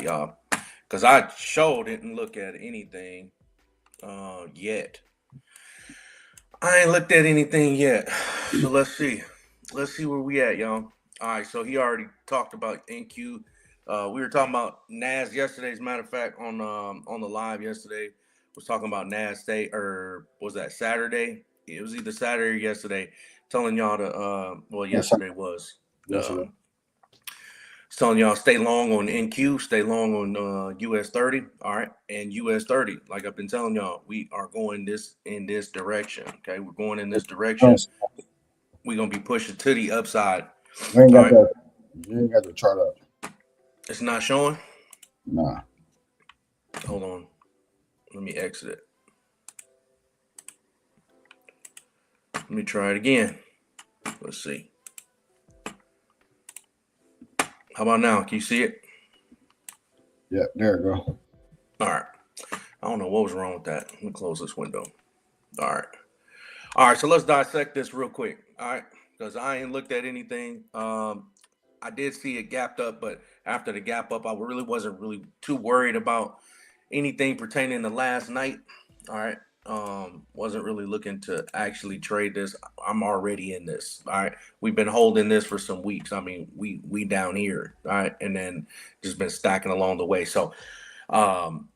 y'all, because I didn't look at anything yet. I ain't looked at anything yet. So let's see. Let's see where we at, y'all. All right, so he already talked about NQ. We were talking about Nas yesterday. As a matter of fact, on the live yesterday, was talking about Nas State, or was that Saturday? It was either Saturday or yesterday. Telling y'all to well, Yes, yesterday was. yesterday. Telling y'all stay long on NQ, stay long on US 30. All right. And US 30, like I've been telling y'all, we are going this in this direction. Okay. We're going in this direction. We're gonna be pushing to the upside. You ain't All got right. that. You ain't got the chart up. It's not showing. Nah. Hold on. Let me exit it. Let me try it again. Let's see. How about now? Can you see it? Yeah, there you go. All right. I don't know what was wrong with that. Let me close this window. All right. All right. So let's dissect this real quick. All right. Because I ain't looked at anything. I did see it gapped up, but after the gap up, I really wasn't really too worried about anything pertaining to last night. All right. Wasn't really looking to actually trade this. I'm already in this. All right. We've been holding this for some weeks. I mean, we down here. All right. And then just been stacking along the way. So um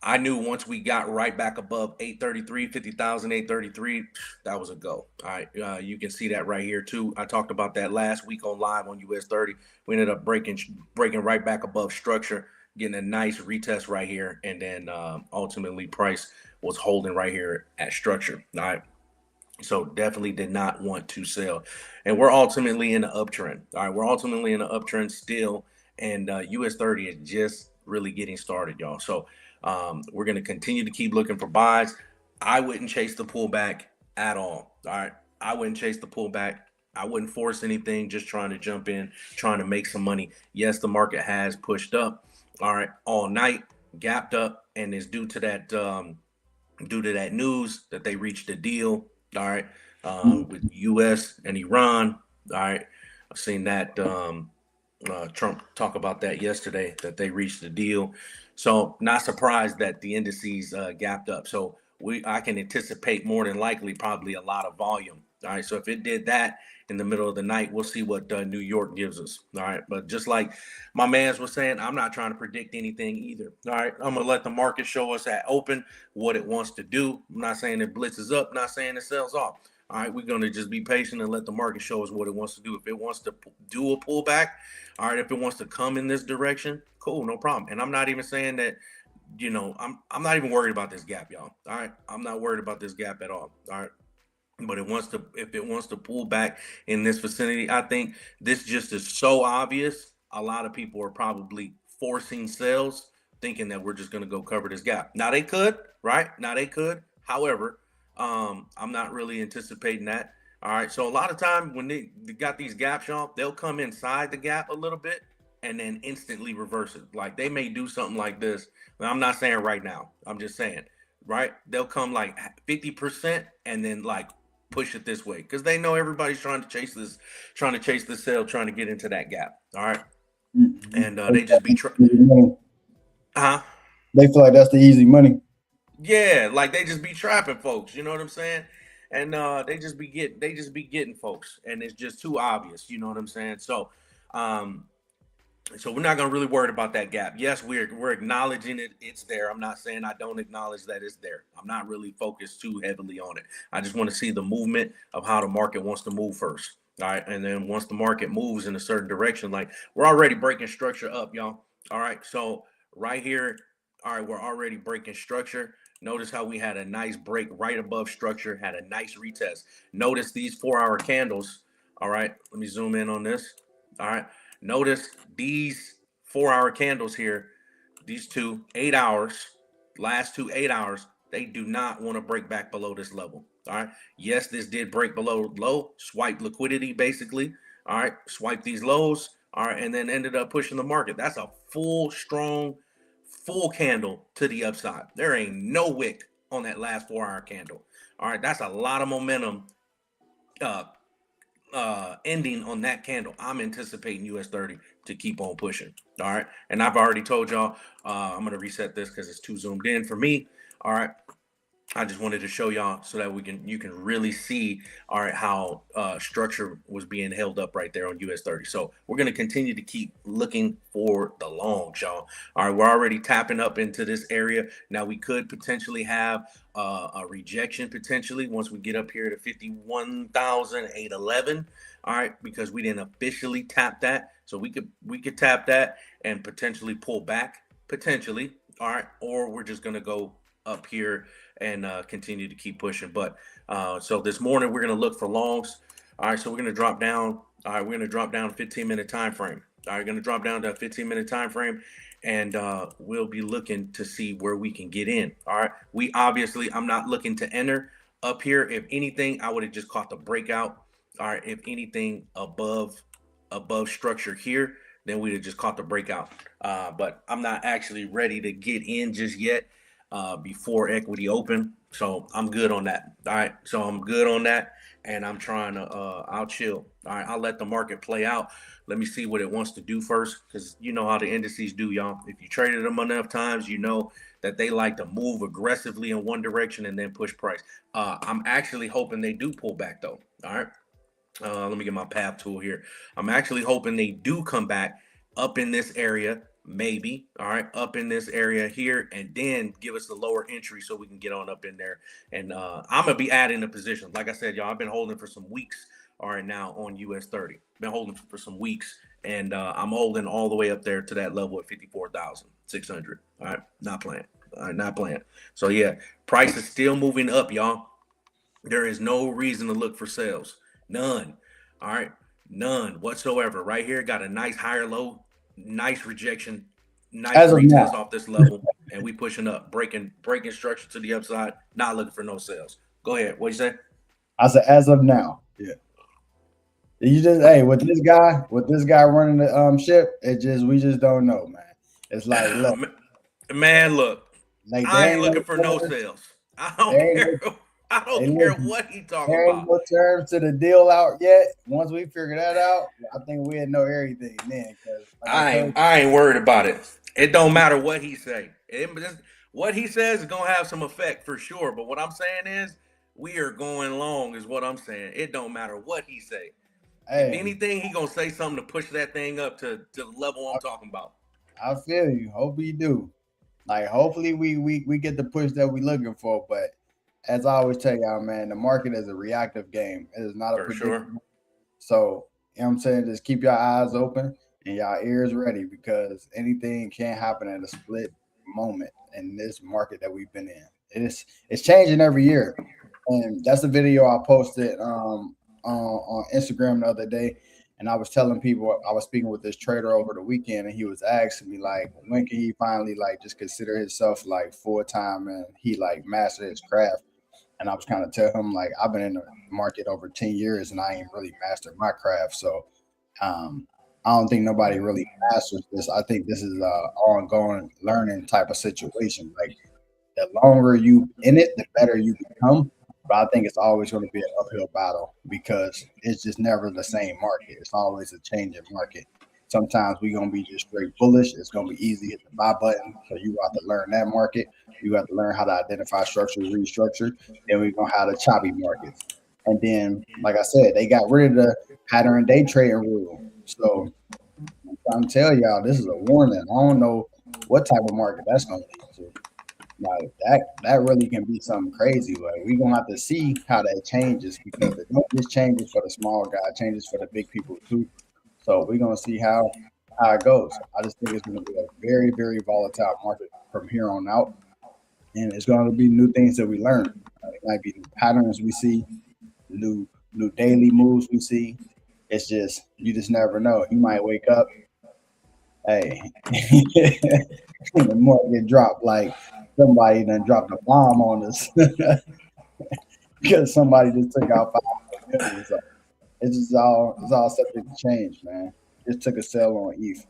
I knew once we got right back above 833, 50,000, 833, that was a go. All right. You can see that right here too. I talked about that last week on live on US 30. We ended up breaking right back above structure, getting a nice retest right here. And then ultimately price was holding right here at structure. All right. So definitely did not want to sell. And we're ultimately in an uptrend. All right. We're ultimately in an uptrend still. And US 30 is just really getting started, y'all. So we're going to continue to keep looking for buys. I wouldn't chase the pullback at all. All right. I wouldn't chase the pullback. I wouldn't force anything, just trying to jump in, trying to make some money. Yes, the market has pushed up, all right, all night, gapped up, and is due to that news that they reached a deal, all right, with U.S. and Iran, all right. I've seen that Trump talk about that yesterday, that they reached a deal. So not surprised that the indices gapped up. So I can anticipate more than likely probably a lot of volume. All right. So if it did that in the middle of the night, we'll see what New York gives us. All right. But just like my man's was saying, I'm not trying to predict anything either. All right. I'm gonna let the market show us at open what it wants to do. I'm not saying it blitzes up, not saying it sells off. All right, we're going to just be patient and let the market show us what it wants to do. If it wants to do a pullback, all right, if it wants to come in this direction, cool, no problem. And I'm not even saying that, I'm not even worried about this gap, y'all. All right, I'm not worried about this gap at all. All right. But if it wants to pull back in this vicinity, I think this just is so obvious. A lot of people are probably forcing sales, thinking that we're just going to go cover this gap. Now they could, right? Now they could. However, I'm not really anticipating that. All right. So a lot of time when they got these gaps, y'all, they'll come inside the gap a little bit and then instantly reverse it. Like they may do something like this. I'm not saying right now. I'm just saying, right? They'll come like 50% and then like push it this way because they know everybody's trying to chase this sale, trying to get into that gap. All right. And they just be huh? They feel like that's the easy money. Yeah, like they just be trapping folks. You know what I'm saying? And they just be getting folks, and it's just too obvious. You know what I'm saying? Um, so we're not gonna really worry about that gap. Yes, we're acknowledging it. It's there. I'm not saying I don't acknowledge that it's there. I'm not really focused too heavily on it. I just want to see the movement of how the market wants to move first. All right. And then once the market moves in a certain direction, like we're already breaking structure up, y'all. All right. So right here, all right, we're already breaking structure. Notice how we had a nice break right above structure, had a nice retest. Notice these 4-hour candles. All right. Let me zoom in on this. All right. Notice these 4-hour candles here, these 8 hours, last 8 hours, they do not want to break back below this level. All right. Yes, this did break below low, swipe liquidity basically. All right. Swipe these lows. All right. And then ended up pushing the market. That's a strong, full candle to the upside. There ain't no wick on that last 4-hour candle. All right. That's a lot of momentum ending on that candle, I'm anticipating US 30 to keep on pushing. All right. And I've already told y'all, I'm going to reset this because it's too zoomed in for me. All right. I just wanted to show y'all so that you can really see, all right, how structure was being held up right there on US 30. So we're going to continue to keep looking for the longs, y'all. All right, we're already tapping up into this area. Now we could potentially have a rejection potentially once we get up here to 51,811. All right, because we didn't officially tap that. So we could tap that and potentially pull back potentially. All right, or we're just going to go up here and continue to keep pushing. But so this morning we're going to look for longs. All right, so we're going to drop down. All right, we're going to drop down 15-minute time frame. All right, going to drop down to a 15-minute time frame, and we'll be looking to see where we can get in. All right, I'm not looking to enter up here. If anything, I would have just caught the breakout. All right, if anything above structure here, then we'd have just caught the breakout. But I'm not actually ready to get in just yet. Before equity open. So I'm good on that. All right. So I'm good on that. And I'm trying to I'll chill. All right. I'll let the market play out. Let me see what it wants to do first. Because you know how the indices do, y'all. If you traded them enough times, you know that they like to move aggressively in one direction and then push price. I'm actually hoping they do pull back though. All right. Let me get my path tool here. I'm actually hoping they do come back up in this area, maybe. All right, up in this area here, and then give us the lower entry so we can get on up in there. And I'm gonna be adding a position. Like I said, y'all, I've been holding for some weeks. All right, now on US 30, been holding for some weeks, and I'm holding all the way up there to that level at 54,600. All right, not playing. All right, not playing. So yeah, price is still moving up, y'all. There is no reason to look for sales. None. All right. None whatsoever. Right here, got a nice higher low, nice rejection, nice As of retest now, off this level, and we pushing up, breaking structure to the upside, not looking for no sales. Go ahead. What you say? I said as of now. Yeah. You just hey with this guy running the ship, we just don't know, man. It's like look, Man, look, like I there ain't ain't looking no for no terms, sales. I don't there ain't care. no I hey, don't care listen, what he talking there ain't about. no terms to the deal out yet. Once we figure that out, I think we'll know everything then. Because like I told I ain't worried about it. It don't matter what he say. What he says is gonna have some effect for sure. But what I'm saying is, we are going long. Is what I'm saying. It don't matter what he say. you, If hey, anything, he gonna say something to push that thing up to the level I'm talking about. I feel you. Hope we do. Like hopefully we get the push that we looking for. But as I always tell y'all, man, the market is a reactive game. It is not a For sure. predictable. So you know what I'm saying, just keep your eyes open and y'all ears ready because anything can happen at a split moment in this market that we've been in. It's changing every year. And that's the video I posted on Instagram the other day. And I was telling people I was speaking with this trader over the weekend, and he was asking me like, when can he finally like just consider himself like full time and he like master his craft. And I was kind of telling him like I've been in the market over 10 years and I ain't really mastered my craft. So I don't think nobody really masters this. I think this is a ongoing learning type of situation. Like the longer you in it, the better you become. But I think it's always going to be an uphill battle because it's just never the same market. It's always a changing market. Sometimes we're going to be just straight bullish. It's going to be easy to hit the buy button. So you have to learn that market. You have to learn how to identify structure, restructure. Then we're going to have the choppy markets. And then, like I said, they got rid of the pattern day trading rule. So I'm trying to tell y'all, this is a warning. I don't know what type of market that's going to lead to. Like that really can be something crazy. Like we're gonna have to see how that changes because it don't just changes for the small guy, it changes for the big people too. So we're gonna see how it goes. I just think it's gonna be a very, very volatile market from here on out. And it's gonna be new things that we learn. It might be new patterns we see, new daily moves we see. It's just you just never know. You might wake up, hey, the market dropped like somebody done dropped a bomb on us because somebody just took out 5 million. So it's all subject to change, man. Just took a sell on ETH.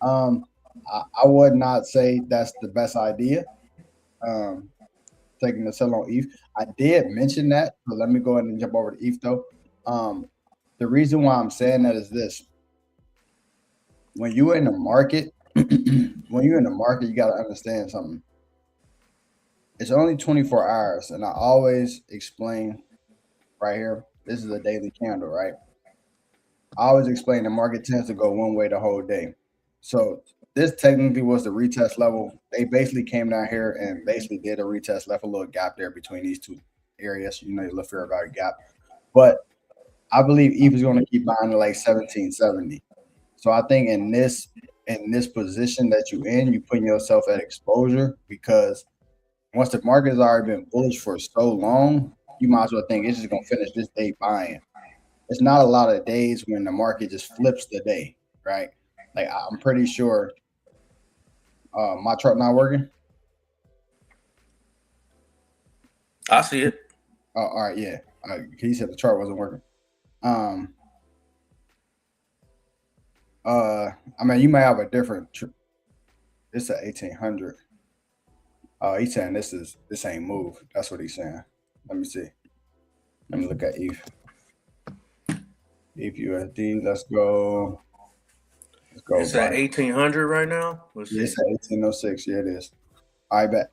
I would not say that's the best idea. Um, taking a sell on ETH. I did mention that, but let me go ahead and jump over to ETH though. Um, The reason why I'm saying that is this: when you're in the market, you got to understand something. It's only 24 hours, and I always explain right here. This is a daily candle, right? I always explain the market tends to go one way the whole day. So this technically was the retest level. They basically came down here and basically did a retest, left a little gap there between these two areas. You know, you look fair about a gap. But I believe ETH is going to keep buying at like 1770. So I think in this position that you're in, you putting yourself at exposure because once the market has already been bullish for so long, you might as well think it's just gonna finish this day buying. It's not a lot of days when the market just flips the day, right? Like I'm pretty sure my chart not working. I see it. Oh, all right, yeah. He said the chart wasn't working. Um, I mean, you may have a different. It's at 1800. He's saying this ain't move. That's what he's saying. Let me see. Let me look at ETH. ETH USD. Let's go. Let's go. It's at 1800 right now. Let's see. It's at 1806. Yeah, it is. I bet.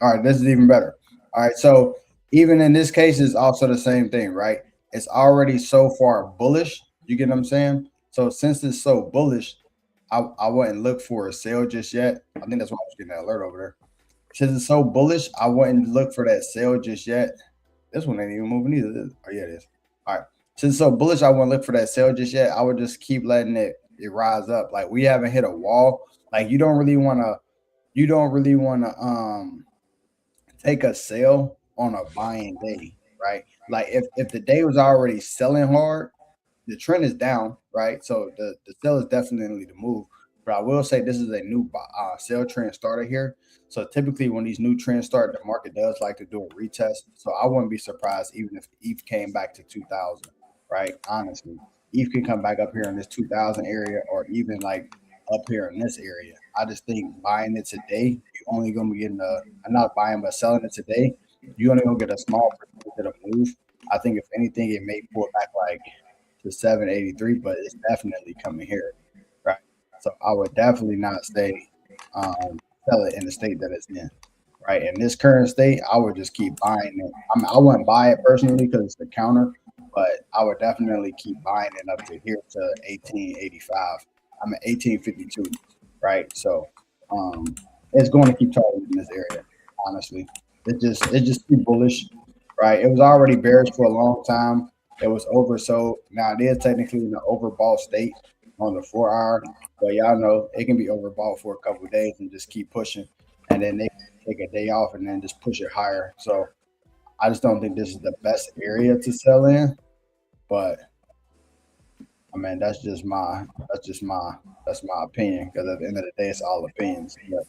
All right, this is even better. All right, so even in this case, it's also the same thing, right? It's already so far bullish. You get what I'm saying? So since it's so bullish, I wouldn't look for a sale just yet. I think that's why I was getting that alert over there. Since it's so bullish, I wouldn't look for that sale just yet. This one ain't even moving either. Oh yeah, it is. All right. Since it's so bullish, I wouldn't look for that sale just yet. I would just keep letting it rise up. Like we haven't hit a wall. Like you don't really want to take a sale on a buying day, right? Like if the day was already selling hard, the trend is down, right? So the sell is definitely the move. But I will say this is a new sell trend starter here. So typically when these new trends start, the market does like to do a retest. So I wouldn't be surprised even if ETH came back to 2000, right? Honestly, ETH can come back up here in this 2000 area or even like up here in this area. I just think buying it today, you're only going to be getting I'm not buying, but selling it today, you're only going to get a small percentage of the move. I think if anything, it may pull back like to 783, but it's definitely coming here, right? So I would definitely not say sell it in the state that it's in, right? In this current state, I would just keep buying it. I wouldn't buy it personally because it's the counter, but I would definitely keep buying it up to here to 1885. I'm at 1852, right? So it's going to keep targeting in this area. Honestly, it's just too bullish, right? It was already bearish for a long time. It was oversold. Now it is technically in the overbought state on the 4 hour, but y'all know it can be overbought for a couple of days and just keep pushing, and then they take a day off and then just push it higher. So I just don't think this is the best area to sell in, but I mean that's my opinion because at the end of the day it's all opinions. But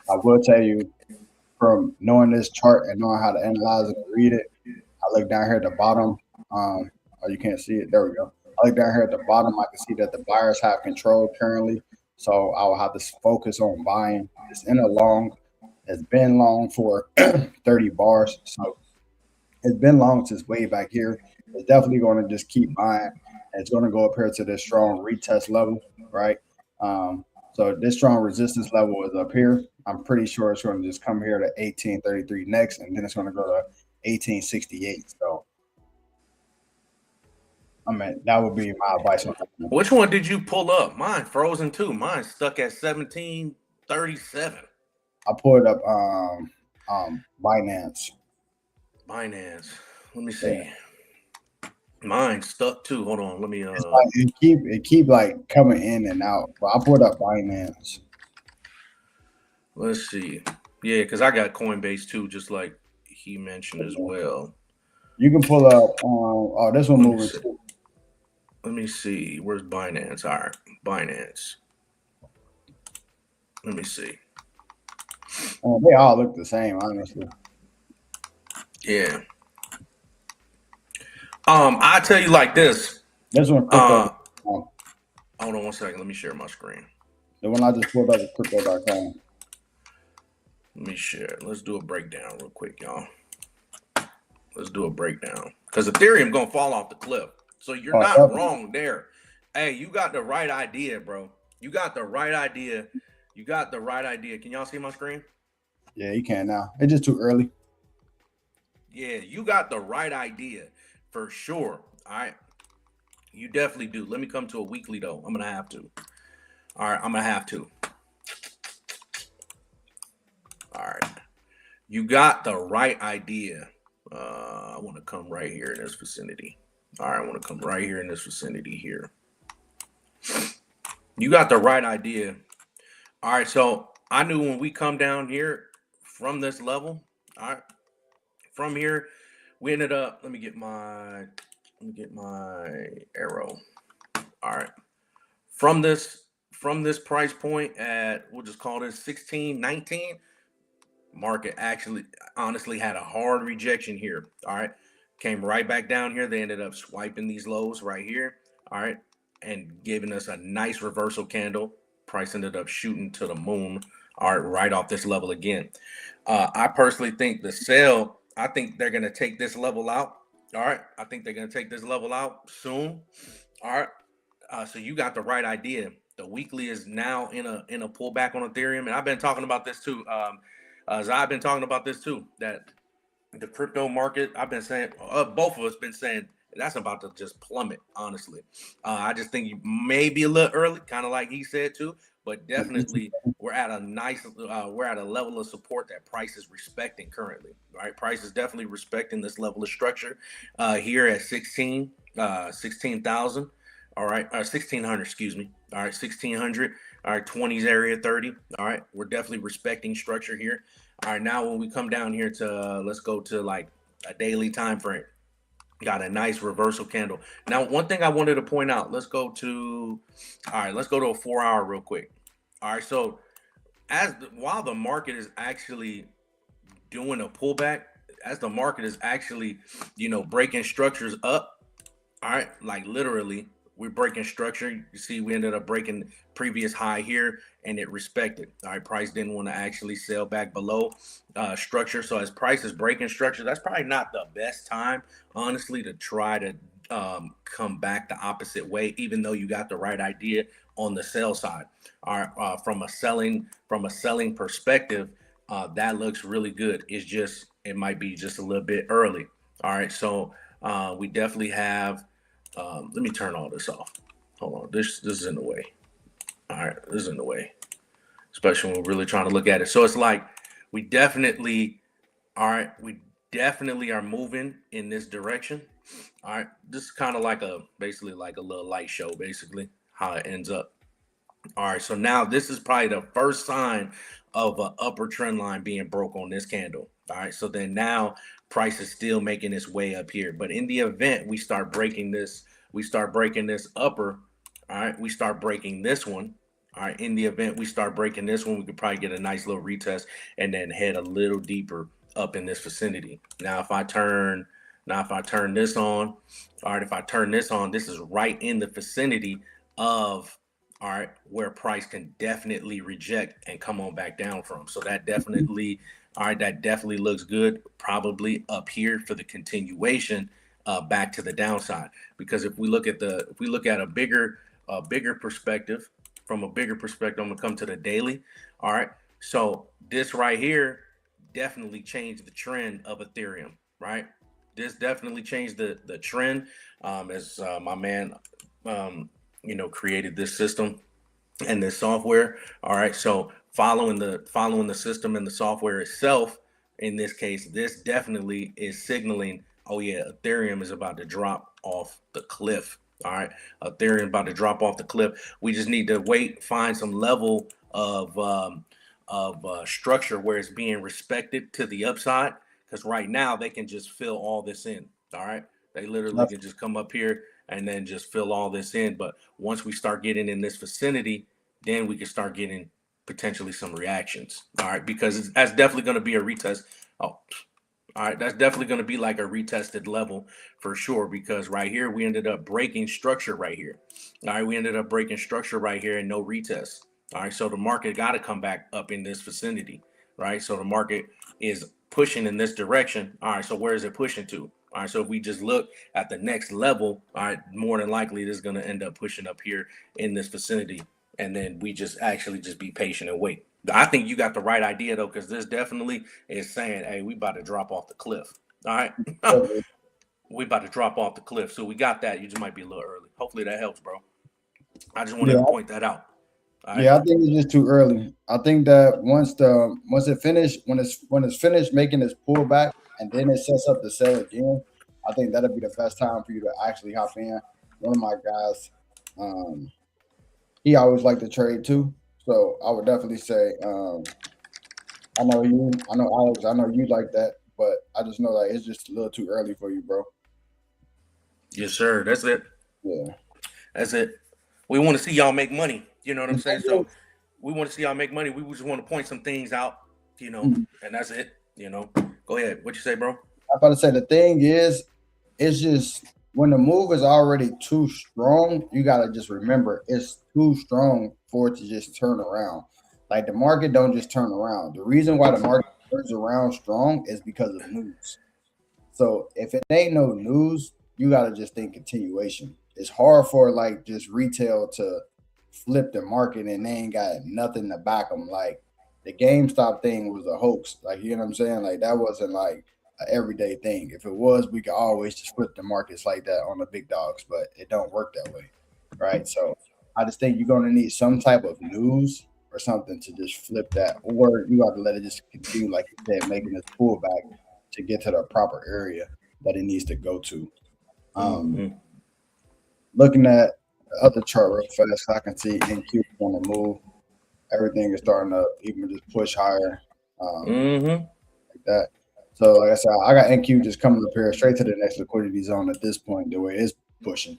I will tell you from knowing this chart and knowing how to analyze it and read it, I look down here at the bottom. Oh, you can't see it. There we go. I look down here at the bottom. I can see that the buyers have control currently. So I will have to focus on buying. It's in a long. It's been long for 30 bars. So it's been long since way back here. It's definitely going to just keep buying. It's going to go up here to this strong retest level, right? So this strong resistance level is up here. I'm pretty sure it's going to just come here to 1833 next, and then it's going to go to 1868. So I mean, that would be my advice on that. Which one did you pull up? Mine frozen too. Mine stuck at 1737. I pulled up Binance. Binance. Let me see. Yeah. Mine stuck too. Hold on. Let me it keep like coming in and out. But I pulled up Binance. Let's see. Yeah, because I got Coinbase too, just like he mentioned as well. You can pull up this one moving too. Let me see. Where's Binance? All right. Binance. Let me see. They all look the same, honestly. Yeah. I tell you like this. This one. Hold on 1 second. Let me share my screen. The one I just pulled up is crypto.com. Let me share. Let's do a breakdown real quick, y'all. Let's do a breakdown because Ethereum gonna fall off the cliff. So you're Oh, not definitely. wrong there. Hey, you got the right idea, bro. You got the right idea. You got the right idea. Can y'all see my screen? Yeah, you can now. It's just too early. Yeah, you got the right idea for sure. All right. You definitely do. Let me come to a weekly though. I'm gonna have to. All right, I'm gonna have to. All right. You got the right idea. I want to come right here in this vicinity. All right, I want to come right here in this vicinity here. You got the right idea. All right, so I knew when we come down here from this level, all right, from here, we ended up. Let me get my arrow. All right, from this price point at we'll just call this 1619. Market actually honestly had a hard rejection here. All right. Came right back down here. They ended up swiping these lows right here. All right. And giving us a nice reversal candle. Price ended up shooting to the moon. All right. Right off this level again. I personally think I think they're going to take this level out. All right. I think they're going to take this level out soon. All right. So you got the right idea. The weekly is now in a pullback on Ethereum, and I've been talking about this too. As I've been talking about this too, that the crypto market, I've been saying, both of us been saying that's about to just plummet. Honestly, I just think you may be a little early, kind of like he said too, but definitely we're at we're at a level of support that price is respecting currently. Right, price is definitely respecting this level of structure here at 16,000. All right, 1600, excuse me. All right, 1600. All right, 20s area 30. All right, we're definitely respecting structure here. All right, now when we come down here to let's go to like a daily time frame. Got a nice reversal candle. Now, one thing I wanted to point out. Let's go to a 4 hour real quick. All right, so while the market is actually doing a pullback, as the market is actually, breaking structures up. All right, like literally, we're breaking structure. You see, we ended up breaking previous high here, and it respected. All right, price didn't want to actually sell back below structure. So as price is breaking structure, that's probably not the best time, honestly, to try to come back the opposite way. Even though you got the right idea on the sell side. All right, from a selling perspective, that looks really good. It might be just a little bit early. All right, so we definitely have. Let me turn all this off. Hold on. This is in the way. All right, this is in the way. Especially when we're really trying to look at it. So it's like we definitely, all right, we definitely are moving in this direction. All right. This is kind of like basically like a little light show, basically, how it ends up. All right. So now this is probably the first sign of an upper trend line being broke on this candle. All right. So then now price is still making its way up here. But in the event we start breaking this upper. All right. We start breaking this one. All right. In the event we start breaking this one, we could probably get a nice little retest and then head a little deeper up in this vicinity. If I turn this on, all right, if I turn this on, this is right in the vicinity of all right, where price can definitely reject and come on back down from. So that definitely, all right, that definitely looks good. Probably up here for the continuation back to the downside. Because if we look at a bigger perspective, from a bigger perspective, I'm gonna come to the daily. All right, so this right here definitely changed the trend of Ethereum. Right, this definitely changed the trend. As my man. Created this system and this software. All right. So following the system and the software itself, in this case, this definitely is signaling, oh yeah, Ethereum is about to drop off the cliff. All right. Ethereum about to drop off the cliff. We just need to find some level of structure where it's being respected to the upside. Because right now they can just fill all this in. All right. They literally can just come up here and then just fill all this in. But once we start getting in this vicinity, then we can start getting potentially some reactions. All right, because that's definitely going to be a retest. Oh, all right, that's definitely going to be like a retested level for sure. Because right here, we ended up breaking structure right here. All right, we ended up breaking structure right here and no retest. All right, so the market got to come back up in this vicinity, right? So the market is pushing in this direction. All right, so where is it pushing to? All right, so if we just look at the next level, all right, more than likely this is going to end up pushing up here in this vicinity, and then we just actually just be patient and wait. I think you got the right idea though, because this definitely is saying, hey, we about to drop off the cliff. All right, we about to drop off the cliff. So we got that. You just might be a little early. Hopefully that helps, bro. I just wanted Yeah, to point that out. All right. yeah, I think it's just too early. I think that once it finished, when it's finished making its pullback and then it sets up to sell again, I think that'll be the best time for you to actually hop in. One of my guys, um, he always liked to trade too, so I would definitely say, I know Alex, I know you like that, but I just know that it's just a little too early for you, bro. Yes, sir. That's it. Yeah. That's it. We want to see y'all make money. You know what I'm saying? So we want to see y'all make money. We just want to point some things out, Mhm. and that's it. Go ahead. What you say, bro? I'm about to say the thing is, it's just when the move is already too strong, you gotta just remember it's too strong for it to just turn around. Like the market don't just turn around. The reason why the market turns around strong is because of news. So if it ain't no news, you gotta just think continuation. It's hard for like just retail to flip the market and they ain't got nothing to back them. Like the GameStop thing was a hoax. Like you know what I'm saying? Like that wasn't like an everyday thing. If it was, we could always just flip the markets like that on the big dogs, but it don't work that way, right? So I just think you're gonna need some type of news or something to just flip that, or you got to let it just continue, like you said, making this pullback to get to the proper area that it needs to go to. Um, Mm-hmm. Looking at the other chart real fast, I can see NQ on the move. Everything is starting to even just push higher, Mm-hmm. like that. So, like I said, I got NQ just coming up here straight to the next liquidity zone at this point. The way it's pushing,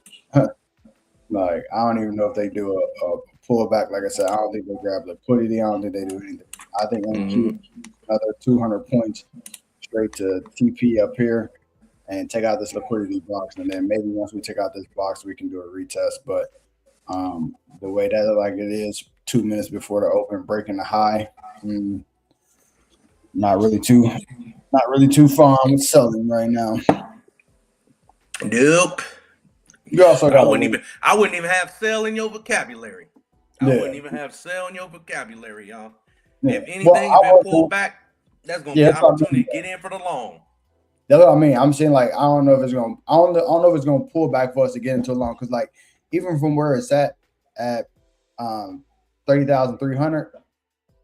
like I don't even know if they do a pullback. Like I said, I don't think they grab liquidity. I don't think they do anything. I think NQ Mm-hmm. another 200 points straight to TP up here and take out this liquidity box. And then maybe once we take out this box, we can do a retest. But the way that like it is, 2 minutes before the open, breaking the high, mm, not really too, not really too far. I'm selling right now. Nope. You also I got wouldn't to, even. I wouldn't even have sell in your vocabulary. I yeah, wouldn't even have sell in your vocabulary, y'all. yeah. If Well, anything, I if it pulled was, back, that's gonna be yeah, an that's what I opportunity mean. to get in for the long. That's what I mean. I'm saying like I don't know if it's gonna, I don't know if it's gonna pull back for us to get into long because like even from where it's at um 30,300.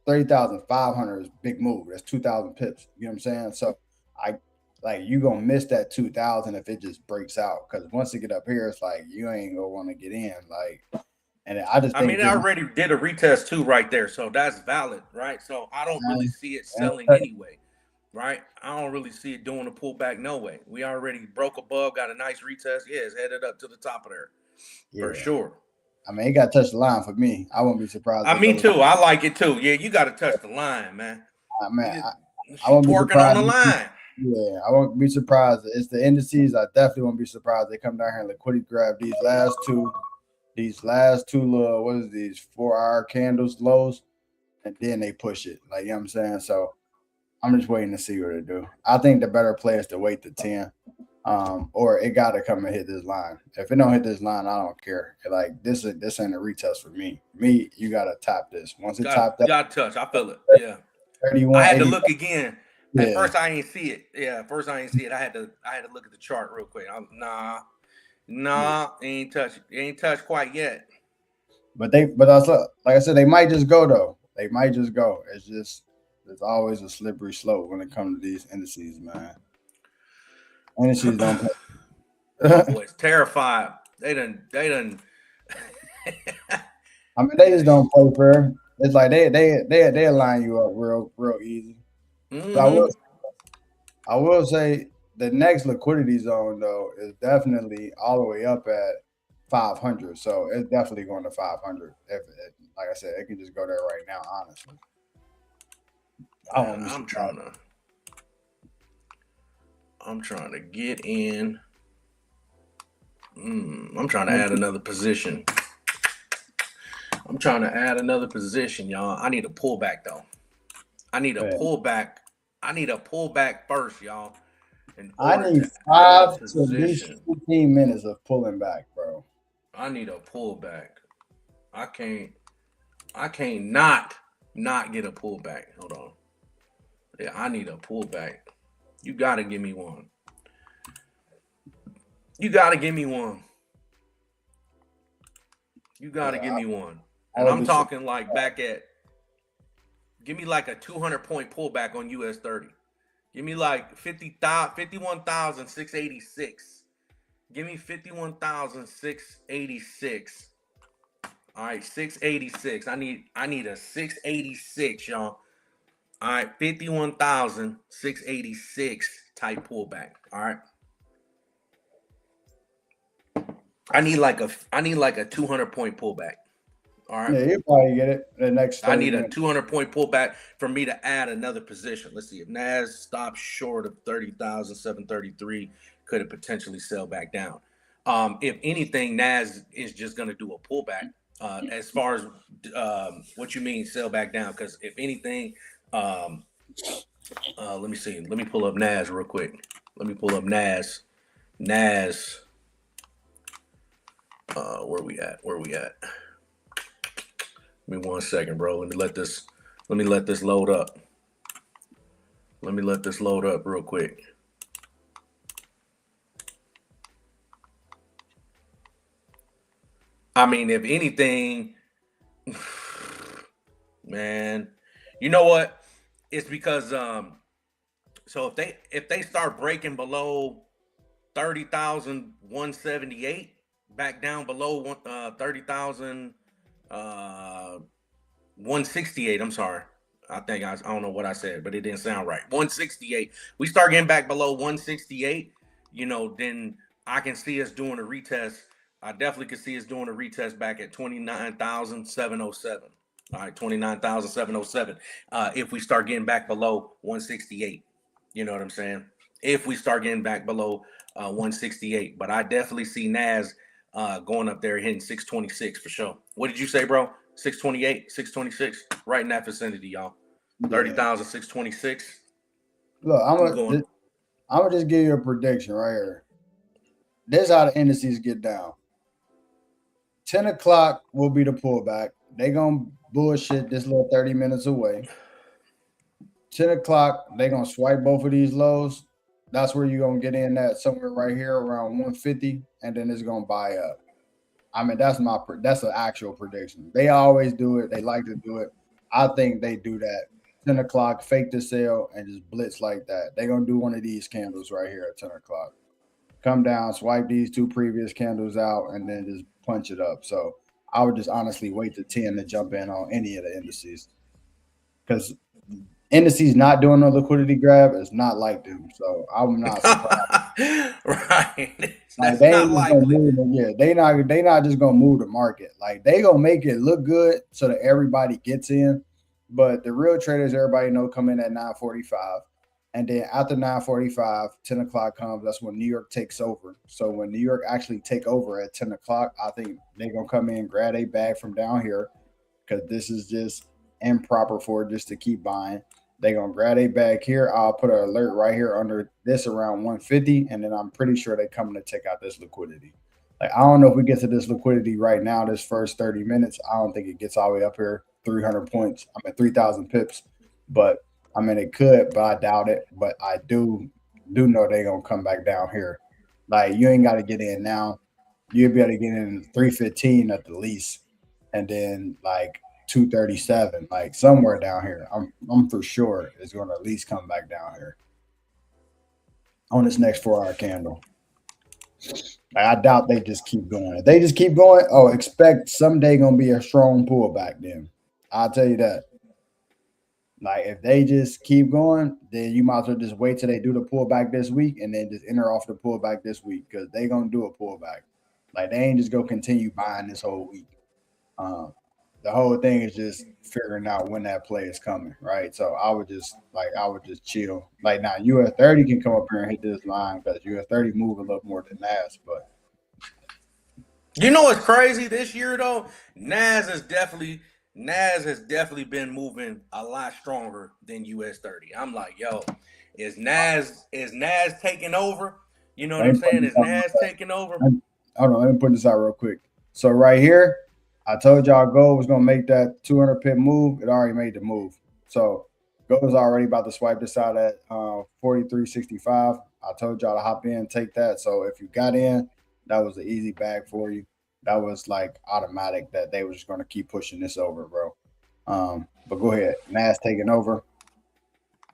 30,500 is big move. That's 2,000 pips. You know what I'm saying? So I like you gonna miss that 2,000 if it just breaks out because once it get up here, it's like you ain't gonna want to get in. Like, and I just I mean, think I this. already did a retest too right there, so that's valid, right? So I don't really see it selling uh, anyway, right? I don't really see it doing a pullback no way. We already broke above, got a nice retest. Yeah, it's headed up to the top of there for Yeah, sure. I mean, it got to touch the line for me. I wouldn't be surprised I if it me goes. too. I like it too. Yeah, you got to touch the line, man. I mean, You just I she won't be twerking on surprised. the line. Yeah, I won't be surprised. It's the indices. I definitely won't be surprised. They come down here and liquidity grab these last two little what is these 4 hour candles lows, and then they push it. Like you know what I'm saying. So I'm just waiting to see what they do. I think the better play is to wait to 10. Or it gotta come and hit this line. If it don't hit this line, I don't care. Like this ain't a retest for me. Me, you gotta tap this. Once it Got top that got touch. I feel it. Yeah. I had to 31.80, look again. At yeah. first, I ain't see it. Yeah, at first I ain't see it. I had to look at the chart real quick. Nah, Yeah. nah, ain't touched quite yet. But that's like I said, they might just go though. They might just go. It's just there's always a slippery slope when it comes to these indices, man. Indices don't My play. boy's terrified. They done. I mean, they they done. just don't play fair. It's like they line you up real easy. But Mm-hmm. I will say the next liquidity zone though is definitely all the way up at 500. So it's definitely going to 500. Like I said, it can just go there right now. Honestly, I Man, won't be I'm surprised. trying to. I'm trying to get in. I'm trying to add another position. I'm trying to add another position, y'all. I need a pullback though. I need a Yeah, pullback. I need a pullback first, y'all. in I order need to add a 5 to at least position. 15 minutes of pulling back, bro. I need a pullback. I can't not get a pullback. Hold on. Yeah, I need a pullback. You gotta give me one. You gotta give me one. You gotta Yeah, give me one. I And would I'm be talking like back at, give me like a 200-point pullback on US 30. Give me like 51,686. Give me 51,686. All right, 686. I need a 686, y'all. All right, 51,686 type pullback. All right. I need like a 200-point pullback. All right. Yeah, you probably get it in the next I 30 need a minutes. 200-point pullback for me to add another position. Let's see if Nas stops short of 30,733, could it potentially sell back down? If anything, Nas is just going to do a pullback. As far as what you mean, sell back down, because if anything, let me see. Let me pull up Nas real quick. Let me pull up Nas. Nas. Where we at? Where we at? Give me 1 second, bro. Let me let this load up. Let me let this load up real quick. I mean, if anything, man, you know what? It's because so if they start breaking below 30,178, back down below 30,000 168. I'm sorry. I don't know what I said, but it didn't sound right. 168. We start getting back below 168, then I can see us doing a retest. I definitely could see us doing a retest back at 29,707. All right, 29,707. If we start getting back below 168, you know what I'm saying? If we start getting back below 168, but I definitely see Nas going up there hitting 626 for sure. What did you say, bro? 628, 626, right in that vicinity, y'all. 30,626. Look, I'm going. gonna just give you a prediction right here. This is how the indices get down. 10 o'clock will be the pullback. They gonna bullshit this little 30 minutes away. 10 o'clock, they gonna swipe both of these lows. That's where you're gonna get in at somewhere right here around 150, and then it's gonna buy up. I mean, that's an actual prediction. They always do it. They like to do it. I think they do that. 10 o'clock, fake the sale, and just blitz like that. They're gonna do one of these candles right here at 10 o'clock. Come down, swipe these 2 previous candles out, and then just punch it up. So I would just honestly wait to 10 to jump in on any of the indices. Because indices not doing a liquidity grab is not like them. So I'm not surprised. Right. Like That's they not ain't just gonna likely. move them. Yeah, they not just gonna move the market. Like they gonna make it look good so that everybody gets in. But the real traders, everybody know, come in at 9:45. And then after 9:45, 10 o'clock comes. That's when New York takes over. So when New York actually take over at 10 o'clock, I think they're gonna come in, grab a bag from down here, because this is just improper for it just to keep buying. They're gonna grab a bag here. I'll put an alert right here under this around 150, and then I'm pretty sure they're coming to take out this liquidity. Like I don't know if we get to this liquidity right now, this first 30 minutes. I don't think it gets all the way up here, 300 points. I mean 3,000 pips, but I mean it could, but I doubt it. But I do know they're gonna come back down here. Like you ain't got to get in now. You'll be able to get in 315 at the least, and then like 237, like somewhere down here. I'm for sure it's going to at least come back down here on this next 4 hour candle. Like, I doubt they just keep going. If they just keep going, expect someday going to be a strong pullback. Then I'll tell you that. Like if they just keep going, then you might as well just wait till they do the pullback this week and then just enter off the pullback this week because they gonna do a pullback. Like they ain't just gonna continue buying this whole week. The whole thing is just figuring out when that play is coming, right? So I would just chill. Like now, US 30 can come up here and hit this line because US 30 move a little more than NAS. But you know what's crazy this year though? Nas Nas has definitely been moving a lot stronger than US 30. I'm like, yo, is Nas taking over? You know what Let I'm me put saying? this Is out real Nas fast. taking over? Hold on, let me put this out real quick. So right here, I told y'all Gold was gonna make that 200 pip move. It already made the move. So Gold was already about to swipe this out at 43.65. I told y'all to hop in, take that. So if you got in, that was an easy bag for you. That was like automatic that they were just gonna keep pushing this over, bro. But go ahead, Nas taking over.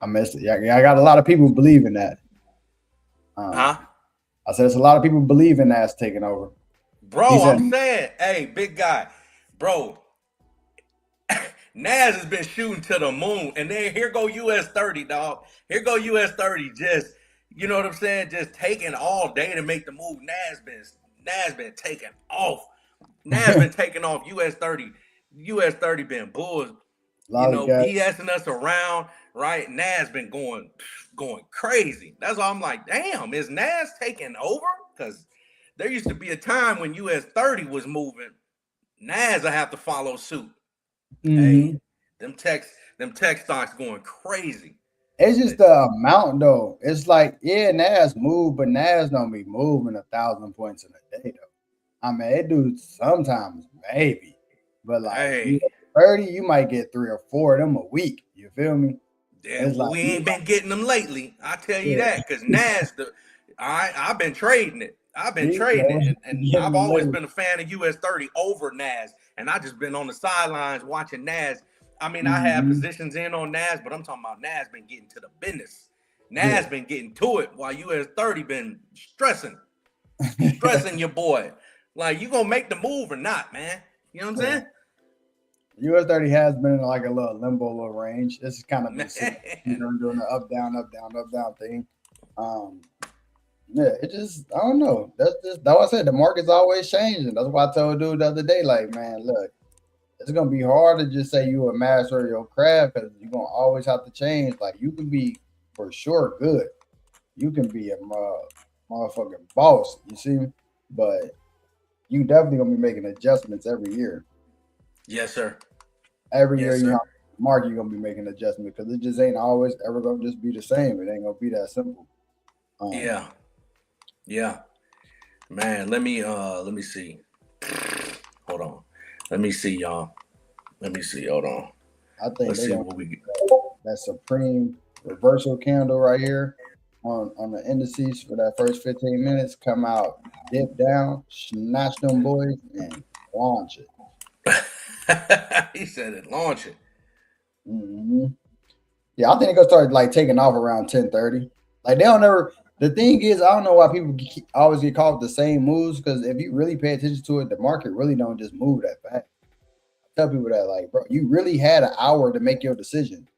I missed it. Yeah, I got a lot of people believing that. Um, Huh? I said there's a lot of people believing Nas taking over. He Bro, said, I'm saying, hey, big guy, bro, Nas has been shooting to the moon, and then here go US 30, dog. Here go US 30, just you know what I'm saying, just taking all day to make the move. Nas been taking off. Nas a been taking off. US 30, US 30 been bulls, lot of guys. BSing us around, right? Nas been going crazy. That's why I'm like, damn, is Nas taking over? Because there used to be a time when US 30 was moving. Nas I have to follow suit. Hey, Hmm. them tech stocks going crazy. It's just the amount though. It's like, yeah, Nas move, but Nas don't be moving 1,000 points in a day though. I mean, it do sometimes, maybe, but like you Hey, 30, you might get 3 or 4 of them a week. You feel me? It's like we you ain't been getting them lately. I tell you yeah, that because I've been trading it. I've been you trading it, know, and getting I've them always later. been a fan of US 30 over Nas, and I just been on the sidelines watching Nas. I mean, I had Hmm. positions in on Nas, but I'm talking about Nas been getting to the business. Nas Yeah. been getting to it while US 30 been stressing your boy. Like, you gonna make the move or not, man? You know what Yeah. I'm US 30 has been in like a little limbo little range. This has kind of been saying? sitting Man. doing the up, down, up, down, up, down thing. Um, yeah, it just I don't know. That's what I said. The market's always changing. That's why I told dude the other day, like, man, look, it's gonna be hard to just say you a master of your craft because you're gonna always have to change. Like you can be for sure good. You can be a motherfucking boss, you see, but you definitely gonna be making adjustments every year. Yes, sir. Every year Yes, you have sir. market, you're gonna be making adjustments because it just ain't always ever gonna just be the same. It ain't gonna be that simple. Um, Yeah. Yeah. Man, let me see. Hold on. Let me see, y'all. Let me see. Hold on. I think Let's they're see gonna what we get. that supreme reversal candle right here on the indices for that first 15 minutes, come out, dip down, snatch them boys, and launch it. He said it. Launch it. Hmm. Yeah, I think they're gonna start like taking off around 10:30. Like they don't ever. The thing is, I don't know why people always get caught with the same moves because if you really pay attention to it, the market really don't just move that fast. I tell people that, like, bro, you really had an hour to make your decision.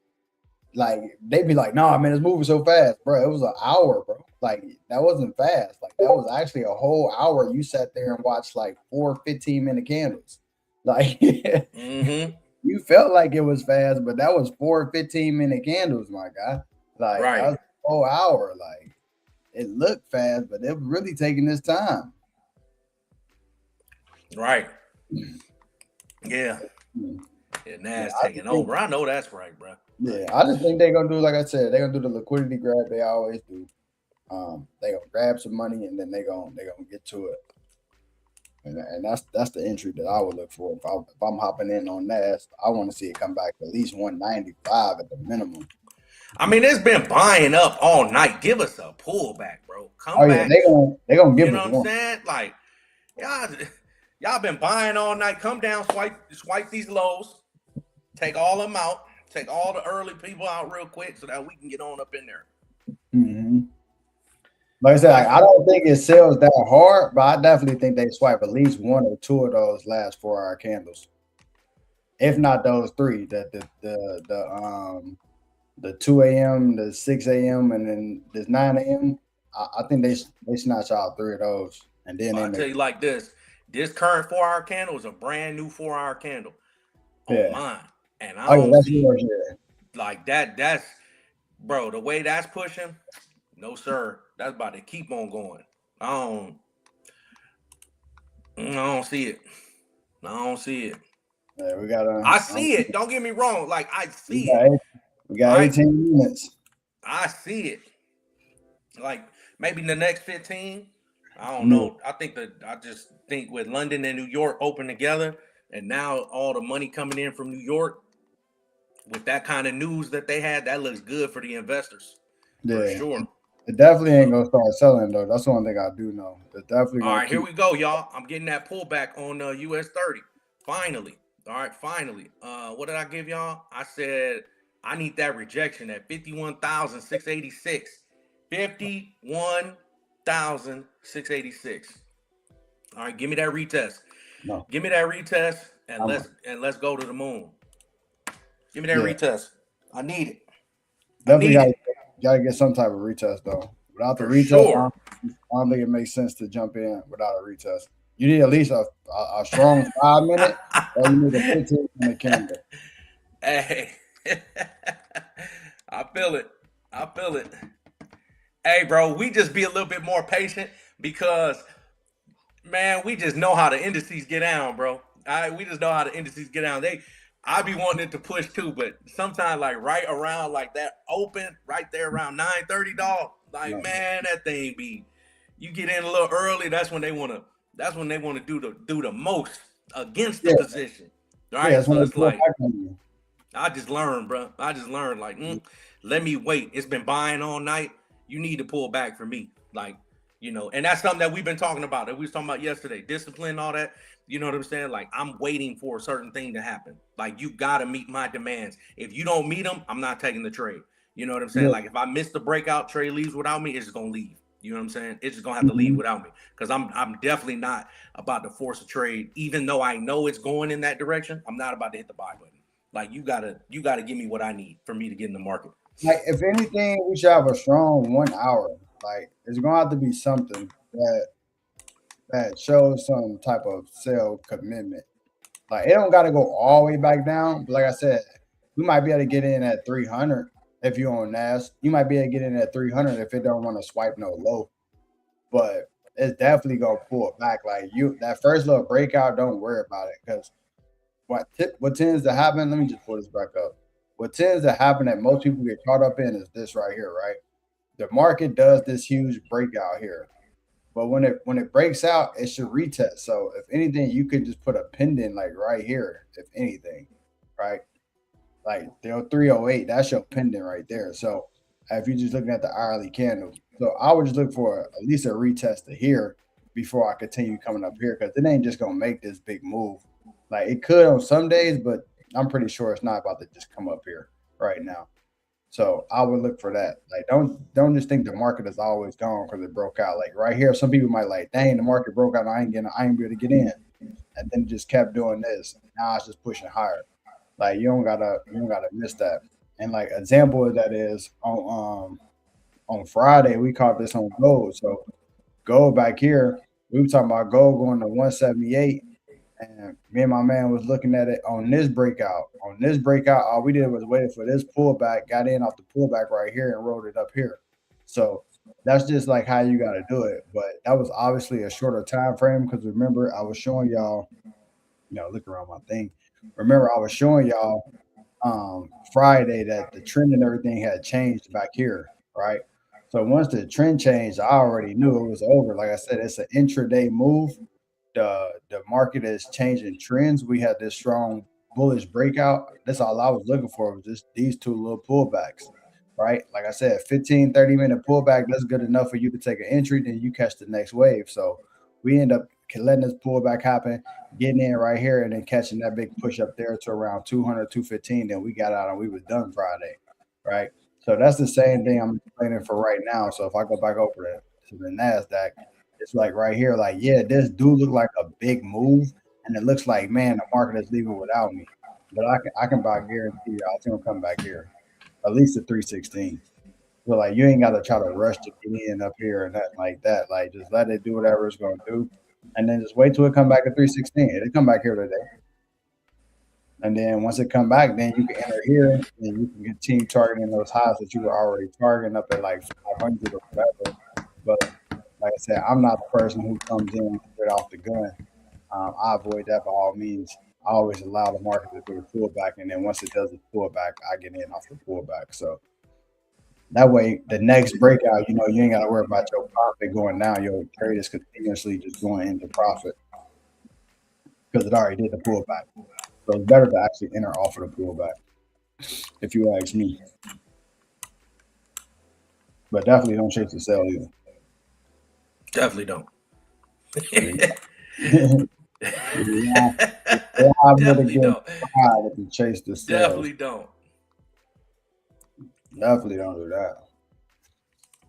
Like they be like, "Nah, man, it's moving so fast, bro. It was an hour, bro. Like that wasn't fast. Like that was actually a whole hour. You sat there and watched like 4 15-minute candles. Like Mm-hmm. you felt like it was fast, but that was 4 15-minute candles, my guy. Like that Right. was a whole hour. Like it looked fast, but it was really taking this time. Right. Yeah. Hmm. Yeah, Yeah, Nas I taking just think. over. I know that's right, bro. Yeah, Like, I just think they're gonna do like I said. They're gonna do the liquidity grab they always do. They gonna grab some money and then they gonna get to it. And that's the entry that I would look for if I'm hopping in on Nas. I want to see it come back at least 195 at the minimum. I mean, it's been buying up all night. Give us a pullback, bro. Oh Come yeah, back. they gonna You give know us what I'm one. saying? Like, y'all, y'all been buying all night. Come down, swipe these lows. Take all them out. Take all the early people out real quick so that we can get on up in there. Hmm. Like I said, That's I don't think it sells that hard, but I definitely think they swipe at least 1 or 2 of those last 4 hour candles, if not those three. The 2 a.m., the 6 a.m., and then this 9 a.m. I think they snatch out 3 of those, and then Well, they I tell make you like this. This current 4 hour candle is a brand new 4 hour candle on yeah. mine. And I Oh yeah, don't that's see yours. Yeah. like that's bro, the way that's pushing, no sir. That's about to keep on going. I don't I don't see it. I don't see it. Yeah, we got I see it. Don't get me wrong. Like I we see got it. we got All right. 18 minutes. I see it. Like maybe in the next 15. I don't Yeah, know. I just think with London and New York open together, and now all the money coming in from New York with that kind of news that they had, that looks good for the investors for yeah. sure. It definitely ain't So, gonna start selling though. That's one thing I do know. It's definitely all gonna right, here keep. we go, y'all. I'm getting that pullback on US 30. Finally. All right, finally. What did I give y'all? I said I need that rejection at 51,686. 51,686. All right, give me that retest. No, Give me that retest and I'm let's go to the moon. Give me that yeah. retest. I need it. I Definitely need it gotta get some type of retest though. Without the for retest, sure. I don't think it makes sense to jump in without a retest. You need at least a strong 5 minute, or you need a 15-minute candle. Hey, I feel it. I feel it. Hey, bro, we just be a little bit more patient because, man, we just know how the indices get down, bro. We just know how the indices get down. I be wanting it to push too, but sometimes like right around like that open, right there around 9:30, dog. Like, No. man, that thing be. You get in a little early. That's when they wanna. That's when they want to do the most against the Yeah, position. All yeah. right, That's when so they it's pull like back on I just learned, bro. I just learned, like, you. let me wait. It's been buying all night. You need to pull back for me, like, and that's something that we've been talking about. That we was talking about yesterday, discipline, all that. You know what I'm saying? Like, I'm waiting for a certain thing to happen. Like, you gotta meet my demands. If you don't meet them, I'm not taking the trade. You know what I'm saying? Yeah. Like, if I miss the breakout, trade leaves without me, it's just gonna leave. You know what I'm saying? It's just gonna have to leave Mhm. without me because I'm definitely not about to force a trade, even though I know it's going in that direction. I'm not about to hit the buy button. Like you gotta give me what I need for me to get in the market. Like, if anything, we should have a strong 1 hour. Like, it's gonna have to be something that shows some type of sell commitment. Like, it don't got to go all the way back down. But like I said, we might be able to get in at 300 if you on NAS. You might be able to get in at 300 if it don't want to swipe no low. But it's definitely gonna pull it back. Like, that first little breakout, don't worry about it because what tends to happen. Let me just pull this back up. What tends to happen that most people get caught up in is this right here, right? The market does this huge breakout here. But when it breaks out, it should retest. So if anything, you could just put a pendant like right here, if anything, right? Like the 308, that's your pendant right there. So if you're just looking at the hourly candle, so I would just look for at least a retest to here before I continue coming up here because it ain't just gonna make this big move. Like it could on some days, but I'm pretty sure it's not about to just come up here right now. So I would look for that. Like, don't just think the market is always gone because it broke out. Like right here, some people might like, dang, the market broke out. I ain't able to get in, and then it just kept doing this. Now it's just pushing higher. Like you don't gotta miss that. And like example of that is on Friday we caught this on gold. So gold back here, we were talking about gold going to 178. And me and my man was looking at it on this breakout. On this breakout, all we did was wait for this pullback, got in off the pullback right here, and rolled it up here. So that's just like how you got to do it. But that was obviously a shorter time frame because remember, I was showing y'all, look around my thing. Remember, I was showing y'all Friday that the trend and everything had changed back here, right? So once the trend changed, I already knew it was over. Like I said, it's an intraday move. The market is changing trends. We had this strong bullish breakout. That's all I was looking for was just these two little pullbacks, right? Like I said, 15, 30-minute pullback, that's good enough for you to take an entry, then you catch the next wave. So we end up letting this pullback happen, getting in right here, and then catching that big push up there to around 200, 215. Then we got out and we was done Friday, right? So that's the same thing I'm explaining for right now. So if I go back over to the NASDAQ, it's like right here, like, yeah, this do look like a big move, and it looks like, man, the market is leaving without me. But I can about guarantee you, I think I'll come back here, at least at 316. So like, you ain't got to try to rush to get in up here and nothing like that. Like, just let it do whatever it's gonna do, and then just wait till it come back at 316. It'll come back here today, and then once it come back, then you can enter here, and you can continue targeting those highs that you were already targeting up at like 500 or whatever. But like I said, I'm not the person who comes in straight off the gun. I avoid that by all means. I always allow the market to do a pullback, and then once it does a pullback, I get in off the pullback. So that way, the next breakout, you ain't got to worry about your profit going down. Your trade is continuously just going into profit because it already did the pullback. So it's better to actually enter off of the pullback, if you ask me. But definitely don't chase the sell either. Definitely don't. Definitely don't. If you chase the sell. Definitely don't. Definitely don't do that.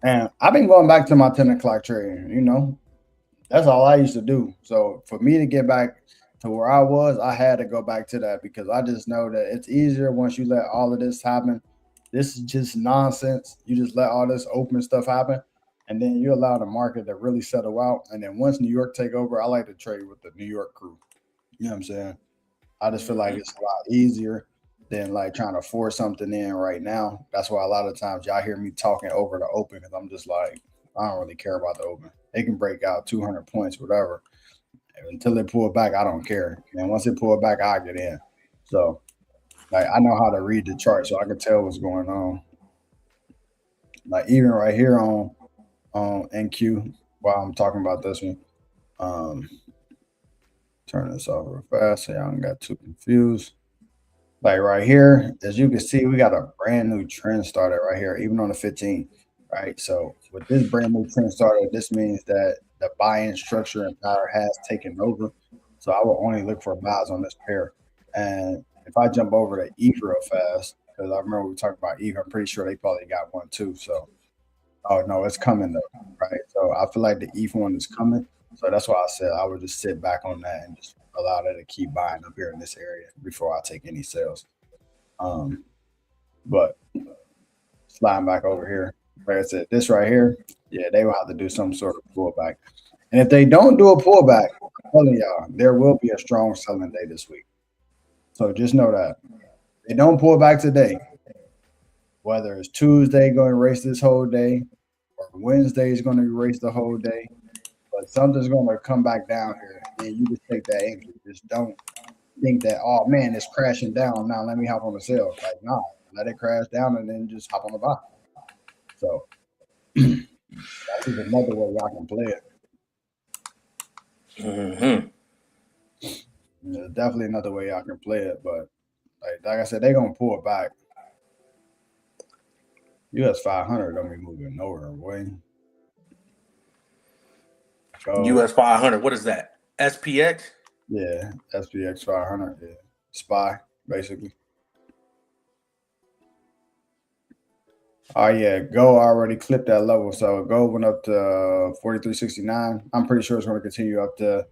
And I've been going back to my 10 o'clock trading, that's all I used to do. So for me to get back to where I was, I had to go back to that because I just know that it's easier once you let all of this happen. This is just nonsense. You just let all this open stuff happen, and then you allow the market to really settle out. And then once New York take over, I like to trade with the New York crew. You know what I'm saying? I just feel like it's a lot easier than like trying to force something in right now. That's why a lot of times y'all hear me talking over the open because I'm just like, I don't really care about the open. It can break out 200 points, whatever. Until they pull back, I don't care. And once it pull back, I get in. So, like, I know how to read the chart, so I can tell what's going on. Like, even right here on NQ, while I'm talking about this one, um, turn this off real fast so y'all don't got too confused. Like right here, as you can see, we got a brand new trend started right here, even on the 15, right? So with this brand new trend started, this means that the buy-in structure and power has taken over. So I will only look for buys on this pair. And if I jump over to ETH real fast, because I remember we talked about ETH, I'm pretty sure they probably got one too. So, oh no, it's coming though, right? So I feel like the ETH one is coming. So that's why I said I would just sit back on that and just allow that to keep buying up here in this area before I take any sales. But sliding back over here, like I said, this right here, yeah, they will have to do some sort of pullback. And if they don't do a pullback, I'm telling y'all, there will be a strong selling day this week. So just know that. They don't pull back today, whether it's Tuesday going to erase this whole day or Wednesday is going to erase the whole day, but something's going to come back down here and you just take that entry. Just don't think that, oh man, it's crashing down. Now let me hop on the sell. Like, nah, let it crash down and then just hop on the buy. So that's just another way y'all can play it. Mm-hmm. There's definitely another way y'all can play it, but like I said, they're gonna pull it back. US 500 don't be moving nowhere, boy. US 500. What is that? SPX? Yeah, SPX 500. Yeah, SPY basically. Oh yeah, Go already clipped that level, so Go went up to 43.69. I'm pretty sure it's going to continue up to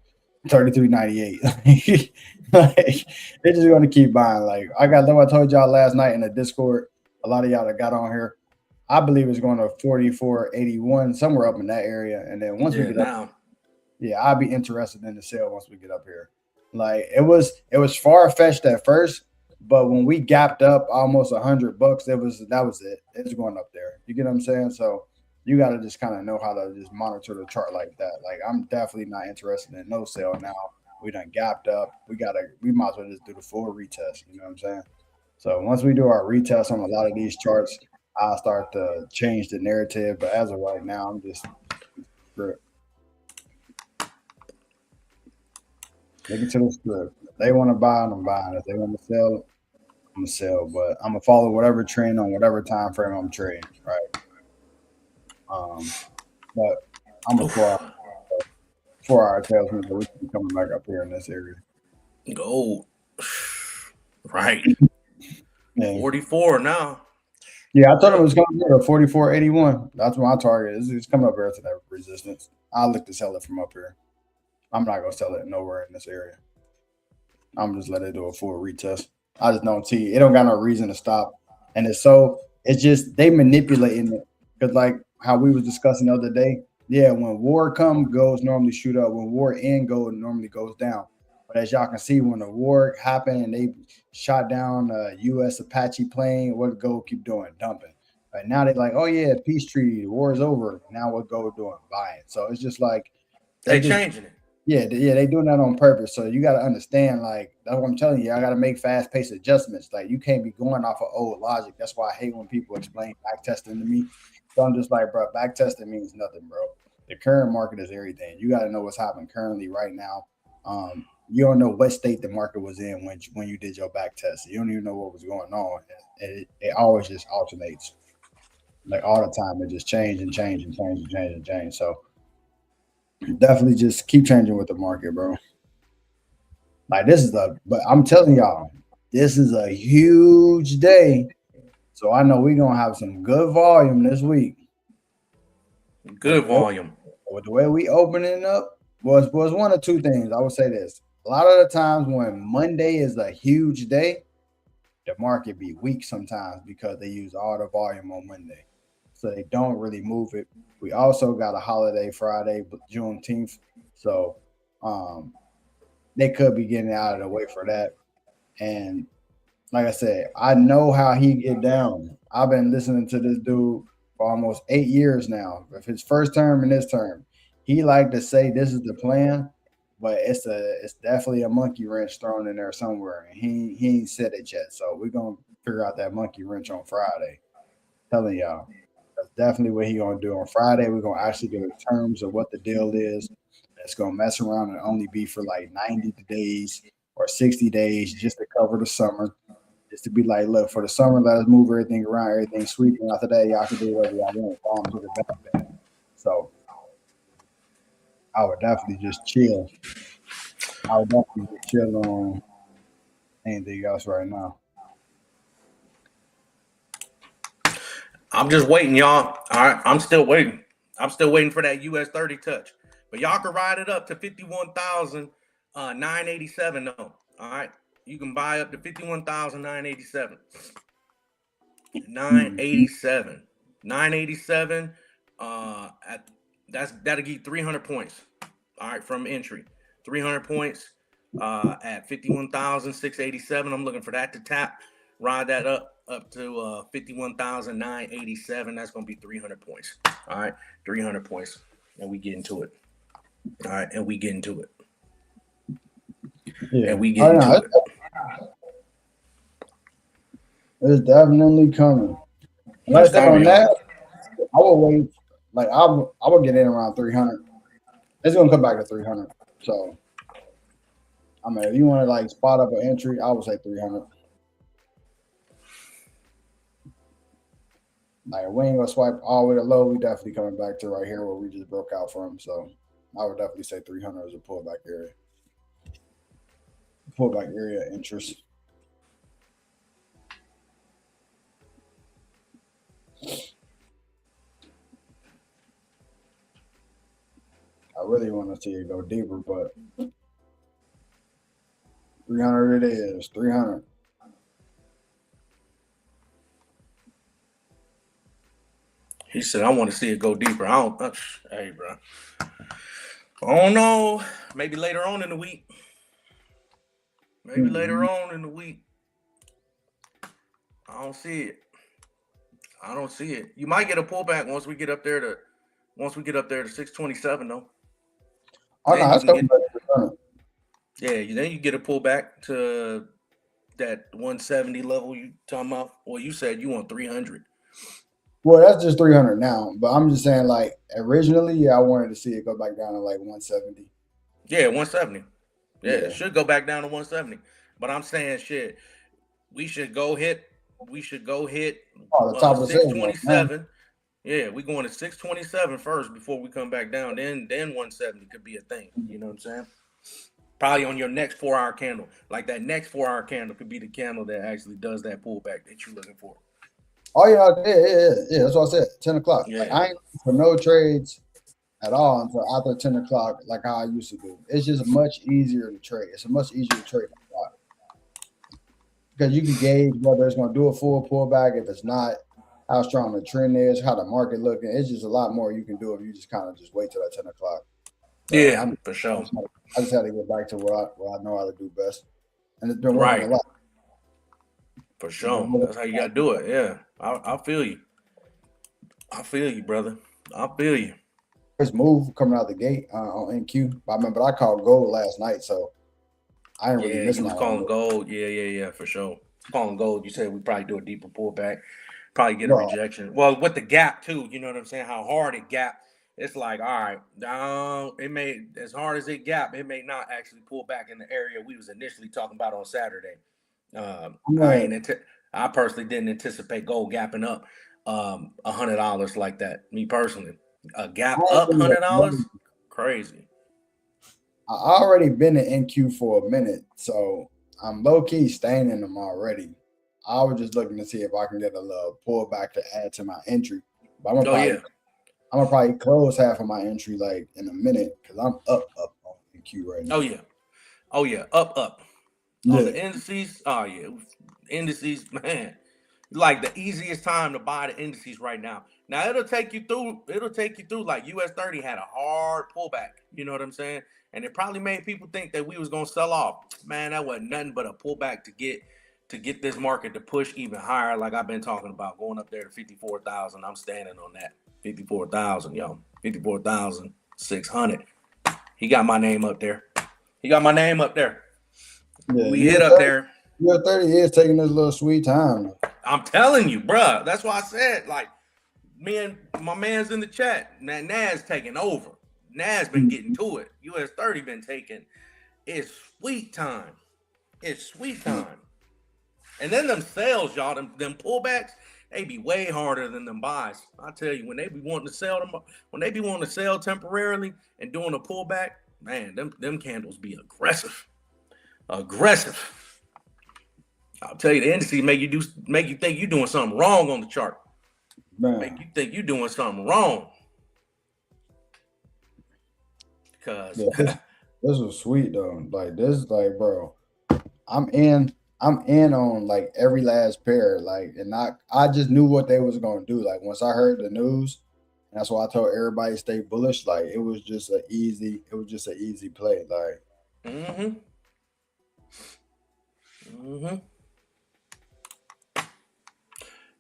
33.98. Like they're just going to keep buying. Like I told y'all last night in the Discord. A lot of y'all that got on here, I believe it's going to 44.81, somewhere up in that area. And then once we get up, I'll be interested in the sale once we get up here. Like it was far fetched at first. But when we gapped up almost $100, that was it. It was going up there. You get what I'm saying? So you got to just kind of know how to just monitor the chart like that. Like I'm definitely not interested in no sale now. We done gapped up. We might as well just do the full retest. You know what I'm saying? So once we do our retest on a lot of these charts, I'll start to change the narrative. But as of right now, I'm just script. Looking to the script. If they want to buy, I'm buying. If they want to sell, I'm gonna sell, but I'm gonna follow whatever trend on whatever time frame I'm trading, right? But I'm a 4 hour salesman, so we should be coming back up here in this area. Gold, right? Yeah. 44 now. Yeah, I thought it was coming here at 44.81. That's my target. It's coming up here to that resistance. I'll look to sell it from up here. I'm not gonna sell it nowhere in this area. I'm just let it do a full retest. I just don't see it. Don't got no reason to stop, and it's just they manipulating it because like how we was discussing the other day. Yeah, when war come, goals normally shoot up. When war end, gold normally goes down. But as y'all can see, when the war happened and they shot down a U.S. Apache plane, what gold keep doing? Dumping. Right now they're like, oh yeah, peace treaty, the war is over. Now what gold doing? Buying. So it's just like they changing it. Yeah, they doing that on purpose. So you got to understand, like that's what I'm telling you. I got to make fast paced adjustments. Like you can't be going off of old logic. That's why I hate when people explain back testing to me. So I'm just like, bro, back testing means nothing, bro. The current market is everything. You got to know what's happening currently right now. You don't know what state the market was in when you did your back test. You don't even know what was going on. It always just alternates, like all the time. It just change and change and change and change and change. So definitely just keep changing with the market, bro. Like but I'm telling y'all, this is a huge day. So I know we're gonna have some good volume this week. But Good volume. the way we opening up was one or two things. I would say this. A lot of the times when Monday is a huge day, the market be weak sometimes because they use all the volume on Monday. So they don't really move it. We also got a holiday Friday, Juneteenth. So um they could be getting out of the way for that. And like I said, I know how he get down. I've been listening to this dude for almost 8 years now. If his first term and this term, he like to say this is the plan, but it's definitely a monkey wrench thrown in there somewhere, and he ain't said it yet. So we're gonna figure out that monkey wrench on Friday. Telling y'all, that's definitely what he gonna do on Friday. We're gonna actually get the terms of what the deal is. It's gonna mess around and only be for like 90 days or 60 days just to cover the summer. Just to be like, look, for the summer, let us move everything around, everything sweet. And after that, y'all can do whatever y'all want. Bomb to the back. So I would definitely just chill. I would definitely just chill on anything else right now. I'm just waiting, y'all. All right, I'm still waiting. I'm still waiting for that US 30 touch. But y'all can ride it up to 51,987 though. All right. You can buy up to 51,987. 987. 987. At that'll give you 300 points. All right, from entry. 300 points at 51,687. I'm looking for that to tap. Ride that up to 51,987. That's gonna be 300 points. All right, 300 points. And we get into it. All right, and we get into it. Yeah. And we get into it. It's definitely coming. Like I It's said on coming, y'all. that, I will wait. Like I will get in around 300. It's gonna come back to 300. So I mean, if you want to like spot up an entry, I would say 300. Like we ain't gonna swipe all the way to low. We definitely coming back to right here where we just broke out from. So I would definitely say 300 is a pullback area. Pullback area interest. I really want to see it go deeper, but 300 it is. 300. He said, I want to see it go deeper. I don't hey bro. I don't know. Maybe later on in the week. Maybe later on in the week. I don't see it. I don't see it. You might get a pullback once we get up there to 627 though. Oh no, Then you that's can coming get back to 300. then you get a pullback to that 170 level you talking about. Well, you said you want 300. Well, that's just 300 now, but I'm just saying, like originally, yeah, I wanted to see it go back down to like 170. Yeah, 170. Yeah, it Yeah, should go back down to 170. But I'm saying shit. We should go hit. We should go hit oh, the top of the sales right now. 627. Yeah, we going to 627 first before we come back down. Then 170 could be a thing. You know what I'm saying? Probably on your next 4 hour candle. Like that next 4 hour candle could be the candle that actually does that pullback that you're looking for. Oh yeah. That's what I said. 10 o'clock. Like Yeah. I ain't for no trades at all until after 10 o'clock, like how I used to do. It's just much easier to trade. It's a much easier to trade because you can gauge whether it's going to do a full pullback. If it's not, how strong the trend is, how the market looking. It's just a lot more you can do if you just kind of just wait till that 10 o'clock. So Yeah, for sure. I just had to get back to what I know how to do best, and it's been working a Right. lot. For sure. That's how you got to do it. Yeah. I feel you. I feel you, brother. I feel you. first move coming out the gate on NQ. But I remember I called gold last night, so I ain't really Yeah, you missing was out on calling it. gold. Yeah, for sure. Calling gold. You said we probably do a deeper pullback, probably get a Well, rejection. Well, with the gap too, you know what I'm saying? How hard it gap. It's like, all right, down. It may as hard as it gap, it may not actually pull back in the area we was initially talking about on Saturday. I'm I gonna, ain't. I personally didn't anticipate gold gapping up $100 like that. Me personally, a I gap ain't up $100, crazy. I already been in NQ for a minute, so I'm low key staying in them already. I was just looking to see if I can get a little pullback to add to my entry. But Oh yeah. I'm gonna probably close half of my entry like in a minute because I'm up on NQ right Oh now. yeah. Oh yeah. Up. On Yeah, the indices, oh yeah, indices, man, like the easiest time to buy the indices right now. Now it'll take you through. It'll take you through. Like US 30 had a hard pullback. You know what I'm saying? And it probably made people think that we was gonna sell off. Man, that wasn't nothing but a pullback to get this market to push even higher. Like I've been talking about, going up there to 54,000. I'm standing on that 54,000, yo, 54,600. He got my name up there. He got my name up there. yeah. We hit up there. US 30 is taking this little sweet time. I'm telling you, bruh. That's why I said, like, me and my man's in the chat. Nas taking over. Nas been getting to it. US 30 been taking. It's sweet time. It's sweet time. And then them sales, y'all, them pullbacks, they be way harder than them buys. I tell you, when they be wanting to sell them, when they be wanting to sell temporarily and doing a pullback, man, them candles be aggressive. Aggressive. I'll tell you, the industry make you think you're doing something wrong on the chart. Man, Make you think you're doing something wrong. Because yeah, this was sweet though. Like this, like bro, I'm in. I'm in on like every last pair. Like, and I just knew what they was gonna do. Like once I heard the news, and that's why I told everybody to stay bullish. Like it was just an easy. It was just an easy play. Like mm-hmm. Mm-hmm.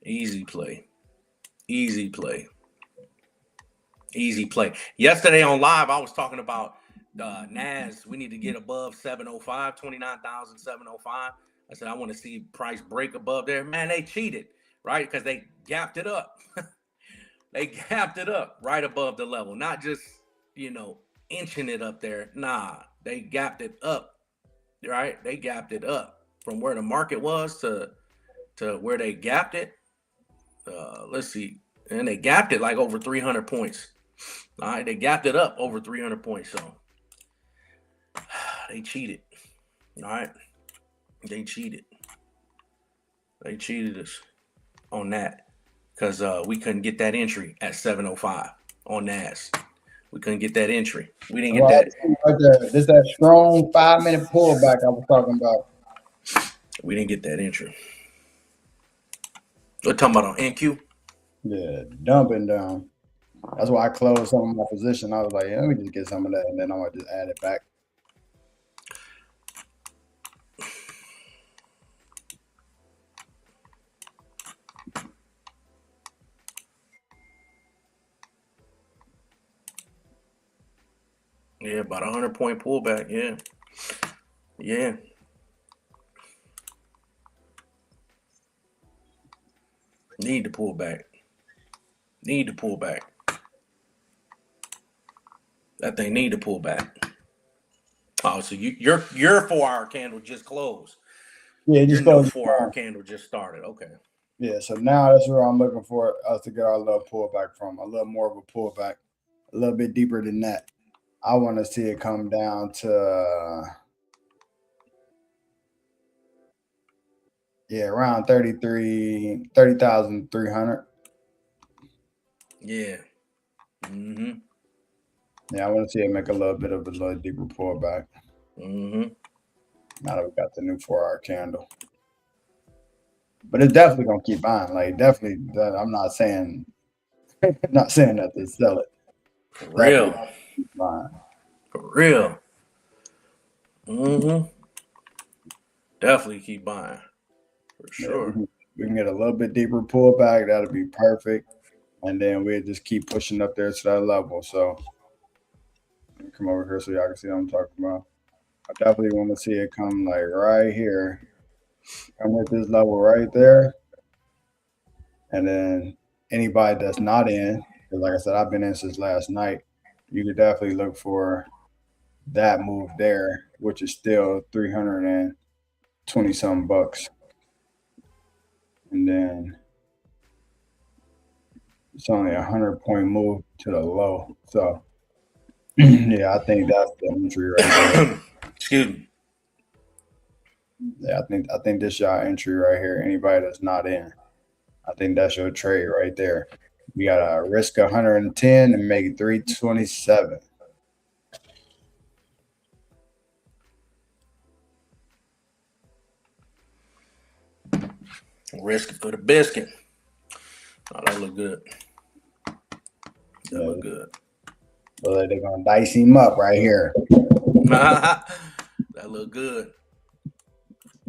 Easy play. Easy play. Easy play. Yesterday on live, I was talking about NAS. We need to get above 705, 29,705. I said, I want to see price break above there. Man, they cheated, right? Because they gapped it up. They gapped it up right above the level, not just, inching it up there. Nah, they gapped it up, right? They gapped it up from where the market was to where they gapped it. Let's see. And they gapped it like over 300 points. All right, they gapped it up over 300 points. So they cheated. All right, they cheated. They cheated us on that because we couldn't get that entry at 705 on NAS. We couldn't get that entry. We didn't get that. right there, this that strong 5 minute pullback I was talking about. We didn't get that entry. We're talking about on NQ. Yeah, dumping down. That's why I closed some of my position. I was like, yeah, let me just get some of that, and then I'm gonna just add it back. Yeah, about 100-point pullback. Yeah. Yeah. Need to pull back. Need to pull back. That thing need to pull back. Oh, so your 4 hour candle just closed. Yeah, Your just new close. 4 hour candle just started. Okay. Yeah, so now that's where I'm looking for us to get our little pullback from. A little more of a pullback, a little bit deeper than that. I want to see it come down to around 30,300. Yeah. Mm-hmm. Yeah, I want to see it make a little bit of a little deeper pullback. Mm-hmm. Now that we got the new 4 hour candle. But it's definitely gonna keep buying. Like definitely, I'm not saying that to sell it. For Definitely real. keep buying. For real. Mm-hmm. Definitely keep buying. For Yeah, sure. we can get a little bit deeper pullback. That'll be perfect. and then we just keep pushing up there to that level. So let me come over here so y'all can see what I'm talking about. I definitely want to see it come like right here. Come at this level right there. And then anybody that's not in, because like I said, I've been in since last night, you could definitely look for that move there, which is still 320 some bucks. And then it's only 100-point move to the low. So yeah, I think that's the entry right there. Excuse me. Yeah, I think this y'all entry right here. Anybody that's not in, I think that's your trade right there. You gotta risk 110 and make 327. Risk it for the biscuit. Oh, that look good. That Yeah, look good. so they're gonna dice him up right here. That look good.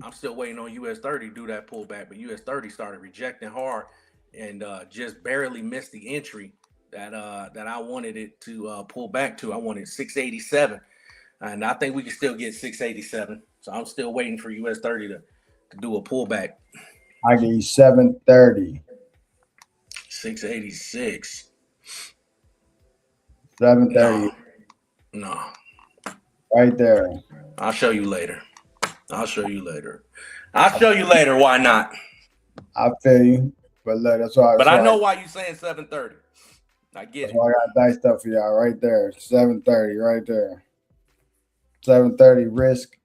I'm still waiting on US 30 to do that pullback, but US 30 started rejecting hard and just barely missed the entry that I wanted it to pull back to. I wanted 687, and I think we can still get 687. So I'm still waiting for US 30 to do a pullback. I give you 730. 686. 730. No. Right there. I'll show you later. I'll show you later. Why not? I feel you. But look, that's why. But I know why you saying 730. I get That's it. why I got diced up for y'all right there. 730 right there. 730 risk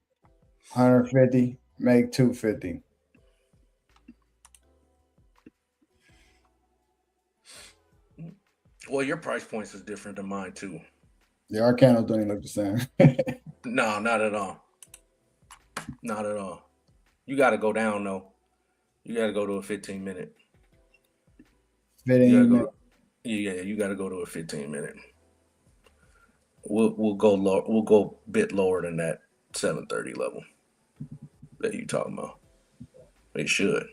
150, make 250. Well, your price points is different than mine too. The our candles don't even look the same. No, not at all. Not at all. You got to go down though. You got to go to a 15-minute. 15 minutes. Yeah, you got to go to a 15-minute. We'll go low. We'll go a bit lower than that 730 level that you talking about. It should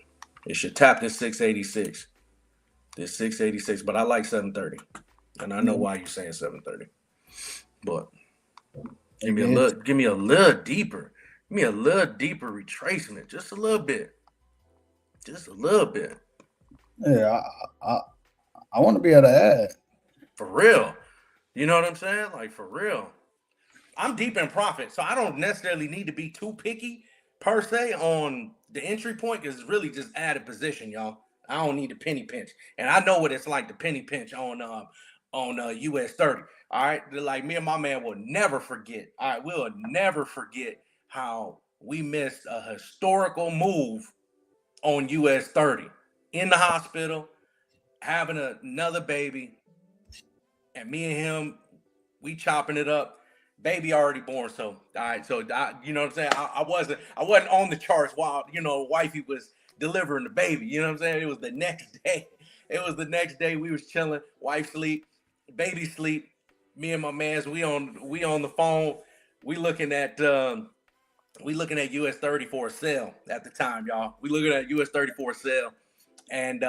tap this 686. This 686, but I like 730, and I know why you're saying 730. But give me a little deeper. Give me a little deeper retracement, just a little bit. Yeah, I want to be able to add. For real. You know what I'm saying? Like, for real. I'm deep in profit, so I don't necessarily need to be too picky per se on the entry point, because it's really just added position, y'all. I don't need a penny pinch, and I know what it's like to penny pinch on US 30. All right, like me and my man will never forget. All right, we'll never forget how we missed a historical move on US 30 in the hospital, having another baby, and me and him, we chopping it up. Baby already born, so all right. So you know what I'm saying. I wasn't on the charts while wifey was delivering the baby. You know what I'm saying. It was the next day. We was chilling. Wife sleep, baby sleep. Me and my man's we on the phone. We looking at US 30 for a sale at the time, y'all. We looking at US 30 for a sale, and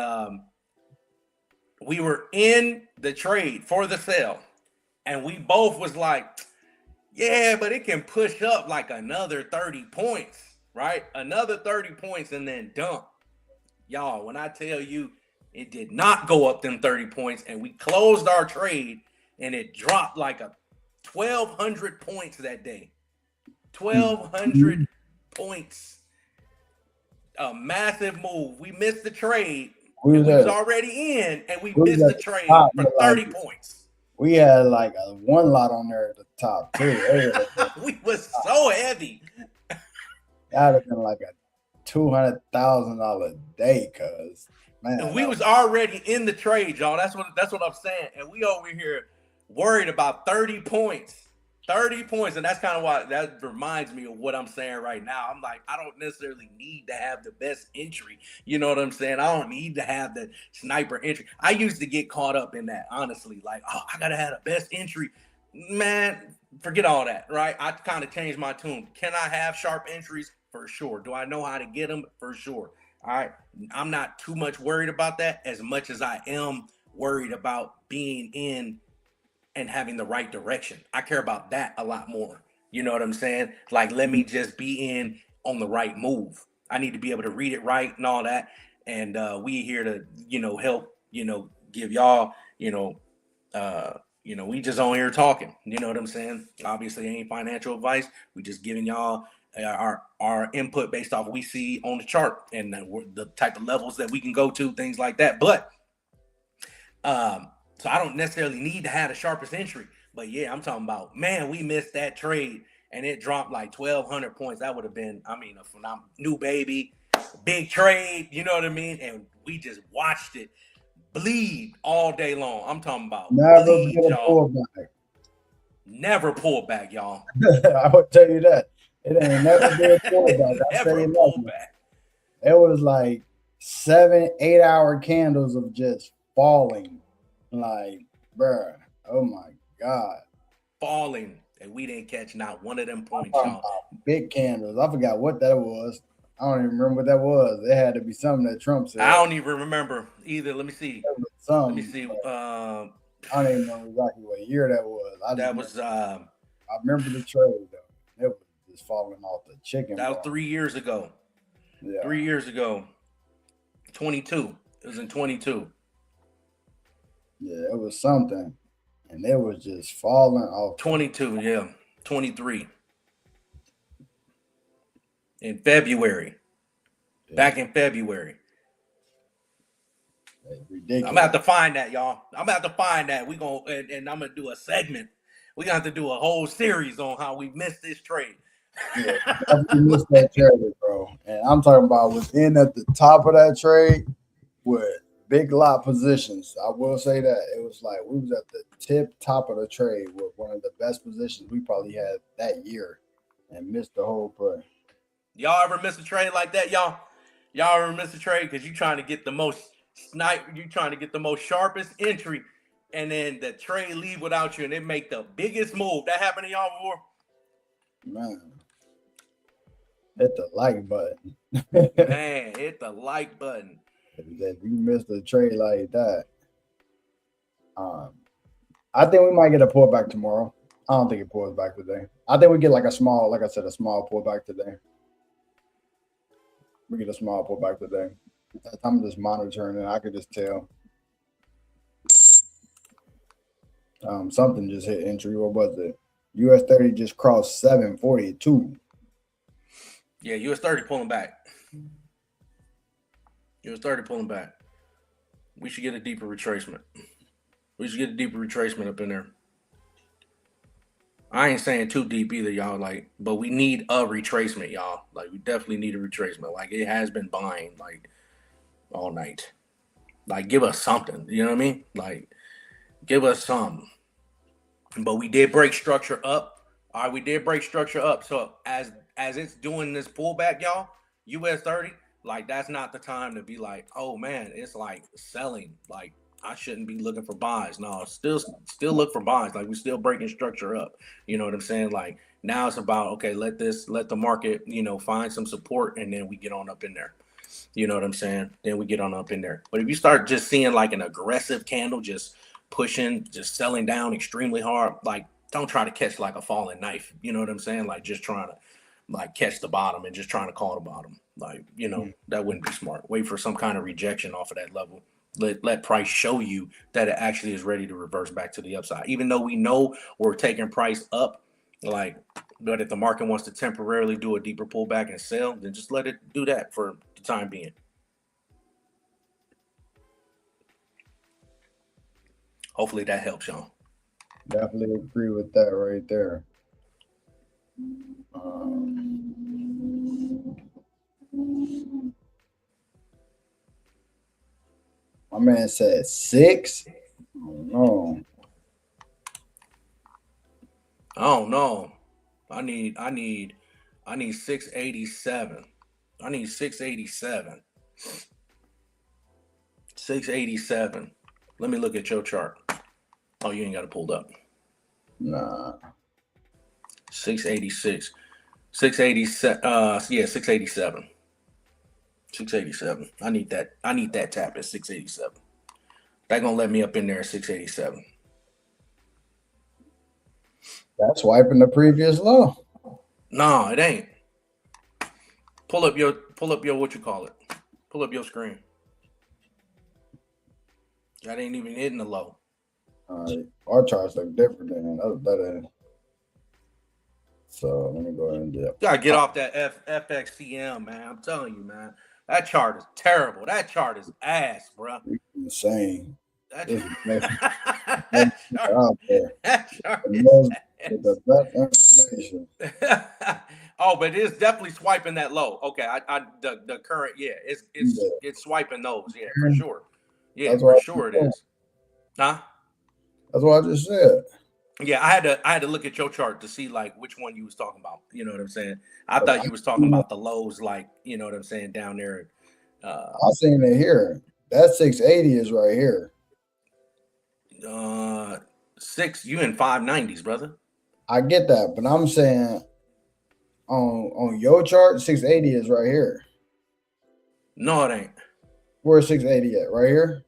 we were in the trade for the sale, and we both was like, yeah, but it can push up like another 30 points, right? Another 30 points and then dump. Y'all, when I tell you it did not go up them 30 points, and we closed our trade and it dropped like a 1,200 points that day. 1,200 points. A massive move. We missed the trade. We was already in, and we missed the trade for 30 points. We had like a one lot on there at the top too. We was so heavy. That'd have been like a $200,000 day, cuz man. And we was already in the trade, y'all. That's what I'm saying. And we over here worried about 30 points. 30 points. And that's kind of why that reminds me of what I'm saying right now. I'm like, I don't necessarily need to have the best entry. You know what I'm saying? I don't need to have the sniper entry. I used to get caught up in that, honestly. Like, oh, I got to have the best entry. Man, forget all that, right? I kind of changed my tune. Can I have sharp entries? For sure. Do I know how to get them? For sure. All right. I'm not too much worried about that as much as I am worried about being in and having the right direction. I care about that a lot more. You know what I'm saying? Like, let me just be in on the right move. I need to be able to read it right and all that. And we here to, help, give y'all, we just on here talking. You know what I'm saying? Obviously, ain't financial advice. We just giving y'all our input based off what we see on the chart and the type of levels that we can go to, things like that. But so I don't necessarily need to have the sharpest entry. But yeah, I'm talking about, man, we missed that trade and it dropped like 1,200 points. That would have been, a phenomenal new baby, big trade. You know what I mean? And we just watched it bleed all day long. I'm talking about Never bleed, get a y'all. pullback. Never pull back, y'all. I would tell you that. It ain't never been a pullback. I tell Never you pull nothing. back. It was like 7-8 hour candles of just falling. Like, bruh, oh my God. Falling. And we didn't catch not one of them points, Talking y'all. about big candles. I forgot what that was. I don't even remember what that was. It had to be something that Trump said. I don't even remember either. Let me see. It was something. Let me see. I don't even know exactly what year that was. I remember the trade though. It was just falling off the chicken. That was 3 years ago. Yeah. 3 years ago. 22. It was in 22. Yeah, it was something. And it was just falling off. 22, yeah. 23. In February. Yeah. Back in February. Ridiculous. I'm about to find that, y'all. I'm about to find that. We gonna and I'm gonna do a segment. We got to do a whole series on how we missed this trade. Yeah, we missed that trade, bro. And I'm talking about within at the top of that trade with big lot positions. I will say that it was like we was at the top of the trade with one of the best positions we probably had that year, and missed the whole play. Y'all ever miss a trade like that, y'all? Y'all ever miss a trade because you trying to get the most you trying to get the most sharpest entry, and then the trade leave without you, and it make the biggest move. That happened to y'all before? Man, hit the like button. Man, hit the like button. If you missed a trade like that, I think we might get a pullback tomorrow. I don't think it pulls back today. I think we get like a small, like I said, a small pullback today. We get a small pullback today. I'm just monitoring and I could just tell. Something just hit entry. What was it? US 30 just crossed 742. Yeah, US 30 pulling back. US 30 pulling back. We should get a deeper retracement. We should get a deeper retracement up in there. I ain't saying too deep either, y'all. But we need a retracement, y'all. Like, we definitely need a retracement. Like, it has been buying all night. Like, give us something. You know what I mean? Like, give us something. But we did break structure up. All right, we did break structure up. So as it's doing this pullback, y'all, US 30, like, that's not the time to be like, oh man, it's like selling. Like, I shouldn't be looking for buys. No, still look for buys. Like, we're still breaking structure up. You know what I'm saying? Like, now it's about, okay, let the market, find some support, and then we get on up in there. You know what I'm saying? Then we get on up in there. But if you start just seeing like an aggressive candle, just pushing, just selling down extremely hard, like, don't try to catch like a falling knife. You know what I'm saying? Like, just trying to like catch the bottom and just trying to call the bottom. Like, that wouldn't be smart. Wait for some kind of rejection off of that level. Let price show you that it actually is ready to reverse back to the upside. Even though we know we're taking price up, but if the market wants to temporarily do a deeper pullback and sell, then just let it do that for the time being. Hopefully that helps, y'all. Definitely agree with that right there. My man said 6. Oh, Oh no. I need 687. I need 687. 687. Let me look at your chart. Oh, you ain't got it pulled up. Nah. 686. 687. Yeah, 687. 687. I need that tap at 687. They're gonna let me up in there at 687. That's wiping the previous low. No, it ain't. Pull up your what you call it. Pull up your screen. That ain't even hitting the low. All right, our charts look different than that. So let me go ahead and do it. You gotta get off that FXCM, man. I'm telling you, man. That chart is terrible. That chart is ass, bro. Insane. That, This is that chart, out there. that chart The is most- ass. with the best information. Oh, but it's definitely swiping that low. Okay, the current, yeah, it's swiping those, yeah, for sure. Yeah, That's for what sure it is. Huh? That's what I just said. Yeah, I had to look at your chart to see like which one you was talking about. You know what I'm saying? I thought you was talking about the lows, like, you know what I'm saying, down there. I seen it here. That 680 is right here. 6, you in 590s, brother. I get that, but I'm saying on your chart, 680 is right here. No, it ain't. Where's 680 at? Right here?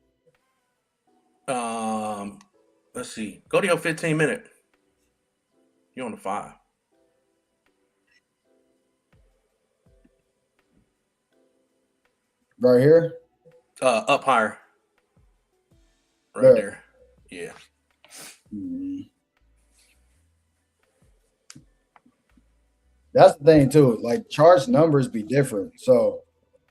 Let's see. Go to your 15-minute. You're on the 5. Right here? Up higher. Right there. Yeah. Mhm. That's the thing too. Like charts numbers be different. So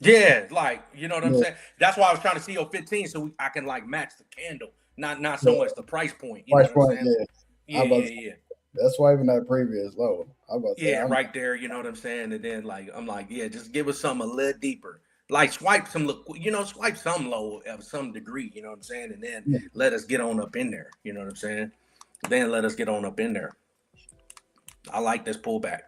Yeah, like, you know what I'm Yeah. saying? That's why I was trying to see your 15 so I can like match the candle, not so Yeah. much the price point. You price know what I'm point, saying? yeah. Yeah. That's why even that previous low. I was about to say, Yeah, right there, you know what I'm saying? And then like I'm like, yeah, just give us something a little deeper. Like swipe some swipe some low of some degree, you know what I'm saying? And then Yeah. let us get on up in there. You know what I'm saying? Then let us get on up in there. I like this pullback.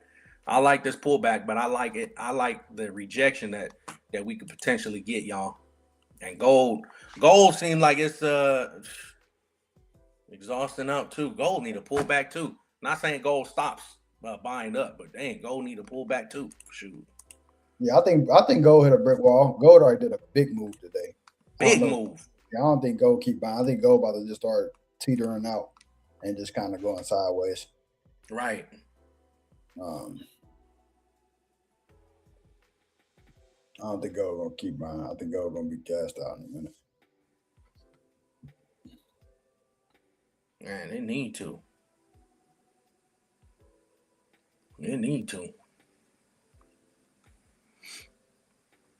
But I like it. I like the rejection that we could potentially get, y'all. And gold seems like it's exhausting out too. Gold need to pull back too. Not saying gold stops buying up, but dang, gold need to pull back too. Shoot, Yeah, I think gold hit a brick wall. Gold already did a big move today. big move. I don't think gold keep buying. I think gold about to just start teetering out and just kind of going sideways. Right. I don't think gold gonna keep buying. I think gold gonna be gassed out in a minute. Man, they need to. They need to.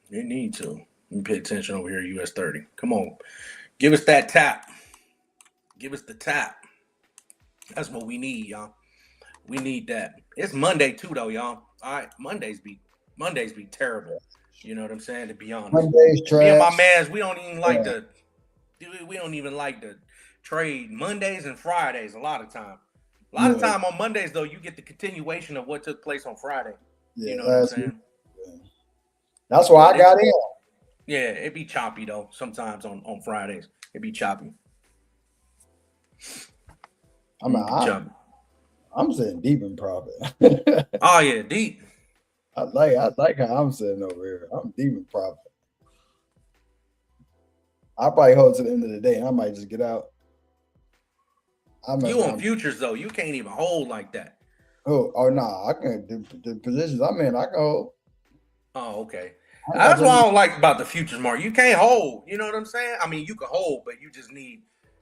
They need to. Let me pay attention over here, US 30. Come on. Give us that tap. Give us the tap. That's what we need, y'all. We need that. It's Monday too, though, y'all. All right, Mondays be terrible. You know what I'm saying? To be honest, Monday's trash. me and my mans, we don't even like to trade Mondays and Fridays. A lot of time on Mondays though, you get the continuation of what took place on Friday. Yeah, you know what I'm saying? That's why I got in. Yeah, it be choppy though. Sometimes on Fridays, it be choppy. I'm sitting deep in profit. Oh yeah, deep. I like how I'm sitting over here. I'm deep in profit. I'll probably hold to the end of the day and I might just get out. You on futures though, you can't even hold like that. Oh no, I can the positions I'm in, I can hold. Oh, okay. That's what I don't like about the futures market. You can't hold. You know what I'm saying? I mean, you can hold, but you just need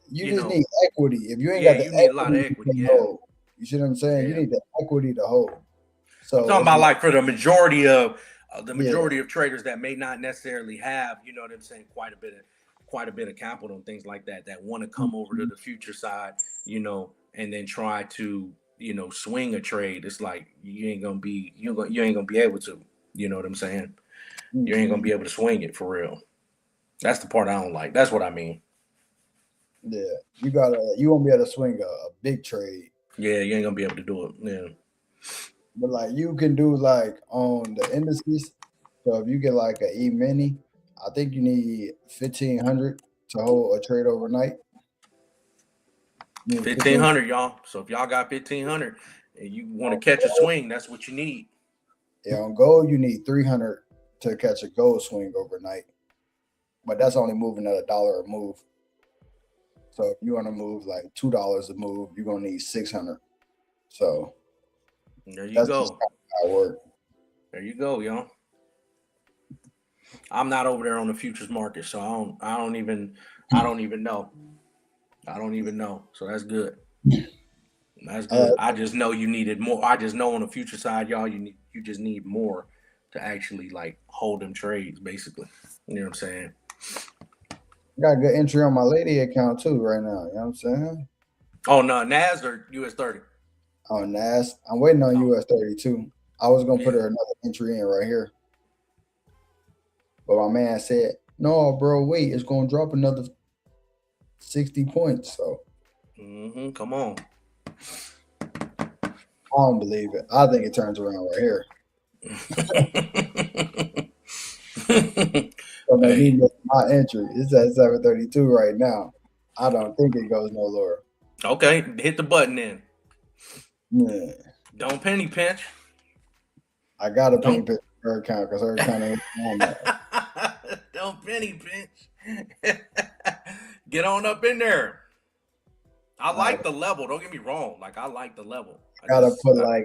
need equity. If you ain't got the need a lot of equity. Yeah. Hold. You see what I'm saying? You need the equity to hold. So I'm talking about like for the majority of traders that may not necessarily have, you know what I'm saying, quite a bit of capital and things like that want to come over to the future side, you know, and then try to, you know, swing a trade. It's like you ain't gonna be able to, you know what I'm saying? You ain't gonna be able to swing it for real. That's the part I don't like. That's what I mean. Yeah, you won't be able to swing a big trade. Yeah, you ain't gonna be able to do it. Yeah. But like you can do like on the indices. So if you get like an E-mini, I think you need 1,500 to hold a trade overnight. 1,500, y'all. So if y'all got 1,500 and you want to catch a swing, that's what you need. Yeah, on gold you need 300 to catch a gold swing overnight, but that's only moving at $1 a move. So if you want to move like $2 to move, you're gonna need 600. So There you that's just go. how it works. There you go, y'all. I'm not over there on the futures market, so I don't even know. I don't even know. So that's good. That's Uh, good. I just know you needed more. I just know on the future side, y'all, you just need more to actually like hold them trades, basically. You know what I'm saying? got a good entry on my lady account too right now. You know what I'm saying? Oh no, NAS or US 30? On NAS, I'm waiting on Oh, US 32. I was gonna put yeah. her another entry in right here, but my man said, "No, bro, wait, it's gonna drop another 60 points." So Come on. I don't believe it. I think it turns around right here. So make me Hey, miss my entry. It's at 732 right now. I don't think it goes no lower. okay, hit the button then. Yeah, Don't penny pinch. I got a penny Don't pitch for her account because her account ain't on that. don't penny pinch. Get on up in there. I I like the level. Don't get me wrong. Like I like the level. gotta put I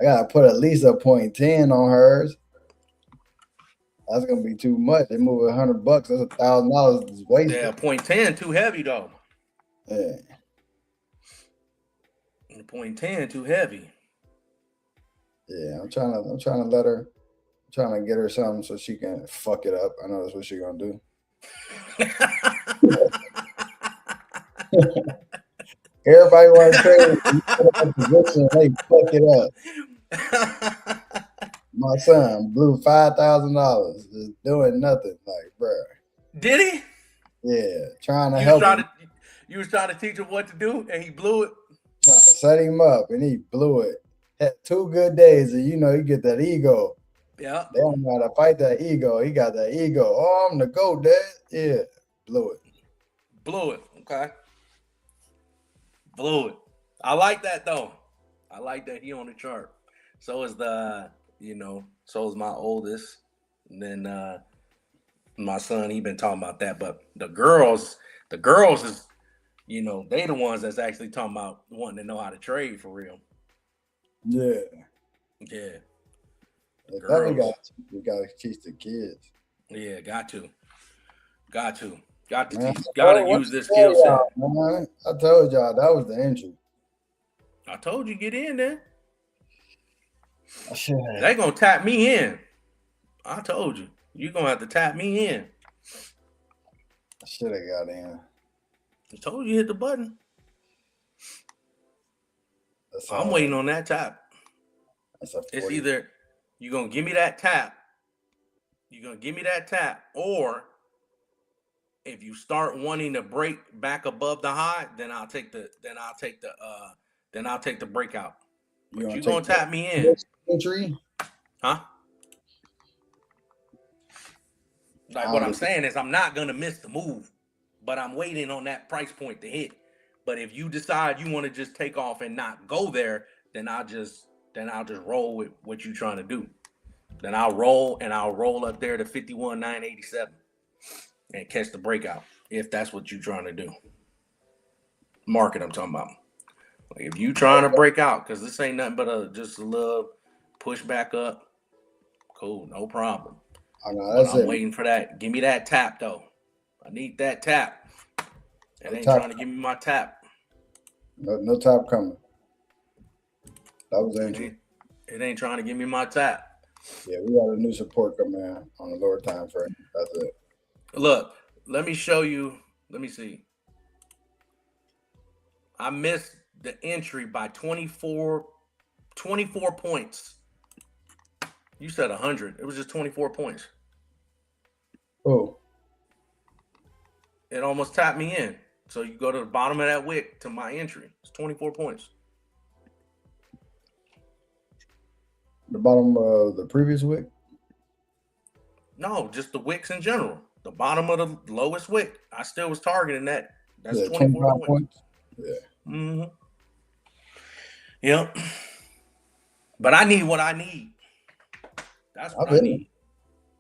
gotta put at least a .10 on hers. That's gonna be too much. They move $100. That's $1,000 yeah, wasted. point 10 too heavy though. Yeah, Point 10 too heavy. yeah. I'm trying to let her. I'm trying to get her something so she can fuck it up. I know that's what she's gonna do. Everybody want to trade. You put them in position, they fuck it up. My son blew $5,000 just doing nothing. Like, bruh. Did he? Yeah, trying to You was help trying him, to you was trying to teach him what to do and he blew it. trying to set him up, and he blew it. Had 2 good days, and you get that ego. Yeah. They don't know how to fight that ego. He got that ego. Oh, I'm the GOAT, Dad. Yeah, blew it. Blew it. Okay. Blew it. I like that though. I like that he on the chart. So is so is my oldest. And then my son, he been talking about that. But the girls is, they the ones that's actually talking about wanting to know how to trade for real. Yeah, Yeah. definitely Girls. we got to teach the kids. Yeah, got to. Got to. Got to Man, teach. Got to what use this you tell skill set. y'all, man? I told y'all that was the entry. I told you get in there. I should They have. gonna tap me in. I told you. You gonna have to tap me in. I should have got in. I told you hit the button. That's I'm all waiting right. on that tap. That's a It's 40. either you're gonna give me that tap, or if you start wanting to break back above the high, then I'll take the breakout. You But gonna you take gonna the tap me in, next entry? huh? I Like what don't I'm think. saying is I'm not gonna miss the move, but I'm waiting on that price point to hit. But if you decide you want to just take off and not go there, then I'll just roll with what you're trying to do. Then I'll roll up there to 51,987 and catch the breakout if that's what you're trying to do. Market I'm talking about. Like if you trying to break out, because this ain't nothing but just a little push back up, cool, no problem. Oh no, But that's I'm it. waiting for that. Give me that tap though. I need that tap. It No ain't top, trying to give me my tap. no top coming. That was the It entry. ain't it ain't trying to give me my tap. Yeah, we got a new support coming in on the lower time frame. That's it. Look, let me show you. Let me see. I missed the entry by 24 points. You said 100. It was just 24 points. Oh, It almost tapped me in. So you go to the bottom of that wick to my entry. It's 24 points. the bottom of the previous wick. No, just the wicks in general. The bottom of the lowest wick. I still was targeting that. That's Yeah, 24 25 points. points. Yeah, Mm-hmm. Yep. But I need what I need. That's I what I feel it. need.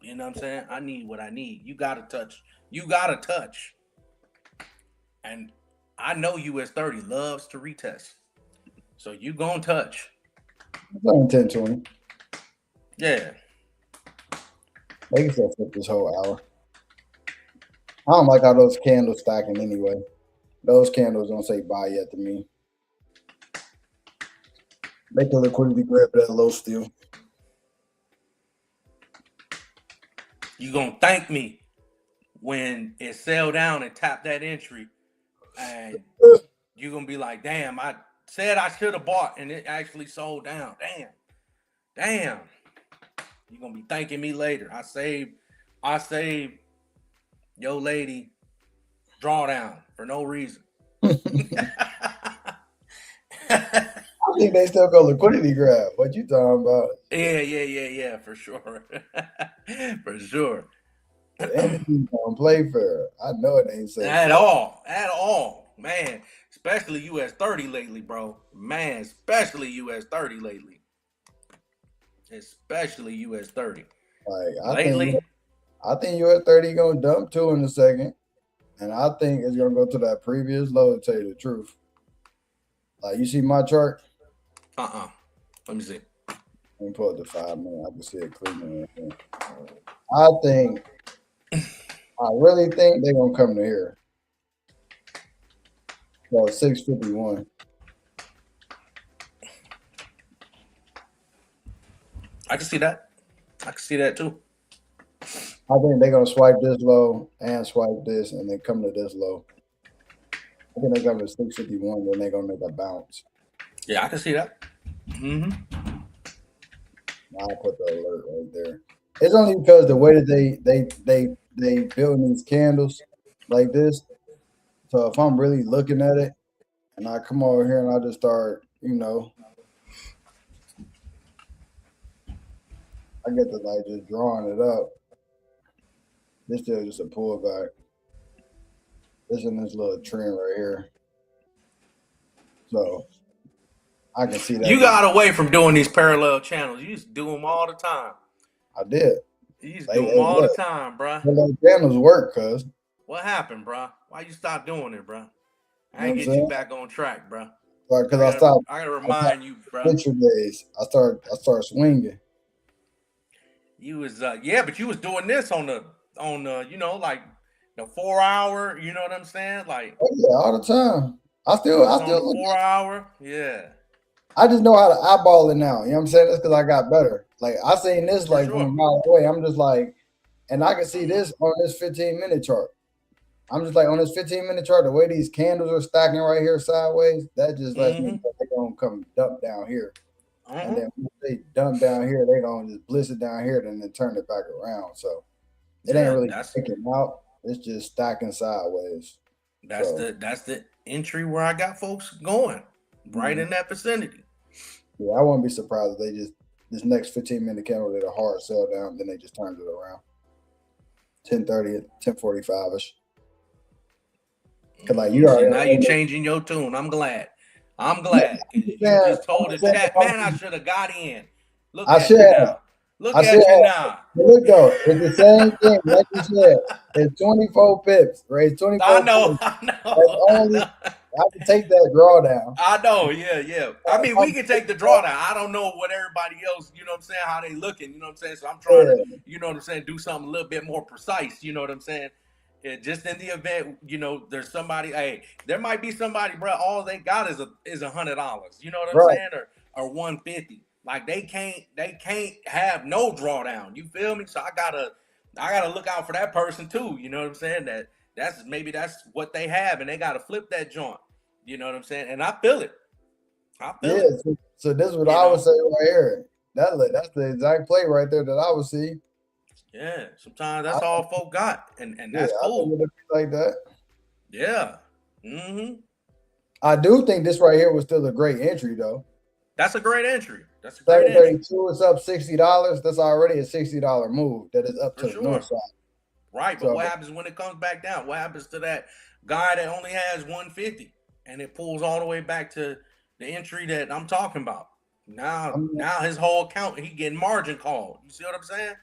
You know what I'm saying? I need what I need. You gotta touch. You gotta touch. And I know US 30 loves to retest. So you gonna touch. It's only 10:20. Yeah. They can still flip this whole hour. I don't like how those candles stacking anyway. Those candles don't say buy yet to me. Make a liquidity grab that low still. You gonna thank me when it sell down and tap that entry, and you're gonna be like, damn, I said I should have bought and it actually sold down. Damn. You're gonna be thanking me later. I saved your lady drawdown for no reason. I think they still go liquidity grab. What you talking about? Yeah, for sure. For sure. Entities don't play fair. I know it ain't safe. At all. Man, especially US 30 lately, bro. Man, especially US 30 lately. Especially US 30. Like Lately, I think US 30 gonna dump 2 in a second. And I think it's gonna go to that previous low, to tell you the truth. Like, you see my chart? let me see. Let me pull up the 5 minute. I can see it clearly. I really think they're gonna come to here. So 651. I can see that. I can see that too. I think they're gonna swipe this low and swipe this and then come to this low. I think they come to 651, then they're gonna make a bounce. Yeah, I can see that. I'll put the alert right there. It's only because the way that they building these candles like this. So if I'm really looking at it and I come over here and I just start, I get to like just drawing it up. This still just a pullback. This in this little trend right here. So I can see that. You got away from doing these parallel channels. You used to do them all the time. I did. You used to do them all the time, bruh. Parallel channels work, cuz. What happened, bruh? Why you stop doing it, bruh? I ain't get you back on track, bruh. Because I stopped. I gotta remind you, bruh. Picture days. I start swinging. You was but you was doing this on the like the 4 hour, you know what I'm saying? Like, oh yeah, all the time. I still look 4 hour. Yeah. I just know how to eyeball it now. You know what I'm saying? That's because I got better. Like, I seen this like from a mile away. I'm just like, and I can see this on this 15-minute chart. I'm just like, on this 15-minute chart, the way these candles are stacking right here sideways, that just lets me know they're gonna come dump down here. And then when they dump down here, they're gonna just bliss it down here, then turn it back around. So it ain't really sticking out. It's just stacking sideways. That's the entry where I got folks going right in that vicinity. Yeah, I wouldn't be surprised if they just this next 15-minute candle did a hard sell down, then they just turned it around. 10:30, 10:45ish. Like now you changing your tune. I'm glad. You just told the chat, man, I should have got in. Look at you now. Look at you now. Look though, it's the same thing. Like you said, it's 24 pips, right? It's 24. I know. I can take that drawdown. I know, yeah. I mean, we can take the drawdown. I don't know what everybody else, you know what I'm saying, how they looking, you know what I'm saying? So I'm trying to, you know what I'm saying, do something a little bit more precise, you know what I'm saying? Just in the event, there's somebody, there might be somebody, bro, all they got is $100, you know what I'm saying? Or 150. Like they can't have no drawdown. You feel me? So I gotta look out for that person too. You know what I'm saying? That's what they have, and they gotta flip that joint. You know what I'm saying? And I feel it. it. So this is what I would say right here. That's the exact play right there that I would see. Yeah, sometimes that's all folk got, and that's cool. Like that. Yeah. I do think this right here was still a great entry, though. That's a great entry. That's a great entry. 32 is up $60. That's already a $60 move. That is up to the north side. Right, but what happens when it comes back down? What happens to that guy that only has 150 and it pulls all the way back to the entry that I'm talking about? Now his whole account, he getting margin called. You see what I'm saying?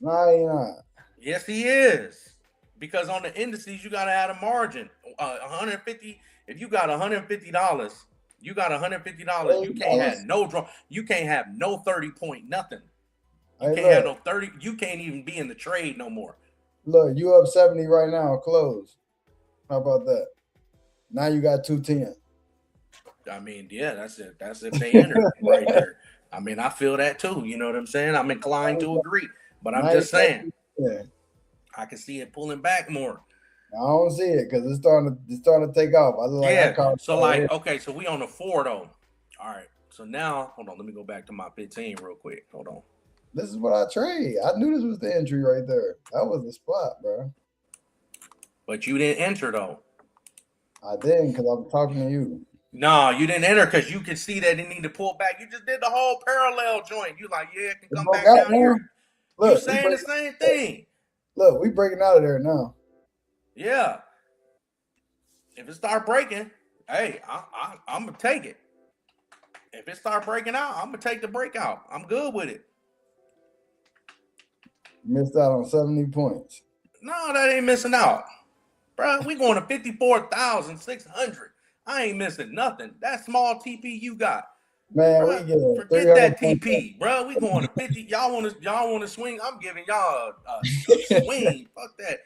No, you're not. Yes, he is. Because on the indices, you got to add a margin. 150 If you got $150, you got $150. You can't have no draw. You can't have no 30-point nothing. You Hey, can't have no 30. You can't even be in the trade no more. Look, you up 70 right now, close. How about that? Now you got 210. I mean, yeah, that's it. That's if they enter right there. I mean, I feel that too. You know what I'm saying? I'm inclined to agree, but I'm just saying, Yeah. I can see it pulling back more. I don't see it because it's starting to take off. I look Yeah. like So like, okay, so we on the 4 though. All right. So now, hold on. Let me go back to my 15 real quick. Hold on. This is what I trade. I knew this was the entry right there. That was the spot, bro. But you didn't enter though. I didn't because I'm talking to you. No, you didn't enter because you could see that it need to pull back. You just did the whole parallel joint. You like, yeah, it can come back down here. Look, you saying the same thing. Look, we breaking out of there now. Yeah. If it start breaking, hey, I'm gonna take it. If it start breaking out, I'm gonna take the breakout. I'm good with it. Missed out on 70 points. No, that ain't missing out, bro. We going to 54,600. I ain't missing nothing. That small TP you got, man. Bruh, we get forget that TP, bro. We going to 50. Y'all want to swing? I'm giving y'all a swing. Fuck that.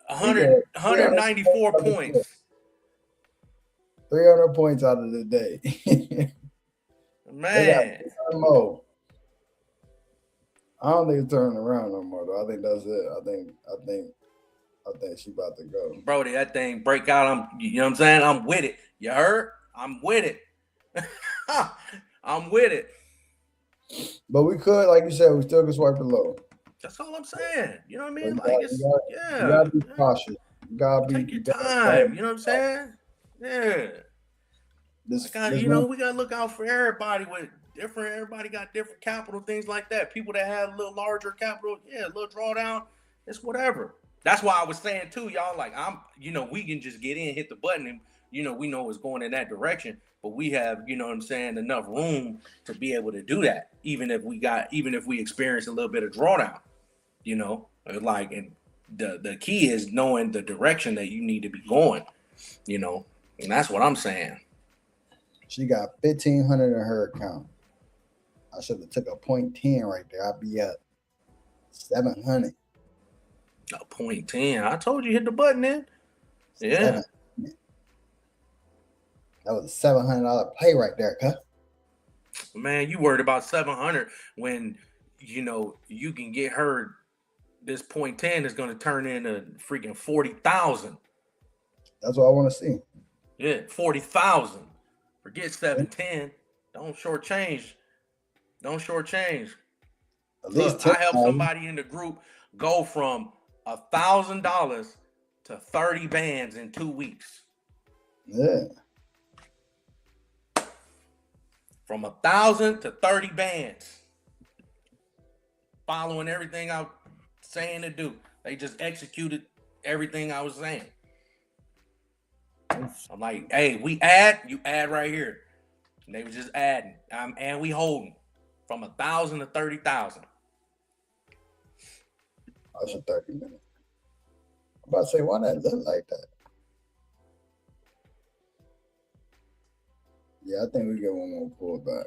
194 points. 300 points out of the day. Man. I don't think it's turning around no more though. I think that's it. I think she about to go. Brody, that thing break out. You know what I'm saying? I'm with it. You heard? I'm with it. I'm with it. But we could, like you said, we still can swipe it low. That's all I'm saying. You know what I mean? You gotta be cautious. You gotta take your time. You know what I'm saying? Yeah. You know, we gotta look out for everybody with different. Everybody got different capital, things like that. People that have a little larger capital, yeah, a little drawdown, it's whatever. That's why I was saying too, y'all. Like we can just get in, hit the button, and we know it's going in that direction. But we have, you know what I'm saying, enough room to be able to do that, even if we experience a little bit of drawdown. You know, like, and the key is knowing the direction that you need to be going. You know, and that's what I'm saying. She got 1,500 in her account. I should have took a 0.10 right there. I'd be up 700. A 0.10. I told you hit the button in. Yeah. That was a $700 play right there, huh? Man, you worried about 700 when you can get her. This 0.10 is going to turn into freaking 40,000. That's what I want to see. Yeah, 40,000. Forget 710. Don't shortchange. At least look, I helped somebody in the group go from $1,000 to 30 bands in 2 weeks. Yeah. From 1,000 to 30 bands. Following everything I was saying to do. They just executed everything I was saying. I'm like, hey, you add right here. And they were just adding. And we holding from 1,000 to 30,000. That's a 30 minutes. I'm about to say, why that look like that? Yeah, I think we get one more pullback.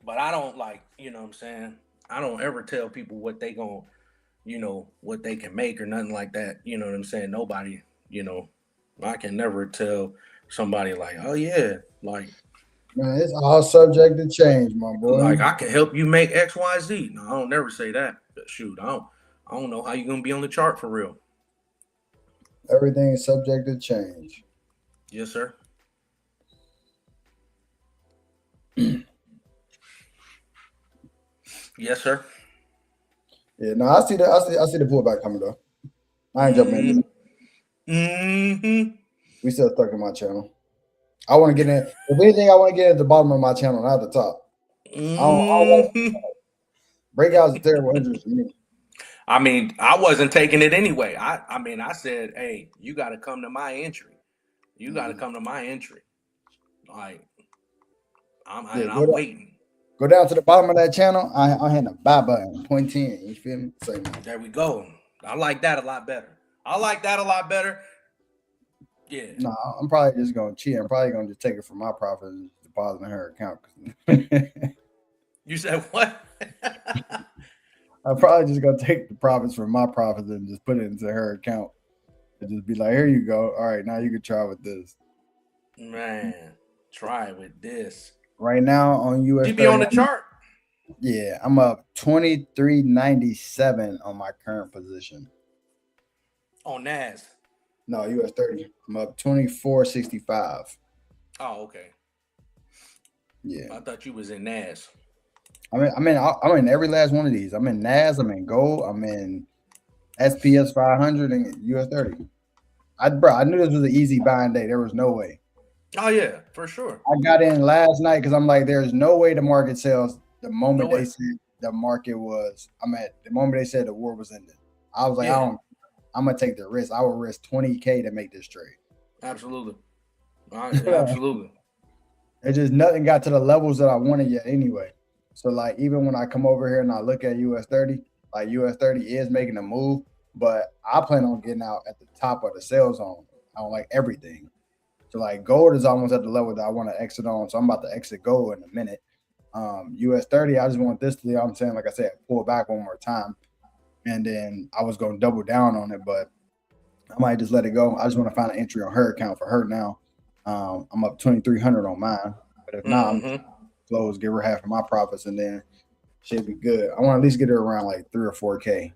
But I don't you know what I'm saying? I don't ever tell people what they gonna, what they can make or nothing like that. You know what I'm saying? Nobody, I can never tell somebody like, oh yeah, like, man, it's all subject to change, my boy. Like, I can help you make X, Y, Z. No, I don't never say that. Shoot, I don't know how you're gonna be on the chart for real. Everything is subject to change. Yes, sir. Yes, sir. Yeah, no, I see the pullback coming though. I ain't jumping in. We still stuck in my channel. I want to get in. If anything, I want to get at the bottom of my channel, not the top. Breakouts are terrible injuries for me. I mean, I wasn't taking it anyway. I said, hey, you got to come to my entry. You got to come to my entry. Like, I'm waiting. Go down to the bottom of that channel. I hit the buy button, 0.10. You feel me? There we go. I like that a lot better. Yeah. No, I'm probably just gonna cheat. I'm probably gonna just take it from my profit and deposit in her account. You said what? I'm probably just gonna take the profits from my profits and just put it into her account and just be like, "Here you go. All right, now you can try with this." Man, try with this. Right now on US You be on 30, the chart? yeah, I'm up 23.97 on my current position. On NAS. No, US 30. I'm up 24.65. Oh, okay. Yeah. I thought you was in NAS. I'm in every last one of these. I'm in NAS, I'm in gold, I'm in SPS 500 and US 30. I knew this was an easy buying day. There was no way. Oh yeah, for sure. I got in last night because I'm like, there's no way the market sells the moment No they way. said the market was. The moment they said the war was ending. I was like, Yeah. I'm gonna take the risk. I will risk 20K to make this trade. Absolutely. Absolutely. It's just nothing got to the levels that I wanted yet anyway. So like even when I come over here and I look at US 30, like US 30 is making a move, but I plan on getting out at the top of the sell zone on like everything. So like gold is almost at the level that I want to exit on. So I'm about to exit gold in a minute. US 30, I just want this to, I'm saying, like I said, pull back one more time. And then I was going to double down on it, but I might just let it go. I just want to find an entry on her account for her now. I'm up 2,300 on mine. But if not, I'm Mm-hmm. close, give her half of my profits, and then she'll be good. I want to at least get her around like 3 or 4K.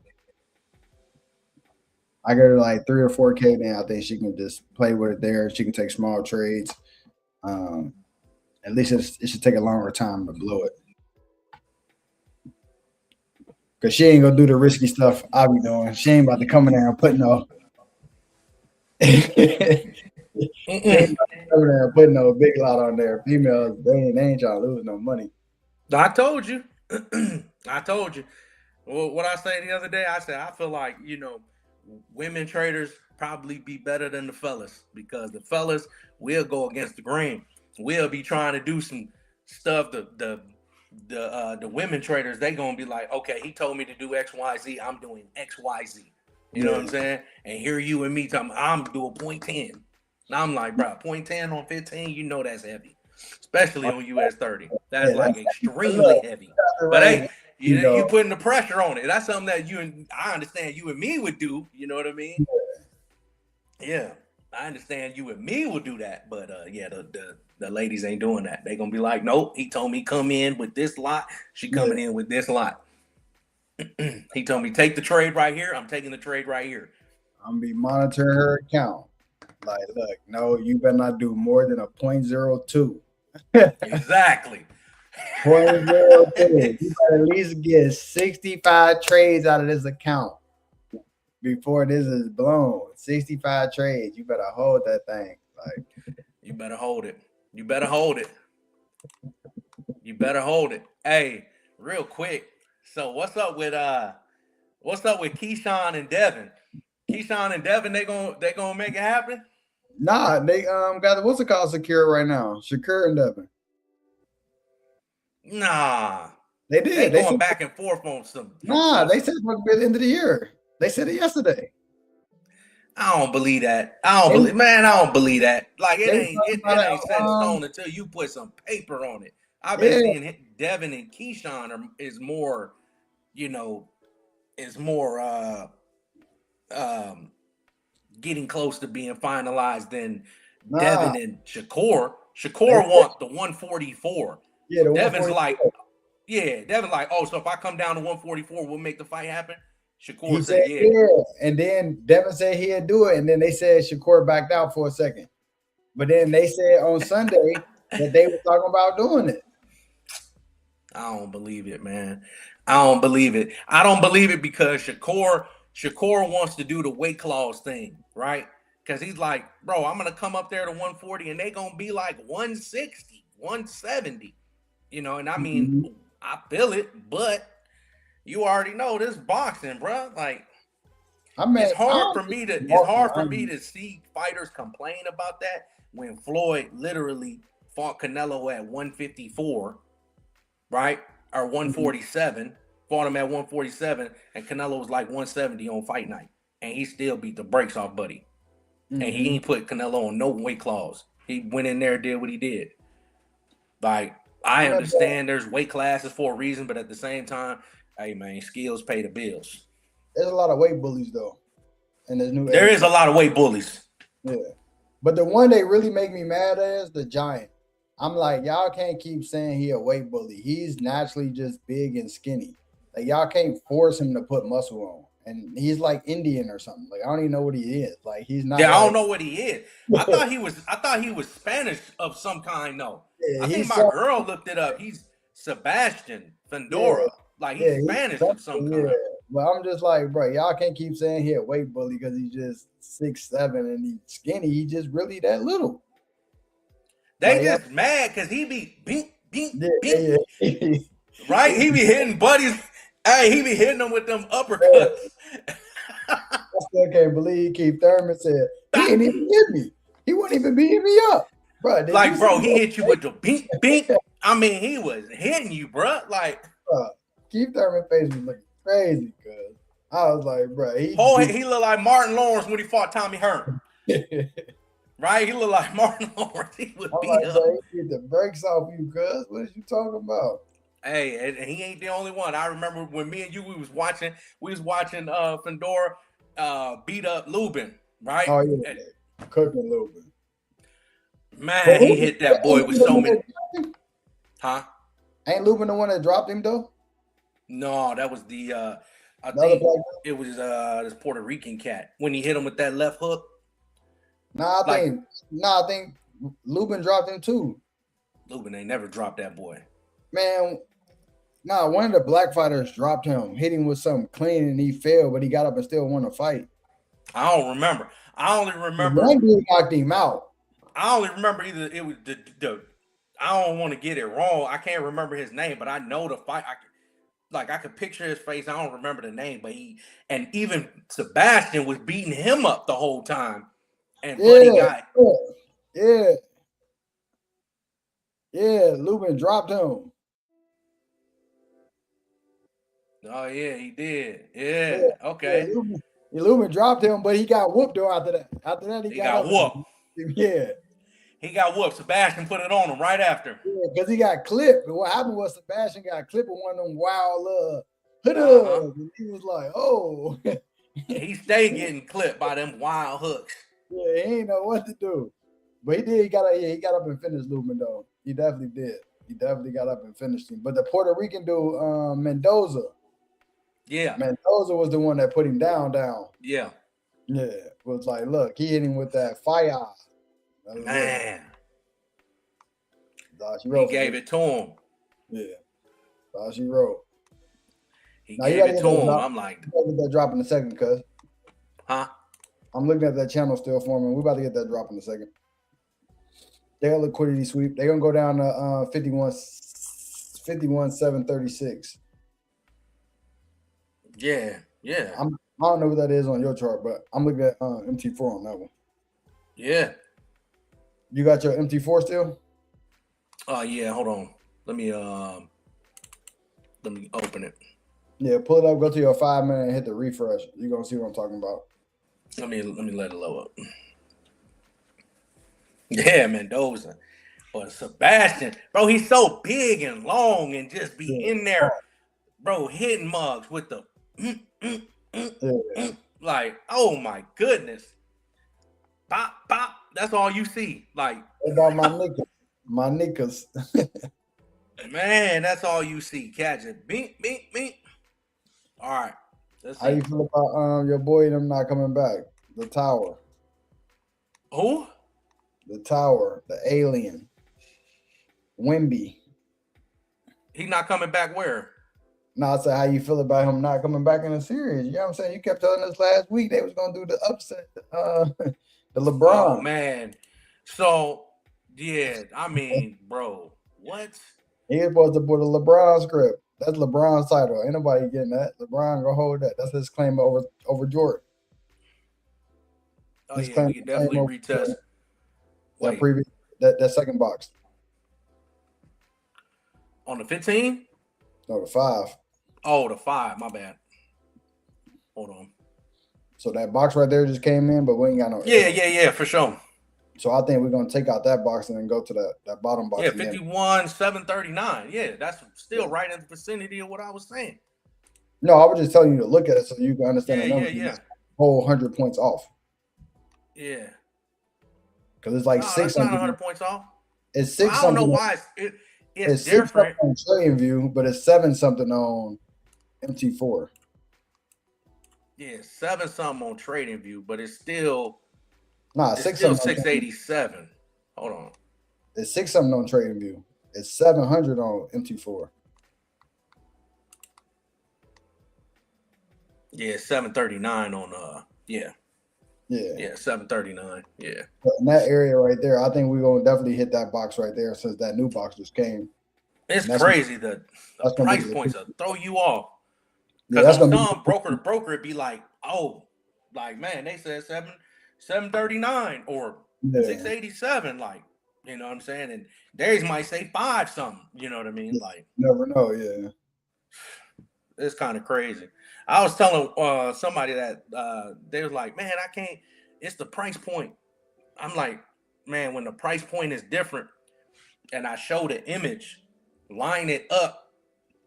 I get her like 3 or 4K, then I think she can just play with it there. She can take small trades. Um, at least it should take a longer time to blow it. Cause she ain't gonna do the risky stuff I be doing. She ain't about to come in there and put no. She ain't Mm-mm. about to come in there and put no big lot on there. Females, they ain't trying to lose no money. I told you. I told you. Well, what I say the other day, I said I feel like women traders probably be better than the fellas because the fellas will go against the grain. We'll be trying to do some stuff. The women traders they gonna be like, okay, he told me to do X Y Z. I'm doing X Y Z. You know what Yeah, I'm saying? And here you and me talking, I'm doing 0.10. Now I'm like, bro, 0.10 on 15, you know that's heavy, especially on US 30. That's yeah, like but look, extremely heavy. But right. hey, You you know, putting the pressure on it. That's something that I understand you and me would do. You know what I mean? Yeah, I understand you and me would do that. But yeah, the ladies ain't doing that. They gonna be like, nope. He told me come in with this lot. She yeah, coming in with this lot. He told me take the trade right here. I'm taking the trade right here. I'm gonna be monitoring her account. Like, look, no, you better not do more than a .02. Exactly. 0.02. You better at least get 65 trades out of this account before this is blown. 65 trades. You better hold that thing. Like, You better hold it. You better hold it. You better hold it. Hey, real quick. So what's up with Keyshawn and Devin? Keyshawn and Devin, they gonna make it happen? nah, they got what's it called secure right now? Shakur and Devin. Nah. They They did. They going said back and forth on nah, they some. said it by the end of the year. They said it yesterday. I don't believe that. I don't They, believe, man. I don't believe that. Like they were talking it about ain't set in it. stone until you put some paper on it. I've been Yeah, seeing Devin and Keyshawn is more, you know, is more um getting close to being finalized than nah. Devin and Shakur. They Shakur said, want the 144. yeah, the Devin's like, 144. yeah, Devin's like, oh, so if I come down to 144, we'll make the fight happen. Shakur He said, said, yeah. yeah. And then Devin said he'd do it. And then they said Shakur backed out for a second. But then they said on Sunday that they were talking about doing it. I don't believe it, man. I don't believe it. I don't believe it because Shakur wants to do the weight clause thing, right? Because he's like, bro, I'm gonna come up there to 140 and they gonna be like 160, 170. And I mean, Mhm. I feel it, but you already know this boxing, bro. Like, I mean, it's I hard don't for think me it's to it's walking. hard for me to see fighters complain about that when Floyd literally fought Canelo at 154, right? Or Mhm. 147, fought him at 147, and Canelo was like 170 on fight night. And he still beat the brakes off Buddy. and he ain't put Canelo on no weight clause. He went in there and did what he did. Like, I understand there's weight classes for a reason, but at the same time, hey man, skills pay the bills. There's a lot of weight bullies though, in this new There age. is a lot of weight bullies. Yeah, but the one they really make me mad at is the Giant. I'm like, y'all can't keep saying he a weight bully. He's naturally just big and skinny. Like y'all can't force him to put muscle on. And he's like Indian or something. Like I don't even know what he is. Like he's not. Yeah, like, I don't know what he is. I thought he was Spanish of some kind though. Yeah, I think he's my so- girl looked it up. He's Sebastian Fendora. Like he's he's Spanish of some yeah. kind. But I'm just like, bro, y'all can't keep saying he a weight bully because he's just 6'7" and he's skinny. He just really that little. They Like, just mad because he be beat, Yeah, beat, right? He be hitting buddies. Hey, he be hitting them with them uppercuts. I still can't believe Keith Thurman said he didn't even hit me. He wasn't even beating me up, bro. Like, bro, he hit you with the beat. I mean, he was hitting you, bro. Like, Keith Thurman's face was looking crazy, cuz I was like, bro, he looked like Martin Lawrence when he fought Tommy Hearn. Right? He looked like Martin Lawrence. He would I'm beat like, up. bro, he get the brakes off you, cuz. What is you talking about? Hey, and he ain't the only one. I remember when me and you we was watching Fendora beat up Lubin, right? Oh yeah, cooking Lubin. Man, he hit that boy with so many. Huh? Ain't Lubin the one that dropped him though? No, that was the I The other think black guy? it was this Puerto Rican cat when he hit him with that left hook. Nah, I think Lubin dropped him too. Lubin ain't never dropped that boy. Man, nah, one of the black fighters dropped him, hit him with something clean, and he fell, but he got up and still won the fight. I don't remember. I only remember One dude knocked him out. I only remember either it was the I don't want to get it wrong. I can't remember his name, but I know the fight. I could picture his face. I don't remember the name, but even Sebastian was beating him up the whole time. And Buddy got Lubin dropped him. Oh yeah, he did. Yeah, okay. Lubin dropped him, but he got whooped though after that. After that, he got whooped. Yeah. He got whooped. Sebastian put it on him right after. Yeah, because he got clipped. And what happened was Sebastian got clipped with one of them wild and he was like, oh. He stayed getting clipped by them wild hooks. Yeah, he ain't know what to do. But he did. He got up and finished Lubin though. He definitely did. He definitely got up and finished him. But the Puerto Rican dude, Mendoza. Yeah. Mendoza was the one that put him down. Yeah. Yeah. Was like, look, he hit him with that fire. Man. He gave it to him. Yeah. That's she wrote. He gave it to him. I'm like, get that drop in a second, cuz. Huh? I'm looking at that channel still forming. We're about to get that drop in a second. Their liquidity sweep. They're gonna go down to 51,736. Yeah. I don't know what that is on your chart, but I'm looking at MT4 on that one. Yeah. You got your MT4 still? Oh yeah, hold on. Let me open it. Yeah, pull it up, go to your 5 minute and hit the refresh. You're gonna see what I'm talking about. Let me let it load up. Yeah, Mendoza. But Sebastian, bro, he's so big and long and just be in there, bro, hitting mugs with the like, oh my goodness. Pop, pop. That's all you see. Like, about my niggas. Man, that's all you see. Catch it. Beep, beep, beep. All right. How you feel about your boy and them not coming back? The Tower. Who? The Tower. The Alien. Wimby. He not coming back where? No, I said how you feel about him not coming back in the series. You know what I'm saying? You kept telling us last week they was gonna do the upset. The LeBron. Oh man. So yeah, I mean, bro, what? He was supposed to put a LeBron script. That's LeBron's title. Ain't nobody getting that. LeBron gonna hold that. That's his claim over Jordan. Oh yeah, we can definitely retest that previous that second box. On the 15? No, the 5. Oh, the 5. My bad. Hold on. So that box right there just came in, but we ain't got no. Yeah, for sure. So I think we're gonna take out that box and then go to that bottom box. Yeah, again. 51,739. Yeah, that's still right in the vicinity of what I was saying. No, I was just telling you to look at it so you can understand the number. Yeah. Whole 100 points off. Yeah. Because it's like no, six. That's not 100 points off. It's six. I don't know why it's different on TradingView, but it's 7 something on MT4. Yeah, 7 something on TradingView, but it's still it's 687. Hold on. It's 6 something on TradingView. It's 700 on MT4. Yeah, 739 on Yeah, 739. Yeah. But in that area right there, I think we're gonna definitely hit that box right there since that new box just came. It's crazy the price points will throw you off. Because on some broker to broker, it'd be like, oh, like man, they said 739 or 687, like, you know what I'm saying? And theirs might say 5 something, you know what I mean? Like, never know, yeah. It's kind of crazy. I was telling somebody that they was like, man, I can't, it's the price point. I'm like, man, when the price point is different and I show the image, line it up,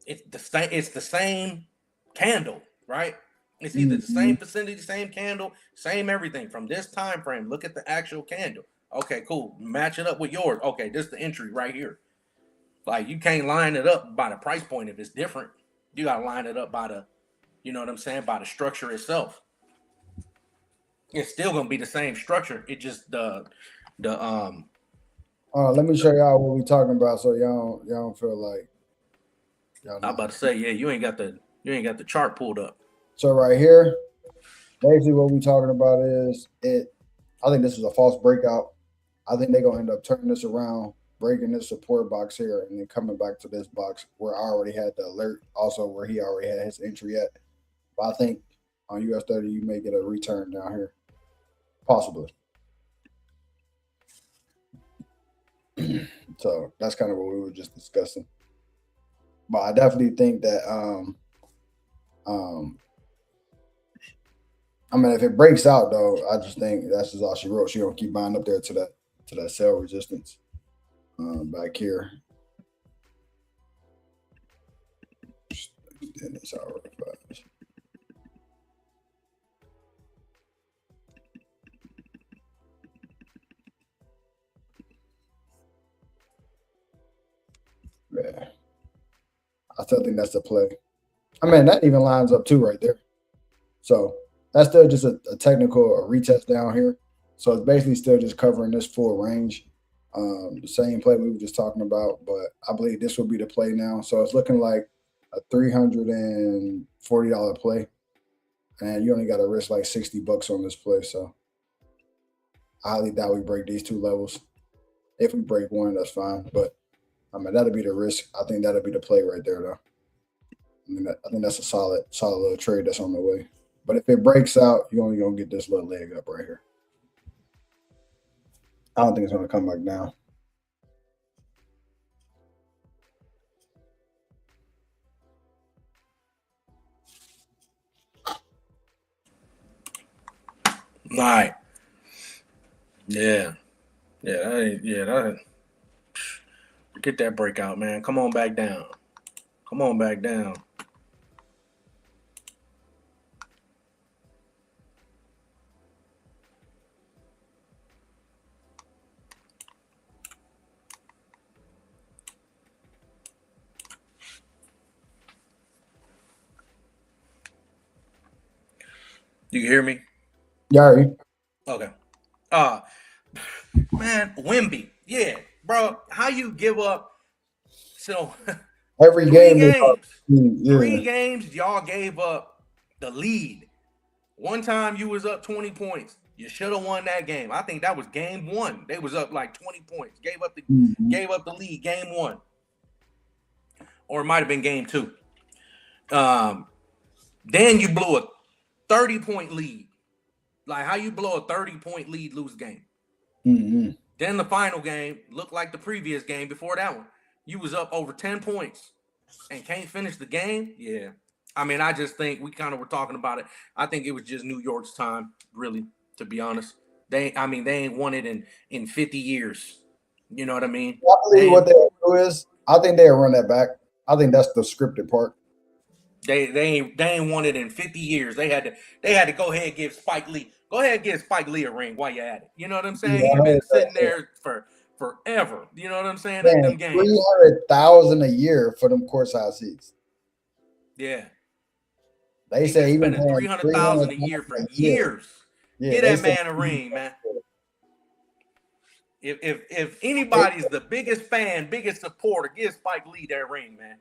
it's the same candle, right? It's either the same vicinity, same candle, same everything from this time frame. Look at the actual candle. Okay, cool. Match it up with yours. Okay, this is the entry right here. Like, you can't line it up by the price point if it's different. You gotta line it up by the, you know what I'm saying, by the structure itself. It's still gonna be the same structure. It just let me show y'all what we're talking about so y'all don't feel like I'm about to say, yeah, you ain't got the chart pulled up. So right here, basically what we're talking about is I think this is a false breakout. I think they're gonna end up turning this around, breaking this support box here, and then coming back to this box where I already had the alert, also where he already had his entry at. But I think on US 30, you may get a return down here. Possibly. So that's kind of what we were just discussing. But I definitely think that I mean, if it breaks out though, I just think that's just all she wrote. She gonna keep buying up there to that sell resistance back here. And it's all right. Yeah. I still think that's the play. I mean, that even lines up too right there. So that's still just a technical retest down here. So it's basically still just covering this full range. The same play we were just talking about, but I believe this will be the play now. So it's looking like a $340 play. And you only got to risk like $60 on this play. So I highly doubt we break these two levels. If we break one, that's fine. But I mean, that'll be the risk. I think that'll be the play right there, though. I think that's a solid little trade that's on the way. But if it breaks out, you're only going to get this little leg up right here. I don't think it's going to come back down. All right. Yeah. That get that breakout, man. Come on back down. Come on back down. You can hear me? Yeah. Okay. Man, Wemby. Yeah, bro. How you give up? So every game, three games, y'all gave up the lead. One time you was up 20 points. You should have won that game. I think that was game 1. They was up like 20 points. Gave up the lead game 1. Or it might have been game 2. Then you blew a 30-point lead. Like, how you blow a 30-point lead, lose game. Then the final game looked like the previous game before that one. You was up over 10 points and can't finish the game. Yeah. I mean, I just think we kind of were talking about it. I think it was just New York's time, really, to be honest. I mean, they ain't won it in 50 years. You know what I mean? I believe They what they do is, I think they'll run that back. I think that's the scripted part. they ain't won it in 50 years. They had to go ahead and give Spike Lee. Go ahead and give Spike Lee a ring while you're at it. You know what I'm saying? Yeah, He's I been heard sitting that. there for forever. You know what I'm saying? At Man, them games. 300,000 a year for them courtside seats. Yeah. They He been say he been spending paying 300,000 a 300,000 year for a year. years. Yeah, Get they that say. man a ring, man. If anybody's the biggest fan, biggest supporter, give Spike Lee that ring, man.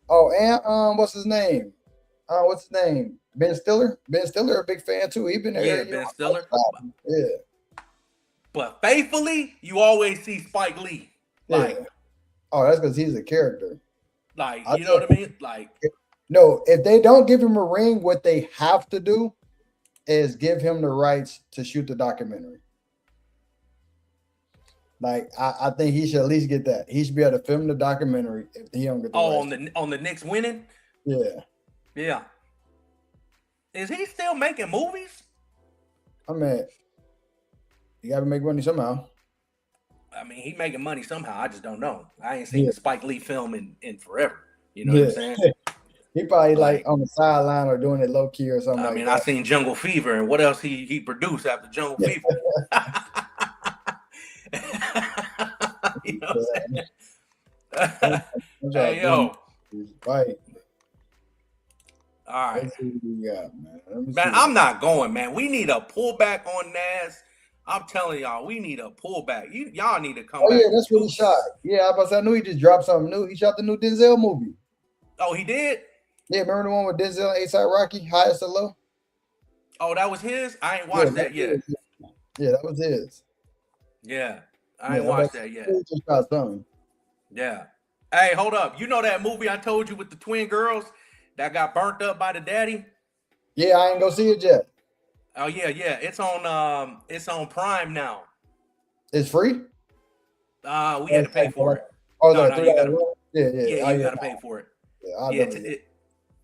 Oh, and what's his name? What's his name? Ben Stiller. Ben Stiller, a big fan too. He been there. Yeah, You Ben know, Stiller. yeah, But faithfully, you always see Spike Lee. yeah. Oh, that's because he's a character. You know what I mean? No, if they don't give him a ring, what they have to do is give him the rights to shoot the documentary. Like I think he should at least get that. He should be able to film the documentary if he don't get the rights. On the Knicks winning? Yeah. Yeah. Is he still making movies? I mean, you got to make money somehow. I mean, he making money somehow. I just don't know. I ain't seen Spike Lee film in forever. You know what I'm saying? He probably like on the sideline or doing it low key or something. I mean, I seen Jungle Fever, and what else he produced after Jungle Fever? You know what I'm saying? Hey, yo. Right. All right. Let's see what we got, man. Man, I'm not going, man. We need a pullback on Nas. I'm telling y'all, we need a pullback. Y'all need to come back. Oh, yeah, that's what he shot. Yeah, I knew he just dropped something new. He shot the new Denzel movie. Oh, he did? Yeah, remember the one with Denzel and A$AP Rocky, Highest or Low? Oh, that was his? I ain't watched that yet. Yeah, that was his. Yeah, I ain't watched that yet. He just shot something. Yeah. Hey, hold up. You know that movie I told you with the twin girls that got burnt up by the daddy? Yeah, I ain't go see it yet. Oh yeah. It's on Prime now. It's free? We had to pay for it. Oh, no, you gotta pay for it.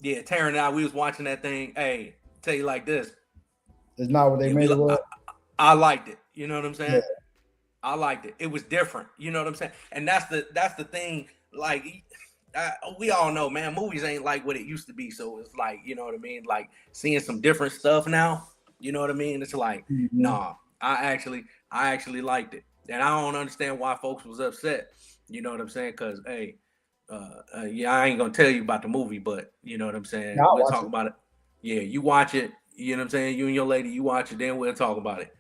Yeah, Taryn and I, we was watching that thing. Hey, tell you like this. It's not what they made it was. I liked it. You know what I'm saying? Yeah. I liked it. It was different. You know what I'm saying? And that's the thing. Like, we all know, man, movies ain't like what it used to be. So it's like, you know what I mean? Like seeing some different stuff now. You know what I mean? It's like, nah, I actually liked it. And I don't understand why folks was upset. You know what I'm saying? Because, hey, I ain't going to tell you about the movie, but you know what I'm saying? We'll talk about it. Yeah, you watch it. You know what I'm saying? You and your lady, you watch it, then we'll talk about it.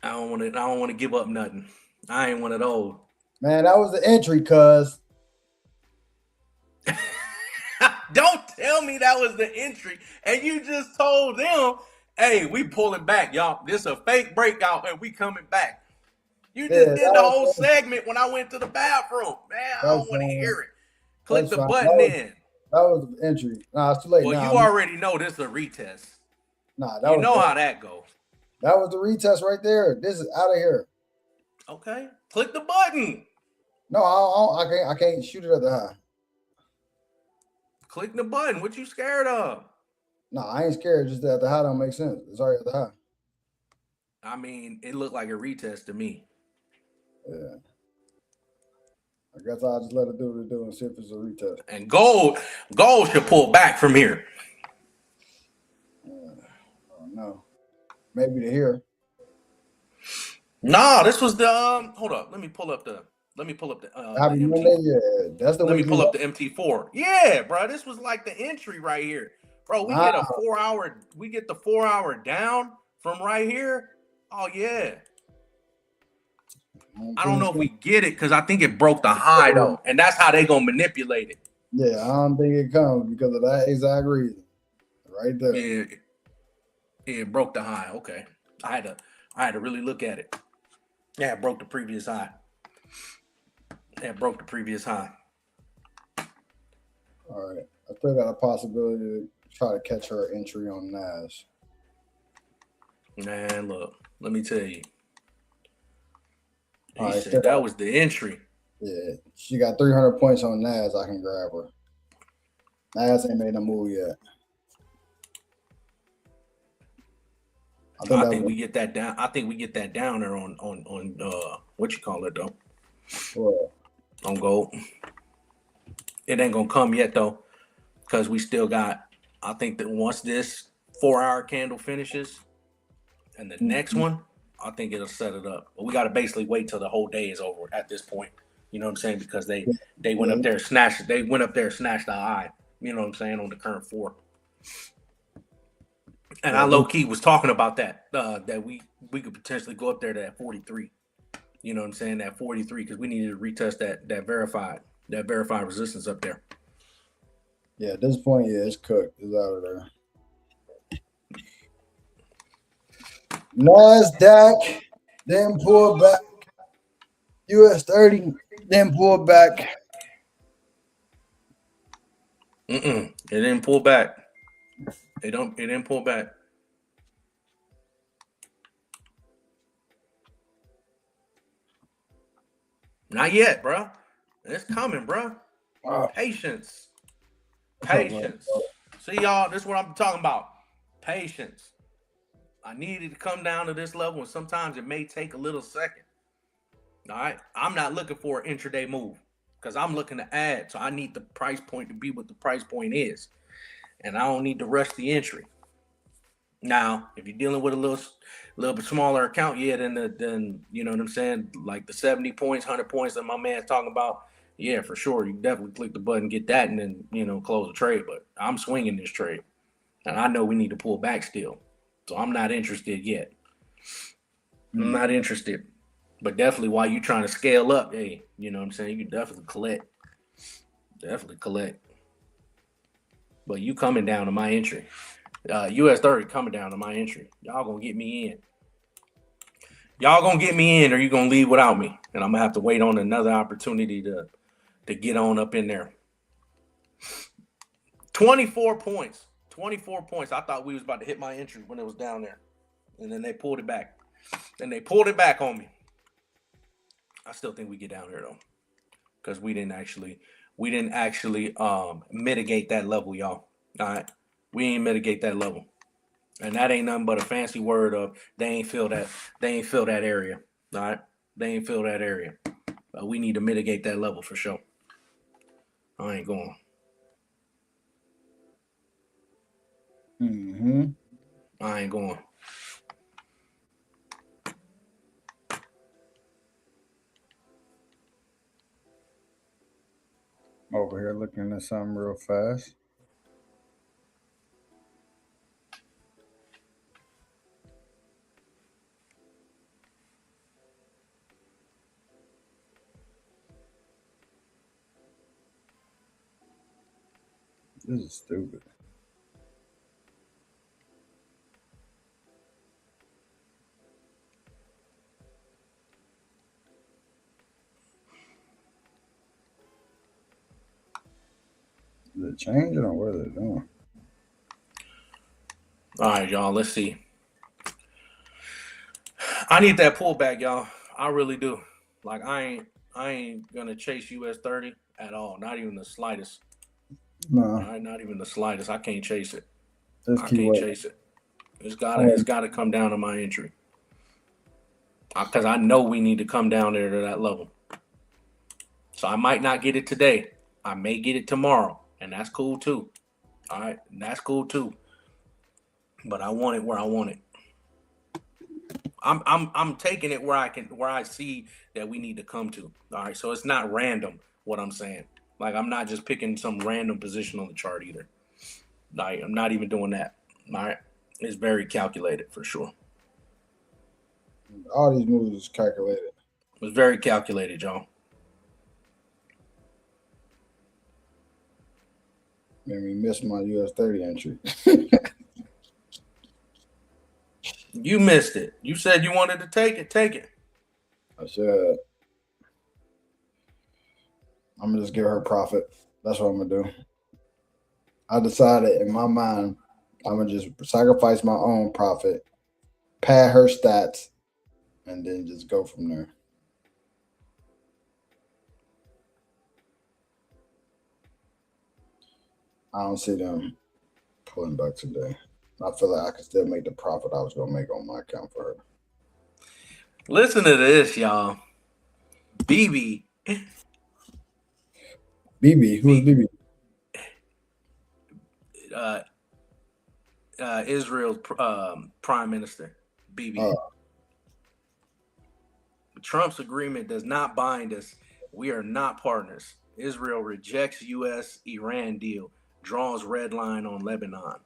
I don't want to give up nothing. I ain't one of those. Man, that was the entry, cuz. Don't tell me that was the entry. And you just told them, hey, we pulling back, y'all. This a fake breakout and we coming back. You just did the whole segment when I went to the bathroom. Man, I don't want to hear it. Click the button in. That was the entry. Nah, it's too late. Well, you already know this is a retest. Nah, you know how that goes. That was the retest right there. This is out of here. Okay. Click the button. No, I can't shoot it at the high. Click the button. What you scared of? No, I ain't scared. Just that the high don't make sense. It's already at the high. I mean, it looked like a retest to me. Yeah. I guess I'll just let it do what it do and see if it's a retest. And gold should pull back from here. Oh no. Maybe to here. No, this was the hold up. Let me pull up the Happy Monday, yeah. That's the Let me pull up the MT4. Yeah, bro. This was like the entry right here. Bro, we get a 4 hour, we get the 4 hour down from right here. Oh yeah. I don't know if we get it because I think it broke the high though. And that's how they gonna manipulate it. Yeah, I don't think it comes because of that exact reason. Right there. Yeah, it broke the high. Okay. I had to really look at it. Yeah, it broke the previous high. Yeah, it broke the previous high. All right. I still got a possibility to try to catch her entry on Nas. Man, look, let me tell you. All right, said that was the entry. Yeah, she got 300 points on Nas. I can grab her. Nas ain't made a move yet. I think we get that down. I think we get that down there on what you call it though. What? On gold. It ain't gonna come yet though, because we still got. I think that once this 4-hour candle finishes, and the next one, I think it'll set it up. But we got to basically wait till the whole day is over at this point. You know what I'm saying? Because they went up there and snatched. They went up there and snatched our eye. You know what I'm saying, on the current 4. And I low key was talking about that that we could potentially go up there to that 43. You know what I'm saying? That 43, because we needed to retest that verified resistance up there. Yeah, at this point, yeah, it's cooked. It's out of there. NASDAQ, then pull back. US 30, then pull back. It didn't pull back. It didn't pull back. Not yet, bro. It's coming, bro. Patience. See, y'all, this is what I'm talking about. Patience. I needed to come down to this level, and sometimes it may take a little second. All right. I'm not looking for an intraday move because I'm looking to add. So I need the price point to be what the price point is. And I don't need to rush the entry. Now, if you're dealing with a little bit smaller account, yeah, then you know what I'm saying, like the 70 points, 100 points that my man's talking about, yeah, for sure, you definitely click the button, get that, and then close the trade. But I'm swinging this trade, and I know we need to pull back still, so I'm not interested yet. I'm not interested, but definitely while you trying to scale up, hey, you know what I'm saying, you can definitely collect. But you coming down to my entry. US 30 coming down to my entry. Y'all gonna get me in. Y'all gonna get me in, or you gonna leave without me, and I'm gonna have to wait on another opportunity to get on up in there. 24 points. 24 points. I thought we was about to hit my entry when it was down there, and then they pulled it back. And they pulled it back on me. I still think we get down here though, because we didn't actually mitigate that level, y'all. All right, we ain't mitigate that level. And that ain't nothing but a fancy word of they ain't feel that area. All right. They ain't feel that area. We need to mitigate that level for sure. I ain't going. I ain't going. Over here looking at something real fast. This is stupid. Is it changing or what is it doing? All right, y'all. Let's see. I need that pullback, y'all. I really do. Like I ain't gonna chase US 30 at all. Not even the slightest. No. All right, not even the slightest. I can't chase it. Just I keep can't waiting. chase it. It's gotta come down to my entry. Because I know we need to come down there to that level. So I might not get it today. I may get it tomorrow, and that's cool too. All right, that's cool too. But I want it where I want it. I'm taking it where I see that we need to come to. All right, so it's not random what I'm saying. Like I'm not just picking some random position on the chart either. All right, I'm not even doing that. All right, it's very calculated for sure. All these moves is calculated. It was very calculated, y'all. Made me miss my US 30 entry. You missed it. You said you wanted to take it. Take it. I should. I'm gonna just give her profit. That's what I'm gonna do. I decided in my mind I'm gonna just sacrifice my own profit, pad her stats, and then just go from there. I don't see them pulling back today. I feel like I can still make the profit I was gonna make on my account for her. Listen to this, y'all. BB. BB, who's BB? Israel's prime minister, BB. Trump's agreement does not bind us. We are not partners. Israel rejects U.S.-Iran deal, draws red line on Lebanon.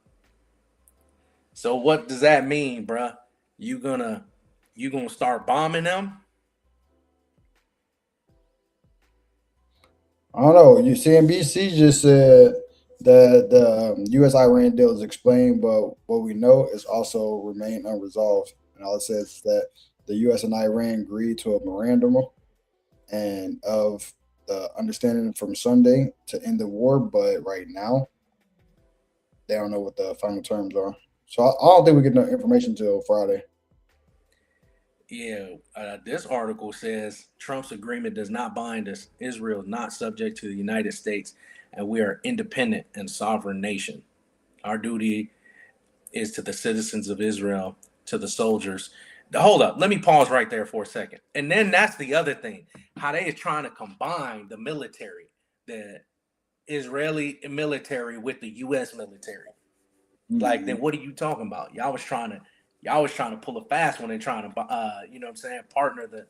So what does that mean, bruh? You gonna start bombing them? I don't know. You CNBC just said that the U.S.-Iran deal is explained, but what we know is also remain unresolved. And all it says is that the U.S. and Iran agreed to a memorandum and of the understanding from Sunday to end the war, but right now they don't know what the final terms are. So I don't think we get no information until Friday. Yeah, this article says Trump's agreement does not bind us. Israel is not subject to the United States, and we are independent and sovereign nation. Our duty is to the citizens of Israel, to the soldiers. Hold up, let me pause right there for a second. And then that's the other thing, how they is trying to combine the military, the Israeli military with the U.S. military. Like, then what are you talking about? Y'all was trying to pull a fast one and trying to, you know what I'm saying, partner the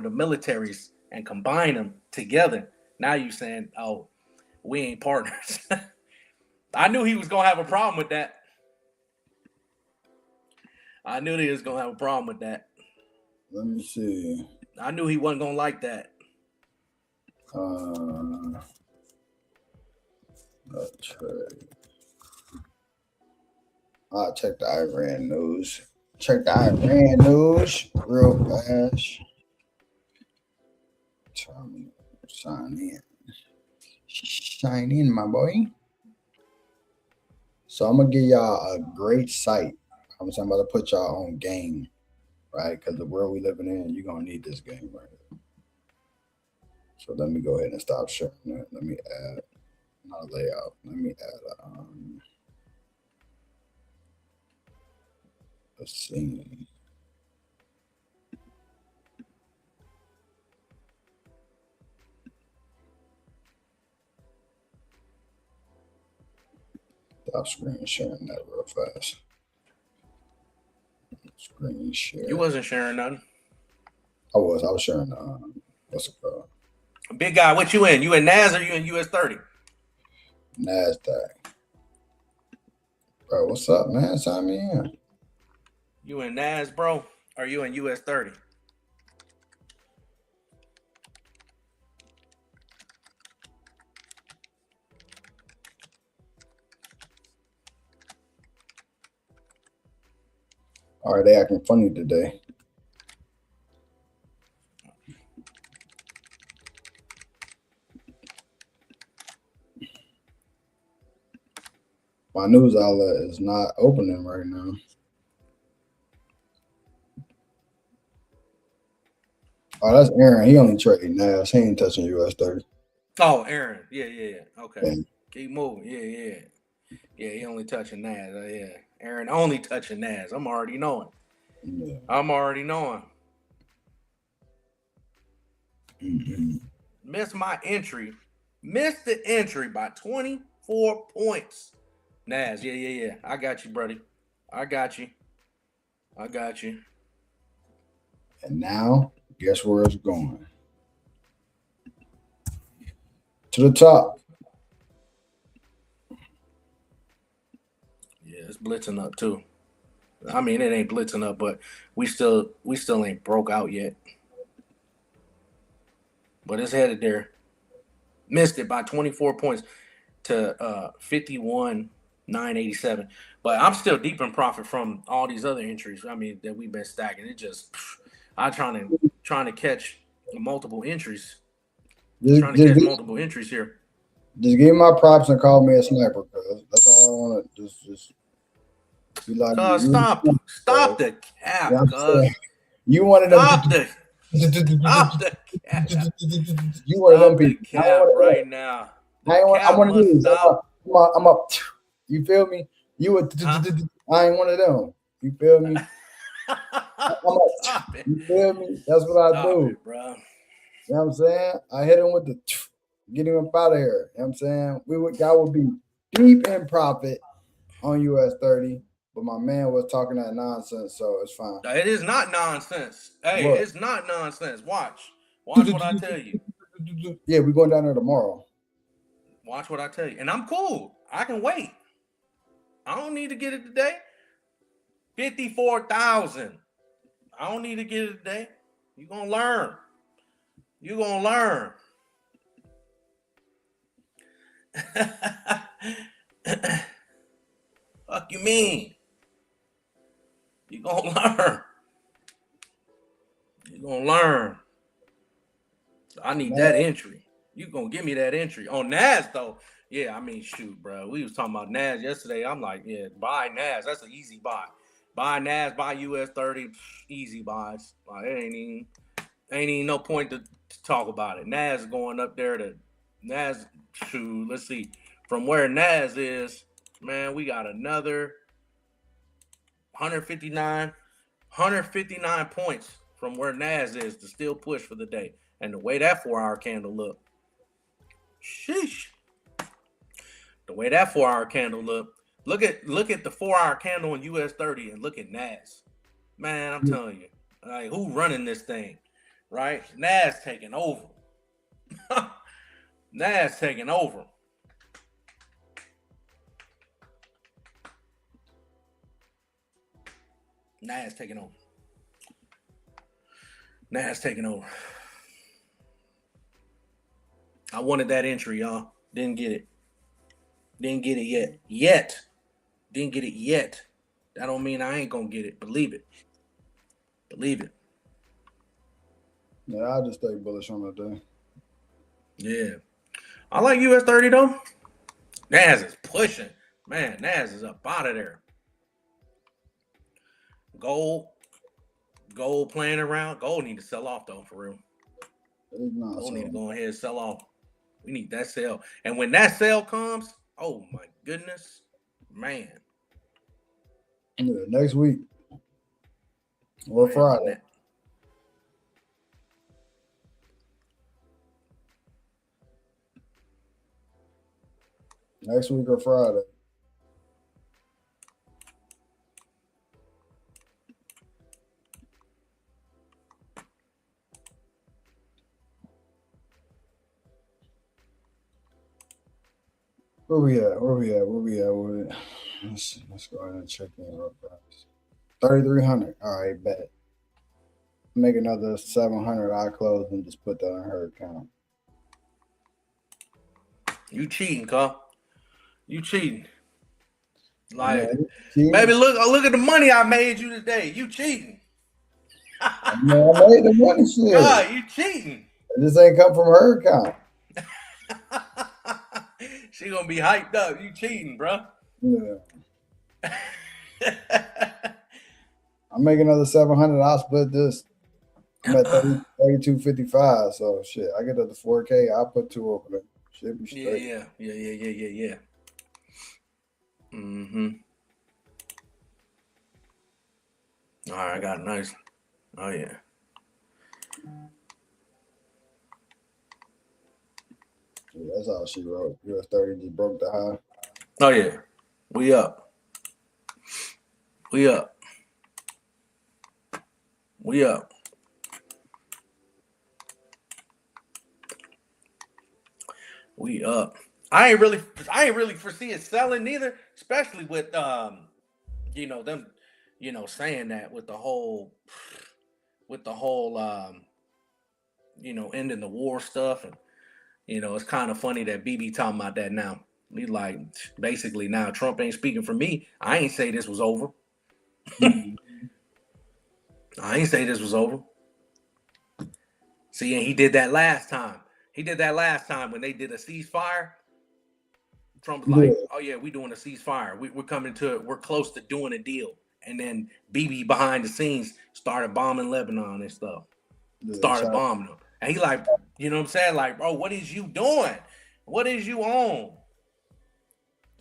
militaries and combine them together. Now you saying, oh, we ain't partners. I knew he was gonna have a problem with that. I knew he was gonna have a problem with that. Let me see. I knew he wasn't gonna like that. I'll check the Iran news. Check the Iran news real fast. Sign in, my boy. So I'm gonna give y'all a great site. I'm about to put y'all on game, right? Because the world we living in, you're gonna need this game right here. So let me go ahead and stop sharing that. Let me add my layout. Let me add a scene. Stop screen sharing that real fast. Screen share. You wasn't sharing nothing. I was sharing what's it called? Big guy, what you in? You in NAS or you in US 30? NASDAQ. Bro, what's up, man? Sign me in. You in NAS, bro? Or you in US 30? All right, they acting funny today. My news outlet is not opening right now. Oh, that's Aaron. He only trading NAS. He ain't touching US 30. Oh, Aaron. Yeah. Okay. Yeah. Keep moving. Yeah, he only touching NAS. Yeah. Aaron only touching NAS. I'm already knowing. Yeah. I'm already knowing. Mm-hmm. Missed my entry. Missed the entry by 24 points. NAS, yeah. I got you, buddy. I got you. And now, guess where it's going? To the top. Yeah, it's blitzing up too. I mean, it ain't blitzing up, but we still ain't broke out yet. But it's headed there. Missed it by 24 points to 51,987. But I'm still deep in profit from all these other entries. I mean, that we've been stacking. It just I'm trying to catch multiple entries. Multiple entries here. Just give me my props and call me a sniper, cuz that's all I want to just be like. Stop the cap, cuz. You wanted them. Stop the cap. You wanted them the people. cap right now. I want to I'm up. You feel me? You would. I ain't one of them. You feel me? I'm up. Stop it. You feel me? That's what I Stop do. it, bro. You know what I'm saying? I hit him with the get him up out of here. You know what I'm saying? Y'all would be deep in profit on US 30, but my man was talking that nonsense, so it's fine. It is not nonsense. Hey, What? it's not nonsense. Watch what I tell you. Yeah, we're going down there tomorrow. Watch what I tell you. And I'm cool. I can wait. I don't need to get it today. 54,000. I don't need to get it today. You're going to learn. You're going to learn. Fuck you mean? You're going to learn. You're going to learn. So I need that entry. You're going to give me that entry. On NAS, though, yeah, I mean, shoot, bro. We was talking about NAS yesterday. I'm like, yeah, buy NAS. That's an easy buy. Buy NAS, buy US 30, easy buys. Like, it ain't even no point to talk about it. NAS going up there to NAS. Shoot, let's see. From where NAS is, man, we got another 159 points from where NAS is to still push for the day. And the way that 4-hour candle look, sheesh. The way that 4-hour candle look at the 4-hour candle in US 30 and look at NAS. Man, I'm telling you, like, who running this thing, right? NAS taking over. NAS taking over. NAS taking over. NAS taking over. I wanted that entry, y'all. Didn't get it. Didn't get it yet. Didn't get it yet. That don't mean I ain't gonna get it. Believe it. Believe it. Yeah, I'll just stay bullish on that day. Yeah. I like US 30 though. NAS is pushing. Man, NAS is up out of there. Gold playing around. Gold need to sell off though, for real. Gold need to go ahead and sell off. We need that sell. And when that sale comes, oh my goodness, man. Yeah, next week or Friday. Next week or Friday. Where we at? Let's go ahead and check in real fast. 3,300. All right, bet. Make another 700. I close and just put that on her account. You cheating, Carl. You cheating. Like, cheating. Baby, look at the money I made you today. You cheating. I made the money, shit. God, you cheating. This ain't come from her account. She gonna be hyped up. You cheating, bro. Yeah. I'm making another 700. I'll split this. I'm at 32.55. So shit, I get up to 4K. I'll put 2 over there. Should be straight. Yeah. Mm-hmm. All right, I got a nice. Oh yeah. That's how she wrote. US 30 just broke the high. Oh yeah. We up. We up. I ain't really foresee it selling neither, especially with them, saying that with the whole ending the war stuff. And it's kind of funny that BB talking about that now. He like, basically now Trump ain't speaking for me. I ain't say this was over. I ain't say this was over. See, and he did that last time. When they did a ceasefire. Trump was like, oh yeah, we doing a ceasefire. We're close to doing a deal. And then BB behind the scenes started bombing Lebanon and stuff. Started bombing them. And he like, you know what I'm saying? Like, bro, what is you doing? What is you on?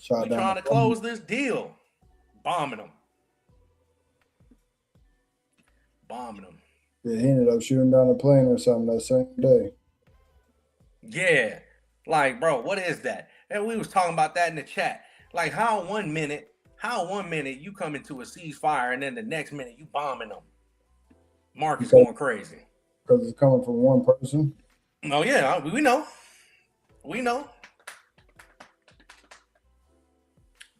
Shot We down trying the to plane. close this deal. Bombing them. Bombing them. Yeah, he ended up shooting down a plane or something that same day. Yeah. Like, bro, what is that? And we was talking about that in the chat. Like, how 1 minute you come into a ceasefire and then the next minute you bombing them? Mark is going crazy. Because it's coming from one person. Oh, yeah, we know. We know.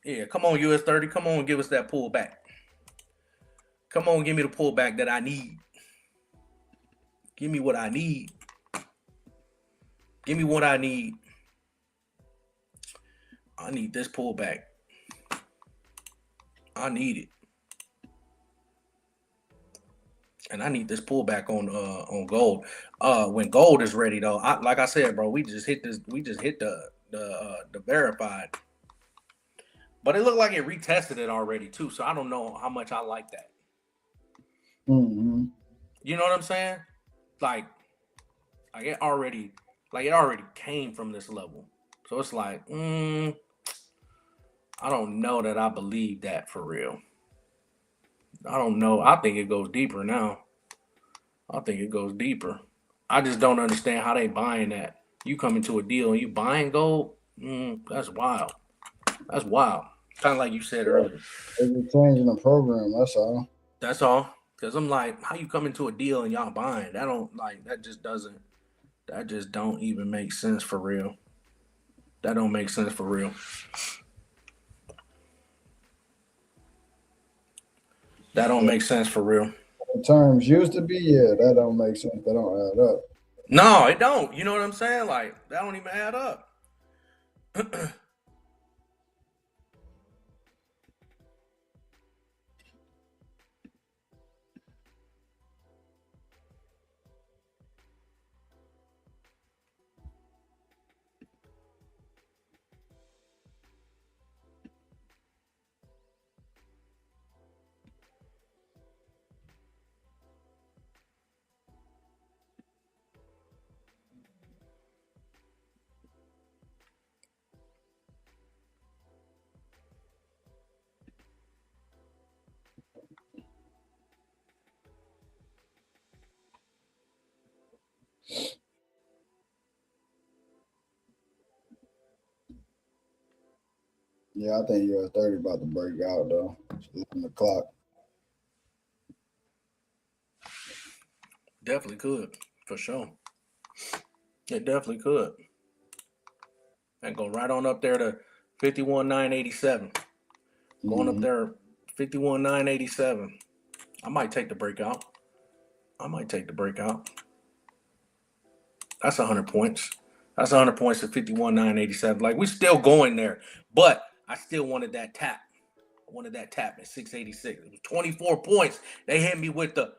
Yeah, come on, US 30. Come on and give us that pullback. Come on, give me the pullback that I need. Give me what I need. Give me what I need. I need this pullback. I need it. And I need this pullback on gold. When gold is ready though, like I said, bro, we just hit the verified. But it looked like it retested it already too. So I don't know how much I like that. Mm-hmm. You know what I'm saying? Like it already came from this level. So it's like, I don't know that I believe that for real. I don't know. I think it goes deeper now. I think it goes deeper. I just don't understand how they buying that. You come into a deal and you buying gold? That's wild. That's wild. Kind of like you said earlier. They're just changing the program, that's all. That's all. Because I'm like, how you come into a deal and y'all buying? That just don't even make sense for real. That don't make sense for real. That don't make sense for real. The terms used to be, yeah, that don't make sense. That don't add up. No, it don't. You know what I'm saying? Like, that don't even add up. Yeah, I think US 30 about to break out though. It's 11 o'clock. Definitely could, for sure. It definitely could. And go right on up there to 51,987. Going up there, 51,987. I might take the breakout. That's 100 points. That's 100 points to 51,987. Like, we still going there. But I still wanted that tap. I wanted that tap at 686. It was 24 points. They hit me with the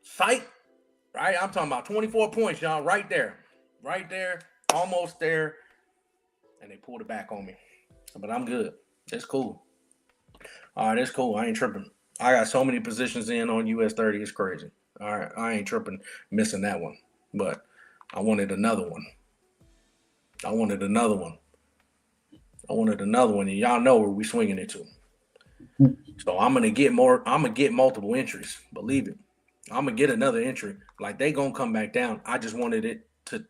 sight. Right? I'm talking about 24 points, y'all. Right there. Right there. Almost there. And they pulled it back on me. But I'm good. It's cool. All right, it's cool. I ain't tripping. I got so many positions in on US 30. It's crazy. All right, I ain't tripping missing that one. But I wanted another one. And y'all know where we swinging it to. So I'm gonna get multiple entries. Believe it. I'm gonna get another entry. Like, they gonna come back down. I just wanted it to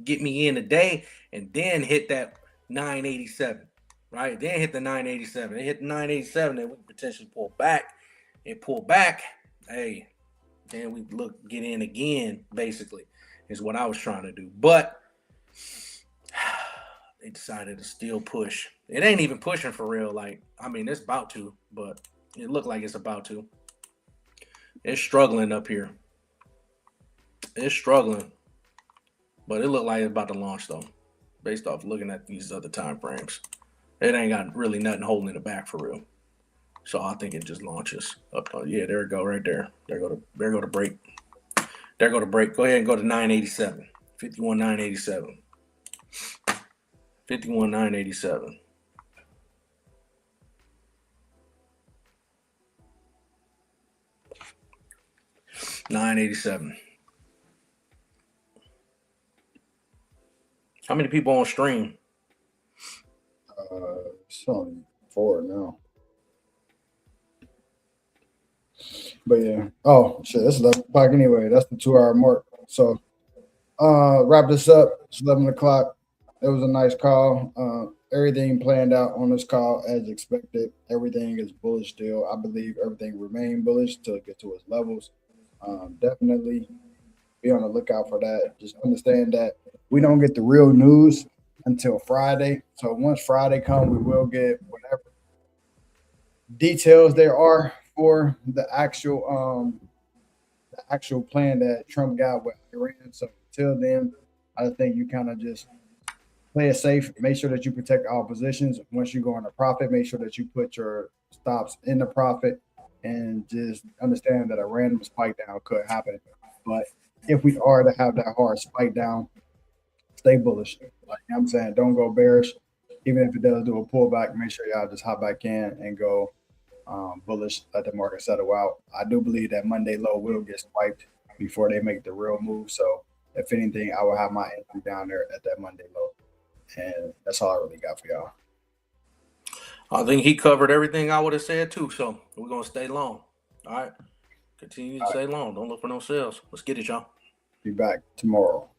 get me in today and then hit that 987. Right? Then hit the 987. It hit the 987, then we potentially pull back. It pulled back. Hey, then we get in again, basically, is what I was trying to do. But they decided to still push. It ain't even pushing for real. Like, I mean, it's about to, but it looked like it's about to. It's struggling up here. It's struggling. But it looked like it's about to launch, though, based off looking at these other time frames. It ain't got really nothing holding it back for real. So I think it just launches up. Yeah, there it go right there. There go to break. There go to break. Go ahead and go to 987. 51,987. 51,987. $9.87. How many people on stream? It's only 4 now. But yeah. Oh shit, it's 11 o'clock anyway. That's the 2 hour mark. So wrap this up. It's 11 o'clock. It was a nice call. Everything planned out on this call as expected. Everything is bullish still. I believe everything remain bullish till it get to its levels. Definitely be on the lookout for that. Just understand that we don't get the real news until Friday. So once Friday comes, we will get whatever details there are for the actual plan that Trump got with Iran. So until then, I think you kind of just play it safe. Make sure that you protect all positions. Once you go on a profit, make sure that you put your stops in the profit, and just understand that a random spike down could happen. But if we are to have that hard spike down, stay bullish. Like I'm saying, don't go bearish. Even if it does do a pullback, make sure y'all just hop back in and go bullish. Let the market settle out. I do believe that Monday low will get swiped before they make the real move. So if anything, I will have my entry down there at that Monday low. And that's all I really got for y'all. I think he covered everything I would have said too. So we're gonna stay long. All right. Continue to stay long. Don't look for no sales. Let's get it, y'all. Be back tomorrow.